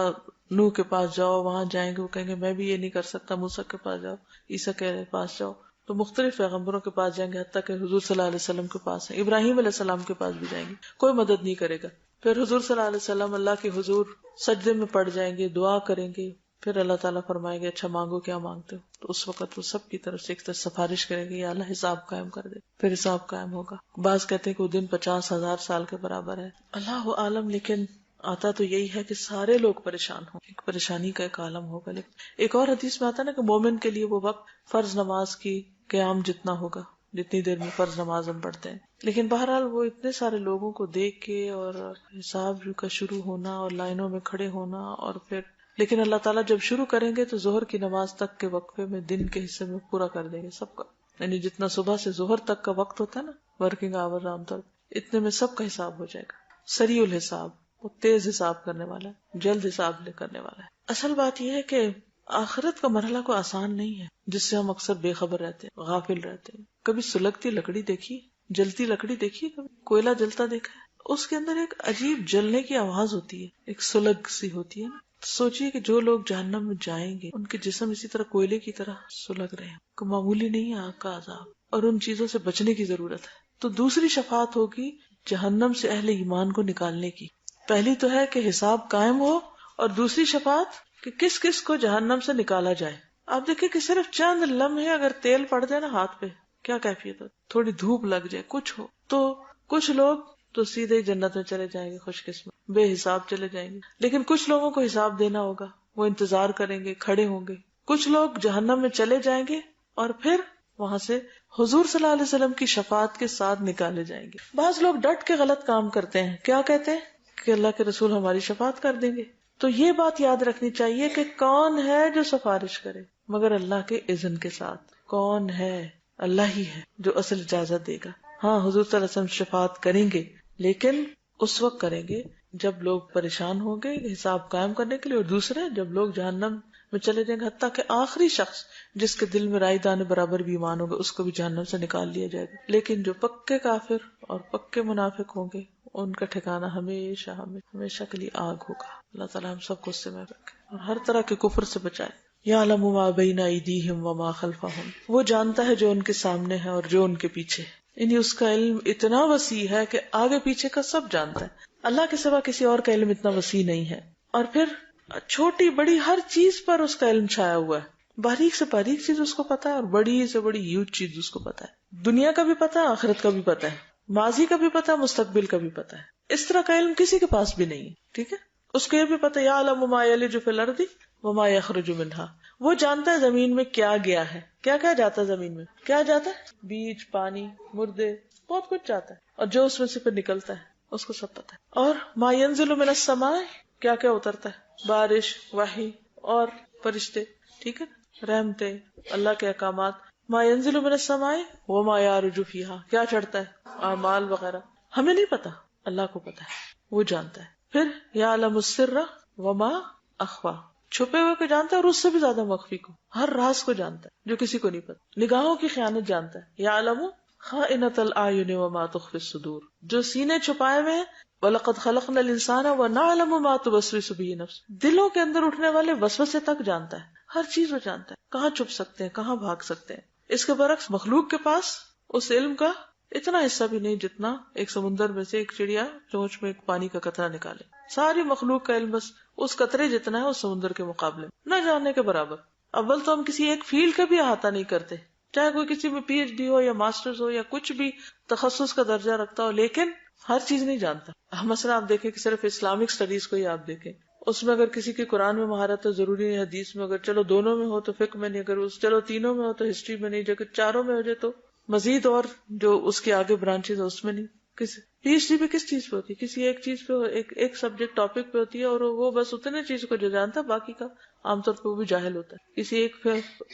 Speaker 1: نوح کے پاس جاؤ، وہاں جائیں گے وہ کہیں گے میں بھی یہ نہیں کر سکتا، موسیٰ کے پاس جاؤ، عیسیٰ کے پاس جاؤ، تو مختلف پیغمبروں کے پاس جائیں گے، حتیٰ کہ حضور صلی اللہ علیہ وسلم کے پاس ہیں، ابراہیم علیہ السلام کے پاس بھی جائیں گے، کوئی مدد نہیں کرے گا۔ پھر حضور صلی اللہ علیہ وسلم اللہ کے حضور سجدے میں پڑ جائیں گے، دعا کریں گے، پھر اللہ تعالیٰ فرمائے گے اچھا مانگو کیا مانگتے ہو، تو اس وقت وہ سب کی طرف سے ایک طرف سفارش کریں گے یا اللہ حساب قائم کر دے، پھر حساب قائم ہوگا۔ بعض کہتے ہیں کہ وہ دن 50,000 سال کے برابر ہے، اللہ عالم، لیکن آتا تو یہی ہے کہ سارے لوگ پریشان ہوں، ایک پریشانی کا ایک عالم ہوگا۔ لیکن ایک اور حدیث میں آتا ہے نا کہ مومن کے لیے وہ وقت فرض نماز کی قیام جتنا ہوگا، جتنی دیر میں فرض نماز ہم پڑھتے ہیں۔ لیکن بہرحال وہ اتنے سارے لوگوں کو دیکھ کے اور حساب کا شروع ہونا اور لائنوں میں کھڑے ہونا، اور پھر لیکن اللہ تعالیٰ جب شروع کریں گے تو ظہر کی نماز تک کے وقفے میں دن کے حصے میں پورا کر دیں گے سب کا، یعنی جتنا صبح سے ظہر تک کا وقت ہوتا ہے نا ورکنگ آور عام طور اتنے میں سب کا حساب ہو جائے گا، سریع الحساب۔ وہ تیز حساب کرنے والا ہے، جلد حساب کرنے والا ہے. اصل بات یہ ہے کہ آخرت کا مرحلہ کوئی آسان نہیں ہے جس سے ہم اکثر بے خبر رہتے ہیں، غافل رہتے ہیں. کبھی سلگتی لکڑی دیکھی، جلتی لکڑی دیکھی، کبھی کوئلہ جلتا دیکھا ہے؟ اس کے اندر ایک عجیب جلنے کی آواز ہوتی ہے، ایک سلگ سی ہوتی ہے نا. سوچئے کہ جو لوگ جہنم میں جائیں گے ان کے جسم اسی طرح کوئلے کی طرح سلگ رہے ہیں. کوئی معمولی نہیں ہے آگ کا عذاب، اور ان چیزوں سے بچنے کی ضرورت ہے. تو دوسری شفاعت ہوگی جہنم سے اہل ایمان کو نکالنے کی. پہلی تو ہے کہ حساب قائم ہو، اور دوسری شفاعت کہ کس کس کو جہنم سے نکالا جائے. آپ دیکھیں کہ صرف چند لمحے اگر تیل پڑ جائے نا ہاتھ پہ، کیا کیفیت ہو، تھوڑی دھوپ لگ جائے، کچھ ہو تو کچھ لوگ تو سیدھے ہی جنت میں چلے جائیں گے، خوش قسمت، بے حساب چلے جائیں گے. لیکن کچھ لوگوں کو حساب دینا ہوگا، وہ انتظار کریں گے، کھڑے ہوں گے. کچھ لوگ جہنم میں چلے جائیں گے اور پھر وہاں سے حضور صلی اللہ علیہ وسلم کی شفاعت کے ساتھ نکالے جائیں گے. بعض لوگ ڈٹ کے غلط کام کرتے ہیں. کیا کہتے ہیں کہ اللہ کے رسول ہماری شفاعت کر دیں گے. تو یہ بات یاد رکھنی چاہیے کہ کون ہے جو سفارش کرے مگر اللہ کے اذن کے ساتھ. کون ہے؟ اللہ ہی ہے جو اصل اجازت دے گا. ہاں حضور صلی اللہ علیہ وسلم شفاعت کریں گے، لیکن اس وقت کریں گے جب لوگ پریشان ہوں گے حساب قائم کرنے کے لیے، اور دوسرے جب لوگ جہنم میں چلے جائیں گے، حتیٰ کہ آخری شخص جس کے دل میں رائی دانے برابر بھی ایمان ہوگا اس کو بھی جہنم سے نکال لیا جائے گا. لیکن جو پکے کافر اور پکے منافق ہوں گے ان کا ٹھکانہ ہمیشہ ہمیشہ کے لیے آگ ہوگا. اللہ تعالیٰ ہم سب کو اس سے محفوظ رکھے اور ہر طرح کے کفر سے بچائے. یعلم ما بین ایدیہم وما خلفہم، وہ جانتا ہے جو ان کے سامنے ہے اور جو ان کے پیچھے. یعنی اس کا علم اتنا وسیع ہے کہ آگے پیچھے کا سب جانتا ہے. اللہ کے سوا کسی اور کا علم اتنا وسیع نہیں ہے. اور پھر چھوٹی بڑی ہر چیز پر اس کا علم چھایا ہوا ہے. باریک سے باریک چیز اس کو پتا ہے اور بڑی سے بڑی ہیوج چیز اس کو پتا ہے. دنیا کا بھی پتا ہے، آخرت کا بھی پتا ہے، ماضی کا بھی پتا ہے، مستقبل کا بھی پتا ہے. اس طرح کا علم کسی کے پاس بھی نہیں ہے. ٹھیک ہے، اس کو یہ بھی پتا ہے یعلم ما یلج فی الارض وما یخرج منہا، وہ جانتا ہے زمین میں کیا گیا ہے. کیا کیا جاتا ہے زمین میں؟ کیا جاتا ہے؟ بیج، پانی، مردے، بہت کچھ جاتا ہے. اور جو اس میں سے پھر نکلتا ہے اس کو سب پتا ہے. اور ما ینزل من السماء، کیا کیا اترتا ہے، بارش، وحی اور فرشتے. ٹھیک ہے، رحمتیں، اللہ کے احکامات. ما ینزل من السماء وما یعرج فیہا، کیا چڑھتا ہے، اعمال وغیرہ. ہمیں نہیں پتا، اللہ کو پتا ہے، وہ جانتا ہے. پھر یعلم السر وما اخفا، چھپے ہوئے کو جانتا ہے اور اس سے بھی زیادہ مخفی کو، ہر راز کو جانتا ہے جو کسی کو نہیں پتا. نگاہوں کی خیانت جانتا ہے. یعلم خائنۃ الاعین وما تخفی الصدور، جو سینے چھپائے ہوئے ہیں. وَلَقَدْ خَلَقْنَا الْإِنسَانَ وَنَعْلَمُ مَا تُوَسْوِسُ بِهِ نَفْسُهُ، دلوں کے اندر اٹھنے والے وسوسے تک جانتا ہے. ہر چیز وہ جانتا ہے، کہاں چھپ سکتے ہیں، کہاں بھاگ سکتے ہیں. اس کے برعکس مخلوق کے پاس اس علم کا اتنا حصہ بھی نہیں جتنا ایک سمندر میں سے ایک چڑیا چونچ میں ایک پانی کا قطرہ نکالے. ساری مخلوق کا علم بس اس قطرے جتنا ہے اس سمندر کے مقابلے میں، نہ جاننے کے برابر. اول تو ہم کسی ایک فیلڈ کا بھی احاطہ نہیں کرتے، چاہے کوئی کسی میں پی ایچ ڈی ہو یا ماسٹرز ہو یا کچھ بھی تخصص کا درجہ رکھتا ہو، لیکن ہر چیز نہیں جانتا. مثلا آپ دیکھیں کہ صرف اسلامک اسٹڈیز کو ہی آپ دیکھیں، اس میں اگر کسی کی قرآن میں مہارت ہے ضروری نہیں، حدیث میں اگر چلو دونوں میں ہو تو فقہ میں نہیں، اگر چلو تینوں میں ہو تو ہسٹری میں نہیں، اگر چاروں میں ہو جائے تو مزید اور جو اس کے آگے برانچز ہے اس میں نہیں. کسی پی ایچ ڈی پہ کس چیز پہ ہوتی ہے؟ کسی ایک چیز پہ، ایک سبجیکٹ ٹاپک پہ ہوتی ہے، اور وہ بس اتنے چیز کو جو جانتا ہے، باقی کا عام طور پہ وہ بھی جاہل ہوتا ہے. کسی ایک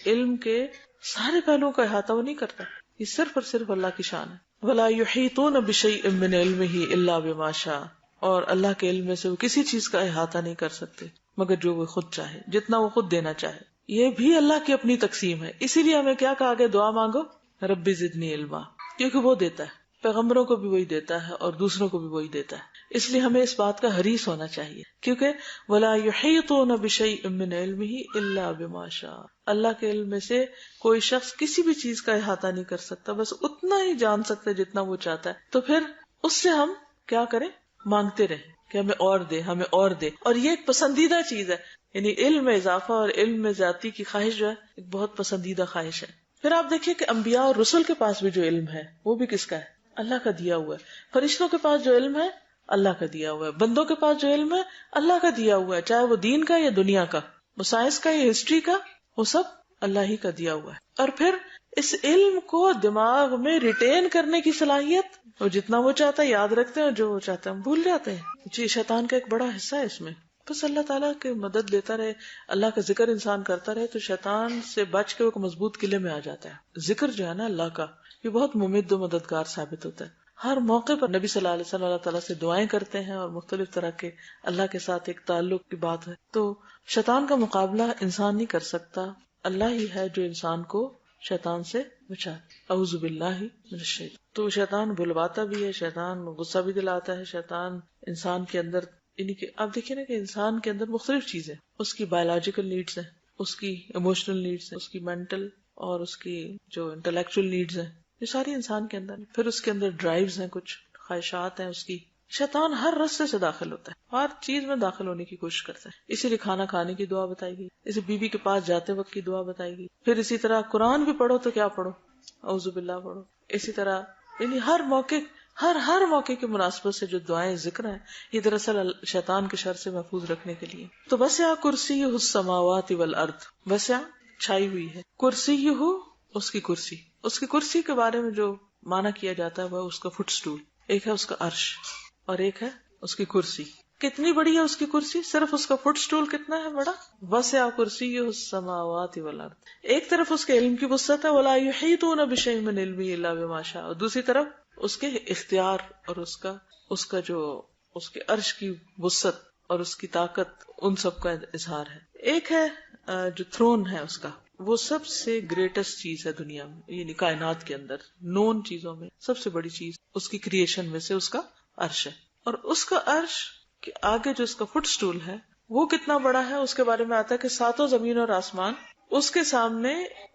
Speaker 1: علم کے سارے پہلوؤں کا احاطہ وہ نہیں کرتا. یہ صرف اور صرف اللہ کی شان ہے. وَلَا يُحِيطُونَ بِشَيْءٍ مِّنْ عِلْمِهِ إِلَّا بِمَا شَاءَ، اور اللہ کے علم میں سے وہ کسی چیز کا احاطہ نہیں کر سکتے مگر جو وہ خود چاہے، جتنا وہ خود دینا چاہے. یہ بھی اللہ کی اپنی تقسیم ہے. اسی لیے ہمیں کیا کہا گیا؟ دعا مانگو ربی زدنی علما، کیونکہ وہ دیتا ہے، پیغمبروں کو بھی وہی دیتا ہے اور دوسروں کو بھی وہی دیتا ہے. اس لیے ہمیں اس بات کا حریص ہونا چاہیے، کیونکہ وَلَا يُحِيطُونَ بِشَيْءٍ مِّنْ عِلْمِهِ إِلَّا بِمَا شَاءَ، اللہ کے علم میں سے کوئی شخص کسی بھی چیز کا احاطہ نہیں کر سکتا، بس اتنا ہی جان سکتا ہے جتنا وہ چاہتا ہے. تو پھر اس سے ہم کیا کریں؟ مانگتے رہیں کہ ہمیں اور دے، ہمیں اور دے. اور یہ ایک پسندیدہ چیز ہے، یعنی علم میں اضافہ اور علم میں زیادتی کی خواہش جو ہے ایک بہت پسندیدہ خواہش ہے. پھر آپ دیکھیں کہ انبیاء اور رسل کے پاس بھی جو علم ہے وہ بھی کس کا ہے؟ اللہ کا دیا ہوا ہے. فرشتوں کے پاس جو علم ہے اللہ کا دیا ہوا ہے. بندوں کے پاس جو علم ہے اللہ کا دیا ہوا ہے، چاہے وہ دین کا یا دنیا کا، وہ سائنس کا یا ہسٹری کا، وہ سب اللہ ہی کا دیا ہوا ہے. اور پھر اس علم کو دماغ میں ریٹین کرنے کی صلاحیت، وہ جتنا وہ چاہتا ہے یاد رکھتے ہیں، اور جو وہ چاہتا ہے ہم بھول جاتے ہیں. جی، شیطان کا ایک بڑا حصہ ہے اس میں. بس اللہ تعالیٰ کی مدد لیتا رہے، اللہ کا ذکر انسان کرتا رہے تو شیطان سے بچ کے وہ مضبوط قلعے میں آ جاتا ہے. ذکر جو ہے نا اللہ کا، یہ بہت ممد و مددگار ثابت ہوتا ہے. ہر موقع پر نبی صلی اللہ علیہ وسلم اللہ تعالیٰ سے دعائیں کرتے ہیں اور مختلف طرح کے اللہ کے ساتھ ایک تعلق کی بات ہے. تو شیطان کا مقابلہ انسان نہیں کر سکتا، اللہ ہی ہے جو انسان کو شیطان سے بچائے. اعوذ باللہ من الشیطان. تو شیطان بلواتا بھی ہے، شیطان غصہ بھی دلاتا ہے، شیطان انسان کے اندر یعنی کہ آپ دیکھیں نا کہ انسان کے اندر مختلف چیزیں، اس کی بایولوجیکل نیڈز ہیں، اس کی ایموشنل نیڈز ہیں، اس کی مینٹل اور اس کی جو انٹلیکچوئل نیڈز ہیں، یہ ساری انسان کے اندر. پھر اس کے اندر ڈرائیوز ہیں، کچھ خواہشات ہیں اس کی. شیطان ہر رستے سے داخل ہوتا ہے، ہر چیز میں داخل ہونے کی کوشش کرتا ہے. اسی لیے کھانا کھانے کی دعا بتائی گئی، اسی بیوی کے پاس جاتے وقت کی دعا بتائی گئی. پھر اسی طرح قرآن بھی پڑھو تو کیا پڑھو، اعوذ باللہ پڑھو. اسی طرح یعنی ہر موقع کی مناسبت سے جو دعائیں ذکر ہیں یہ دراصل شیطان کے شر سے محفوظ رکھنے کے لیے. تو وسع کرسی السماوات والارض، وسع چھائی ہوئی ہے، کرسی اس کی کرسی کے بارے میں جو معنی کیا جاتا ہے وہ اس کا فٹ سٹول. ایک ہے اس کا عرش اور ایک ہے اس کی کرسی. کتنی بڑی ہے اس کی کرسی؟ صرف اس کا فٹ سٹول کتنا ہے بڑا؟ وسع کرسیہ السماوات والارض. ایک طرف اس کے علم کی وسعت ہے، ولا یحیطون بشیء من علمہ الا بما شاء، اور دوسری طرف اس کے اختیار اور اس کا جو اس کے عرش کی وسعت اور اس کی طاقت، ان سب کا اظہار ہے. ایک ہے جو تھرون ہے اس کا، وہ سب سے گریٹسٹ چیز ہے دنیا میں، یعنی کائنات کے اندر نون چیزوں میں سب سے بڑی چیز اس کی کریشن میں سے اس کا عرش ہے. اور اس کا عرش کے آگے جو اس کا فٹ سٹول ہے وہ کتنا بڑا ہے، اس کے بارے میں آتا ہے کہ ساتوں زمین اور آسمان اس کے سامنے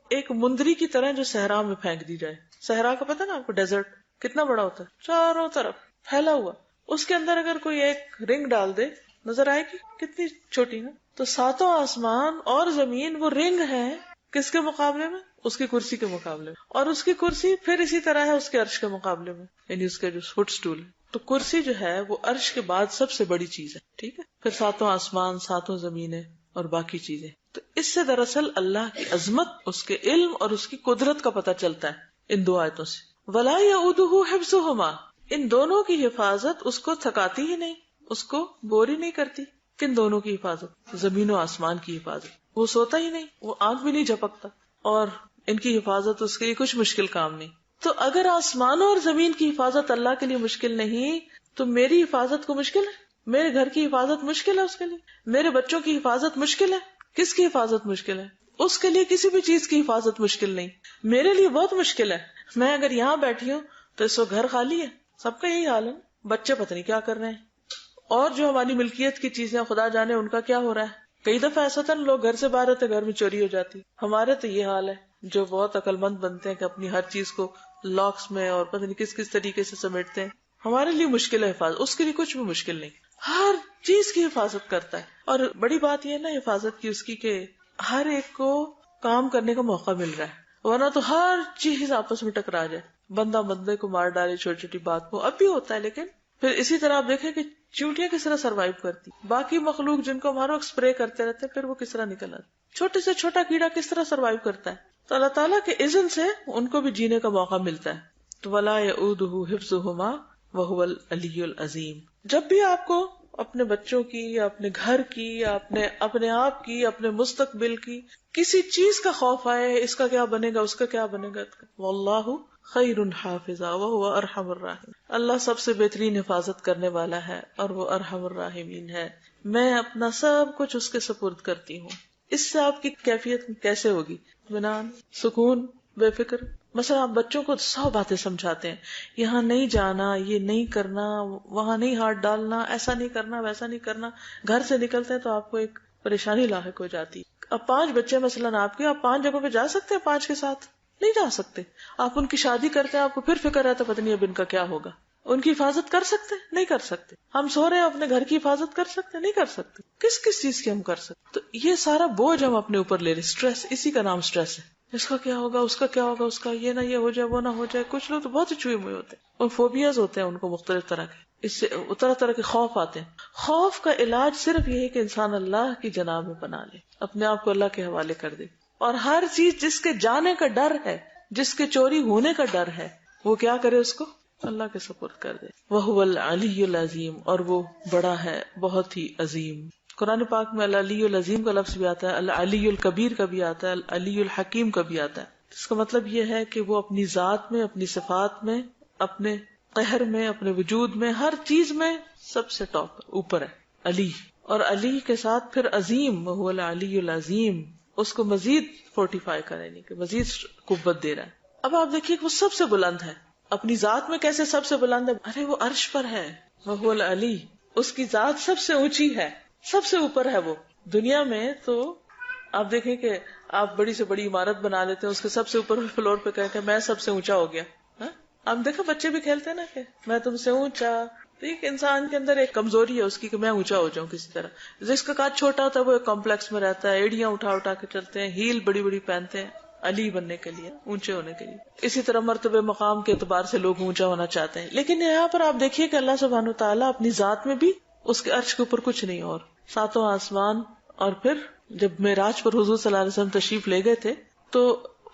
Speaker 1: ایک مندری کی طرح جو صحرا میں پھینک دی جائے. صحرا کا پتہ نا آپ کو، ڈیزرٹ کتنا بڑا ہوتا ہے، چاروں طرف پھیلا ہوا. اس کے اندر اگر کوئی ایک رنگ ڈال دے نظر آئے گی کتنی چھوٹی ہے. تو ساتوں آسمان اور زمین وہ رنگ ہے کس کے مقابلے میں؟ اس کی کرسی کے مقابلے میں. اور اس کی کرسی پھر اسی طرح ہے اس کے عرش کے مقابلے میں، یعنی اس کا جو فٹ سٹول ہے. تو کرسی جو ہے وہ عرش کے بعد سب سے بڑی چیز ہے، ٹھیک ہے. پھر ساتوں آسمان، ساتوں زمینیں اور باقی چیزیں. تو اس سے دراصل اللہ کی عظمت، اس کے علم اور اس کی قدرت کا پتہ چلتا ہے ان دو آیتوں سے. وَلَا يَئُودُهُ حِفْظُهُمَا، ان دونوں کی حفاظت اس کو تھکاتی ہی نہیں، اس کو بور ہی نہیں کرتی. کن دونوں کی حفاظت؟ زمین و آسمان کی حفاظت. وہ سوتا ہی نہیں، وہ آنکھ بھی نہیں جھپکتا، اور ان کی حفاظت اس کے لیے کچھ مشکل کام نہیں. تو اگر آسمانوں اور زمین کی حفاظت اللہ کے لیے مشکل نہیں تو میری حفاظت کو مشکل ہے؟ میرے گھر کی حفاظت مشکل ہے اس کے لیے؟ میرے بچوں کی حفاظت مشکل ہے؟ کس کی حفاظت مشکل ہے؟ اس کے لیے کسی بھی چیز کی حفاظت مشکل نہیں، میرے لیے بہت مشکل ہے. میں اگر یہاں بیٹھی ہوں تو اس وقت گھر خالی ہے، سب کا یہی حال ہے، بچے پتہ نہیں کیا کر رہے ہیں، اور جو ہماری ملکیت کی چیزیں خدا جانے ان کا کیا ہو رہا ہے. کئی دفعہ ایسا تھا لوگ گھر سے باہر ہوتے گھر میں چوری ہو جاتی. ہمارے تو یہ حال ہے جو بہت عقل مند بنتے ہیں کہ اپنی ہر چیز کو لاکس میں اور پتہ نہیں کس طریقے سے سمیٹتے ہیں. ہمارے لیے مشکل ہے حفاظت، اس کے لیے کچھ بھی مشکل نہیں، ہر چیز کی حفاظت کرتا ہے. اور بڑی بات یہ ہے نا حفاظت کی اس کی کہ ہر ایک کو کام کرنے کا موقع مل رہا ہے، ورنہ تو ہر چیز آپس میں ٹکرا جائے، بندہ بندے کو مار ڈالے چھوٹی چھوٹی بات کو. اب بھی ہوتا ہے، لیکن پھر اسی طرح آپ دیکھیں کہ چیونٹیاں کس طرح سروائیو کرتی، باقی مخلوق جن کو ہم ہر وقت اسپرے کرتے رہتے پھر وہ کس طرح نکل آتے، چھوٹے سے چھوٹا کیڑا کس طرح سروائیو کرتا ہے. تو اللہ تعالیٰ کے اذن سے ان کو بھی جینے کا موقع ملتا ہے. تو وَلَا يَئُودُهُ حِفْظُهُمَا وَهُوَ الْعَلِيُّ الْعَظِيمُ. جب بھی آپ کو اپنے بچوں کی یا اپنے گھر کی یا اپنے آپ کی، اپنے مستقبل کی کسی چیز کا خوف آئے، اس کا کیا بنے گا، اس کا کیا بنے گا، وَاللَّهُ خَيْرٌ حَافِظًا وَهُوَ أَرْحَمُ الرَّاحِمِينَ. اللہ سب سے بہترین حفاظت کرنے والا ہے اور وہ ارحم الراحمین ہے. میں اپنا سب کچھ اس کے سپرد کرتی ہوں. اس سے آپ کی کیفیت کیسے ہوگی؟ اطمینان، سکون، بے فکر. مثلا آپ بچوں کو 100 باتیں سمجھاتے ہیں، یہاں نہیں جانا، یہ نہیں کرنا، وہاں نہیں ہاتھ ڈالنا، ایسا نہیں کرنا، ویسا نہیں کرنا. گھر سے نکلتے ہیں تو آپ کو ایک پریشانی لاحق ہو جاتی. اب 5 بچے مثلا آپ کے، آپ 5 جگہوں پہ جا سکتے ہیں 5 کے ساتھ؟ نہیں جا سکتے. آپ ان کی شادی کرتے ہیں، آپ کو پھر فکر رہتا پتہ نہیں اب ان کا کیا ہوگا. ان کی حفاظت کر سکتے؟ نہیں کر سکتے. ہم سو رہے ہیں، اپنے گھر کی حفاظت کر سکتے؟ نہیں کر سکتے. کس چیز کی ہم کر سکتے؟ تو یہ سارا بوجھ ہم اپنے اوپر لے رہے. اسٹریس، اسی کا نام اسٹریس ہے. اس کا کیا ہوگا، اس کا کیا ہوگا، اس کا یہ نہ یہ ہو جائے، وہ نہ ہو جائے. کچھ لوگ تو بہت ہی چھوئے ہوئے ہوتے ہیں، اور فوبیاز ہوتے ہیں ان کو مختلف طرح کے، اس سے طرح طرح کے خوف آتے ہیں. خوف کا علاج صرف یہ ہے کہ انسان اللہ کی جناب میں بنا لے، اپنے آپ کو اللہ کے حوالے کر دے. اور ہر چیز جس کے جانے کا ڈر ہے، جس کے چوری ہونے کا ڈر ہے، وہ کیا کرے، اس کو اللہ کے سپرد کر دے. وَهُوَ الْعَلِيُّ الْعَظِيمُ، اور وہ بڑا ہے، بہت ہی عظیم. قرآن پاک میں العلی العظیم کا لفظ بھی آتا ہے، العلی الکبیر کا بھی آتا ہے، العلی الحکیم کا بھی آتا ہے. اس کا مطلب یہ ہے کہ وہ اپنی ذات میں، اپنی صفات میں، اپنے قہر میں، اپنے وجود میں، ہر چیز میں سب سے ٹاپ اوپر ہے علی. اور علی کے ساتھ پھر عظیم، وہو العلی العظیم، اس کو مزید فورٹیفائی کرے، یعنی کہ مزید قوت دے رہا ہے. اب آپ دیکھیے کہ وہ سب سے بلند ہے. اپنی ذات میں کیسے سب سے بلند ہے؟ ارے وہ عرش پر ہے، وہو العلی، اس کی ذات سب سے اونچی ہے، سب سے اوپر ہے وہ. دنیا میں تو آپ دیکھیں کہ آپ بڑی سے بڑی عمارت بنا لیتے ہیں، اس کے سب سے اوپر فلور پہ کہہ کہ میں سب سے اونچا ہو گیا. آپ دیکھیں بچے بھی کھیلتے ہیں نا کہ میں تم سے اونچا. تو ایک انسان کے اندر ایک کمزوری ہے اس کی کہ میں اونچا ہو جاؤں کسی طرح. جس کا قد چھوٹا ہوتا ہے وہ ایک کمپلیکس میں رہتا ہے، ایڑیاں اٹھا اٹھا کے چلتے ہیں، ہیل بڑی بڑی پہنتے ہیں علی بننے کے لیے، اونچے ہونے کے لیے. اسی طرح مرتبہ مقام کے اعتبار سے لوگ اونچا ہونا چاہتے ہیں. لیکن یہاں پر آپ دیکھیے کہ اللہ سبحانہ وتعالیٰ اپنی ذات میں بھی اس کے عرش کے اوپر کچھ نہیں، اور ساتوں آسمان. اور پھر جب معراج پر حضور صلی اللہ علیہ وسلم تشریف لے گئے تھے تو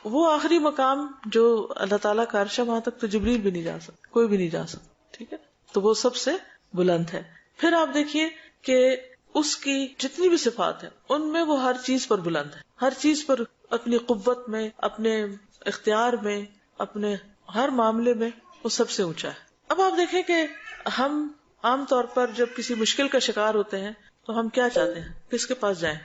Speaker 1: وہ آخری مقام جو اللہ تعالیٰ کا عرش ہے وہاں تک تو جبریل بھی نہیں جا سکتا، کوئی بھی نہیں جا سکتا. ٹھیک ہے، تو وہ سب سے بلند ہے. پھر آپ دیکھیے کہ اس کی جتنی بھی صفات ہیں ان میں وہ ہر چیز پر بلند ہے، ہر چیز پر، اپنی قوت میں، اپنے اختیار میں، اپنے ہر معاملے میں وہ سب سے اونچا ہے. اب آپ دیکھیں کہ ہم عام طور پر جب کسی مشکل کا شکار ہوتے ہیں تو ہم کیا چاہتے ہیں؟ کس کے پاس جائیں؟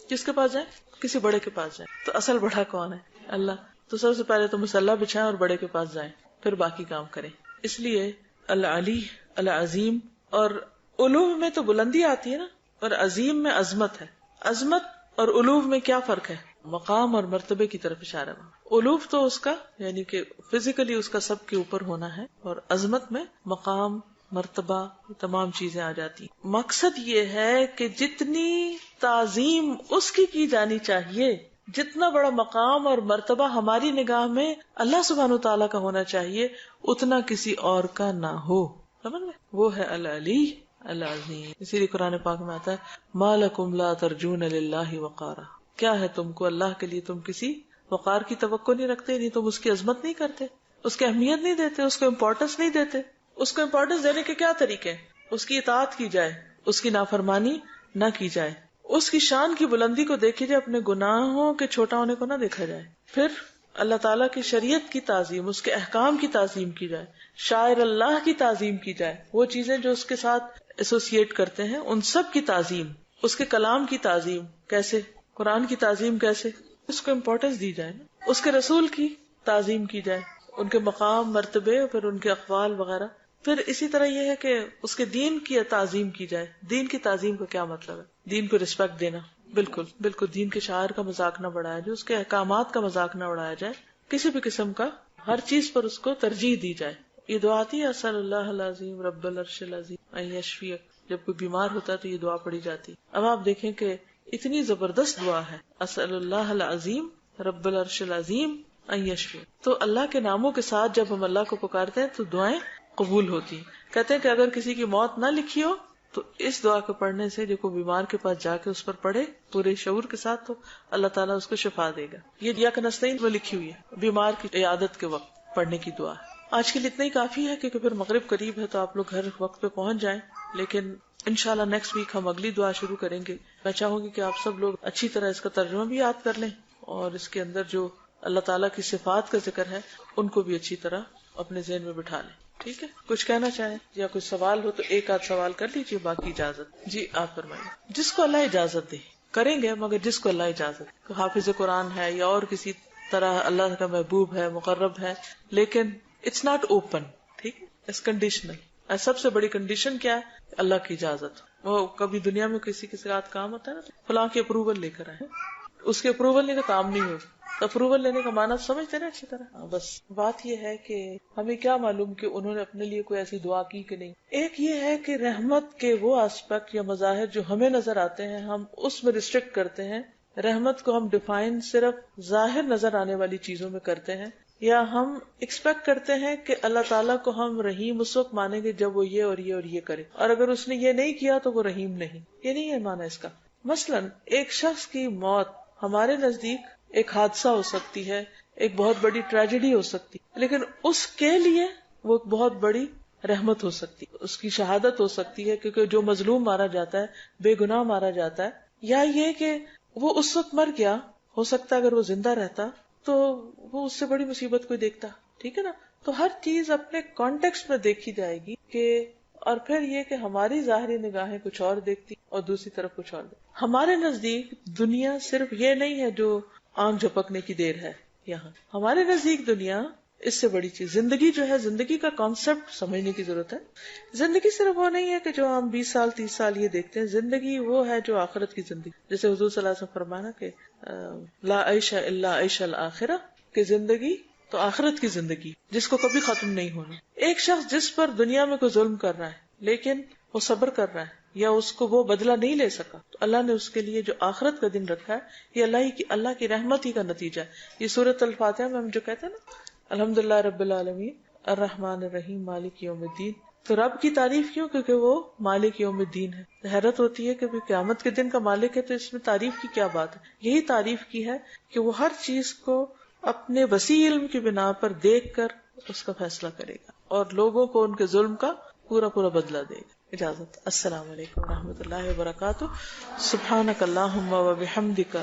Speaker 1: کس کے پاس جائیں؟ کسی بڑے کے پاس جائیں. تو اصل بڑا کون ہے؟ اللہ. تو سب سے پہلے تو مسلح بچھائیں اور بڑے کے پاس جائیں، پھر باقی کام کریں. اس لیے العلی، العظیم، اور علو میں تو بلندی آتی ہے نا، اور عظیم میں عظمت ہے. عظمت اور علو میں کیا فرق ہے؟ مقام اور مرتبے کی طرف اشارہ ہے. علو تو اس کا یعنی کہ فزیکلی اس کا سب کے اوپر ہونا ہے، اور عظمت میں مقام، مرتبہ، تمام چیزیں آ جاتی. مقصد یہ ہے کہ جتنی تعظیم اس کی جانی چاہیے، جتنا بڑا مقام اور مرتبہ ہماری نگاہ میں اللہ سبحانہ وتعالیٰ کا ہونا چاہیے اتنا کسی اور کا نہ ہو. سمجھ گئے؟ وہ ہے العلی العظیم. اسی لیے قرآن پاک میں آتا ہے ما لکم لا ترجون للہ وقارا. کیا ہے تم کو اللہ کے لیے تم کسی وقار کی توقع نہیں رکھتے، نہیں تم اس کی عظمت نہیں کرتے، اس کی اہمیت نہیں دیتے، اس کو امپورٹنس نہیں دیتے. اس کو امپورٹنس دینے کے کیا طریقے ہیں؟ اس کی اطاعت کی جائے، اس کی نافرمانی نہ کی جائے، اس کی شان کی بلندی کو دیکھی جائے، اپنے گناہوں کے چھوٹا ہونے کو نہ دیکھا جائے. پھر اللہ تعالیٰ کی شریعت کی تعظیم، اس کے احکام کی تعظیم کی جائے، شاعر اللہ کی تعظیم کی جائے، وہ چیزیں جو اس کے ساتھ ایسوسیٹ کرتے ہیں ان سب کی تعظیم، اس کے کلام کی تعظیم کیسے، قرآن کی تعظیم کیسے، اس کو امپورٹنس دی جائے. اس کے رسول کی تعظیم کی جائے، ان کے مقام، مرتبے، پھر ان کے اقوال وغیرہ. پھر اسی طرح یہ ہے کہ اس کے دین کی تعظیم کی جائے. دین کی تعظیم کا کیا مطلب ہے؟ دین کو رسپیکٹ دینا. بالکل بالکل دین کے شاعر کا مذاق نہ بڑھایا جائے، اس کے احکامات کا مذاق نہ اڑایا جائے، کسی بھی قسم کا، ہر چیز پر اس کو ترجیح دی جائے. یہ دعا آتی ہے اسأل اللہ العظیم رب العرش العظیم ان یشفیک. جب کوئی بیمار ہوتا ہے تو یہ دعا پڑھی جاتی. اب آپ دیکھیں کہ اتنی زبردست دعا ہے، اسأل اللہ العظیم رب العرش العظیم ان یشفیک. تو اللہ کے ناموں کے ساتھ جب ہم اللہ کو پکارتے ہیں تو دعائیں قبول ہوتی. کہتے ہیں کہ اگر کسی کی موت نہ لکھی ہو تو اس دعا کے پڑھنے سے جو کوئی بیمار کے پاس جا کے اس پر پڑھے پورے شعور کے ساتھ تو اللہ تعالیٰ اس کو شفا دے گا. یہ یا کنستین میں لکھی ہوئی ہے، بیمار کی عیادت کے وقت پڑھنے کی دعا. آج کے لیے اتنا ہی کافی ہے کیونکہ پھر مغرب قریب ہے تو آپ لوگ گھر وقت پہ پہنچ جائیں. لیکن انشاءاللہ نیکسٹ ویک ہم اگلی دعا شروع کریں گے. میں چاہوں گی کہ آپ سب لوگ اچھی طرح اس کا ترجمہ بھی یاد کر لیں اور اس کے اندر جو اللہ تعالیٰ کی صفات کا ذکر ہے ان کو بھی اچھی طرح اپنے ذہن میں بٹھا لیں. ٹھیک ہے، کچھ کہنا چاہیں یا کچھ سوال ہو تو ایک آدھ سوال کر لیجیے، باقی اجازت. جی آپ فرمائیے. جس کو اللہ اجازت دے کریں گے، مگر جس کو اللہ اجازت، حافظ قرآن ہے یا اور کسی طرح اللہ کا محبوب ہے، مقرب ہے، لیکن اٹس ناٹ اوپن. ٹھیک ہے، اٹس کنڈیشنل. سب سے بڑی کنڈیشن کیا ہے؟ اللہ کی اجازت. وہ کبھی دنیا میں کسی کے ساتھ کام ہوتا ہے نا، فلاں کی اپروول لے کر آئے، اس کے اپروول نہیں تو کام نہیں ہوگا. اپروول لینے کا معنی سمجھتے نا اچھی طرح. بس بات یہ ہے کہ ہمیں کیا معلوم کہ انہوں نے اپنے لیے کوئی ایسی دعا کی کہ نہیں. ایک یہ ہے کہ رحمت کے وہ آسپیکٹ یا مظاہر جو ہمیں نظر آتے ہیں ہم اس میں ریسٹرکٹ کرتے ہیں. رحمت کو ہم ڈیفائن صرف ظاہر نظر آنے والی چیزوں میں کرتے ہیں، یا ہم ایکسپیکٹ کرتے ہیں کہ اللہ تعالیٰ کو ہم رحیم اس وقت مانیں گے جب وہ یہ اور یہ اور یہ کرے، اور اگر اس نے یہ نہیں کیا تو وہ رحیم نہیں. یہ نہیں ہے معنی اس کا. مثلاً ایک شخص کی موت ہمارے نزدیک ایک حادثہ ہو سکتی ہے، ایک بہت بڑی ٹریجڈی ہو سکتی، لیکن اس کے لیے وہ ایک بہت بڑی رحمت ہو سکتی، اس کی شہادت ہو سکتی ہے، کیونکہ جو مظلوم مارا جاتا ہے، بے گناہ مارا جاتا ہے. یا یہ کہ وہ اس وقت مر گیا، ہو سکتا ہے اگر وہ زندہ رہتا تو وہ اس سے بڑی مصیبت کوئی دیکھتا. ٹھیک ہے نا. تو ہر چیز اپنے کانٹیکسٹ میں دیکھی جائے گی کہ، اور پھر یہ کہ ہماری ظاہری نگاہیں کچھ اور دیکھتی اور دوسری طرف کچھ اور دیکھتی. ہمارے نزدیک دنیا صرف یہ نہیں ہے جو آنکھ جھپکنے کی دیر ہے. یہاں ہمارے نزدیک دنیا اس سے بڑی چیز، زندگی جو ہے، زندگی کا کانسیپٹ سمجھنے کی ضرورت ہے. زندگی صرف وہ نہیں ہے کہ جو ہم 20 سال 30 سال یہ دیکھتے ہیں. زندگی وہ ہے جو آخرت کی زندگی، جیسے حضور صلی اللہ علیہ وسلم فرمانا کہ لا عیش الا عیش الآخرہ، کہ زندگی تو آخرت کی زندگی جس کو کبھی ختم نہیں ہونا. ایک شخص جس پر دنیا میں کوئی ظلم کر رہا ہے لیکن وہ صبر کر رہا ہے یا اس کو وہ بدلہ نہیں لے سکا، تو اللہ نے اس کے لیے جو آخرت کا دن رکھا ہے، یہ اللہ کی رحمت ہی کا نتیجہ ہے. یہ سورۃ الفاتحہ میں ہم جو کہتے ہیں نا، الحمدللہ رب العالمین الرحمن الرحیم مالک یوم الدین، تو رب کی تعریف کیوں؟ کیونکہ وہ مالک یوم الدین ہے. حیرت ہوتی ہے کہ قیامت کے دن کا مالک ہے تو اس میں تعریف کی کیا بات ہے؟ یہی تعریف کی ہے کہ وہ ہر چیز کو اپنے وسیع علم کی بنا پر دیکھ کر اس کا فیصلہ کرے گا اور لوگوں کو ان کے ظلم کا پورا بدلہ دے گا. اجازت. السلام علیکم ورحمۃ اللہ وبرکاتہ. سبحانک اللہم وبحمدک،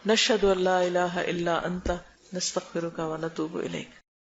Speaker 1: نشہد ان لا الہ الا انت، نستغفرک ونتوب الیک.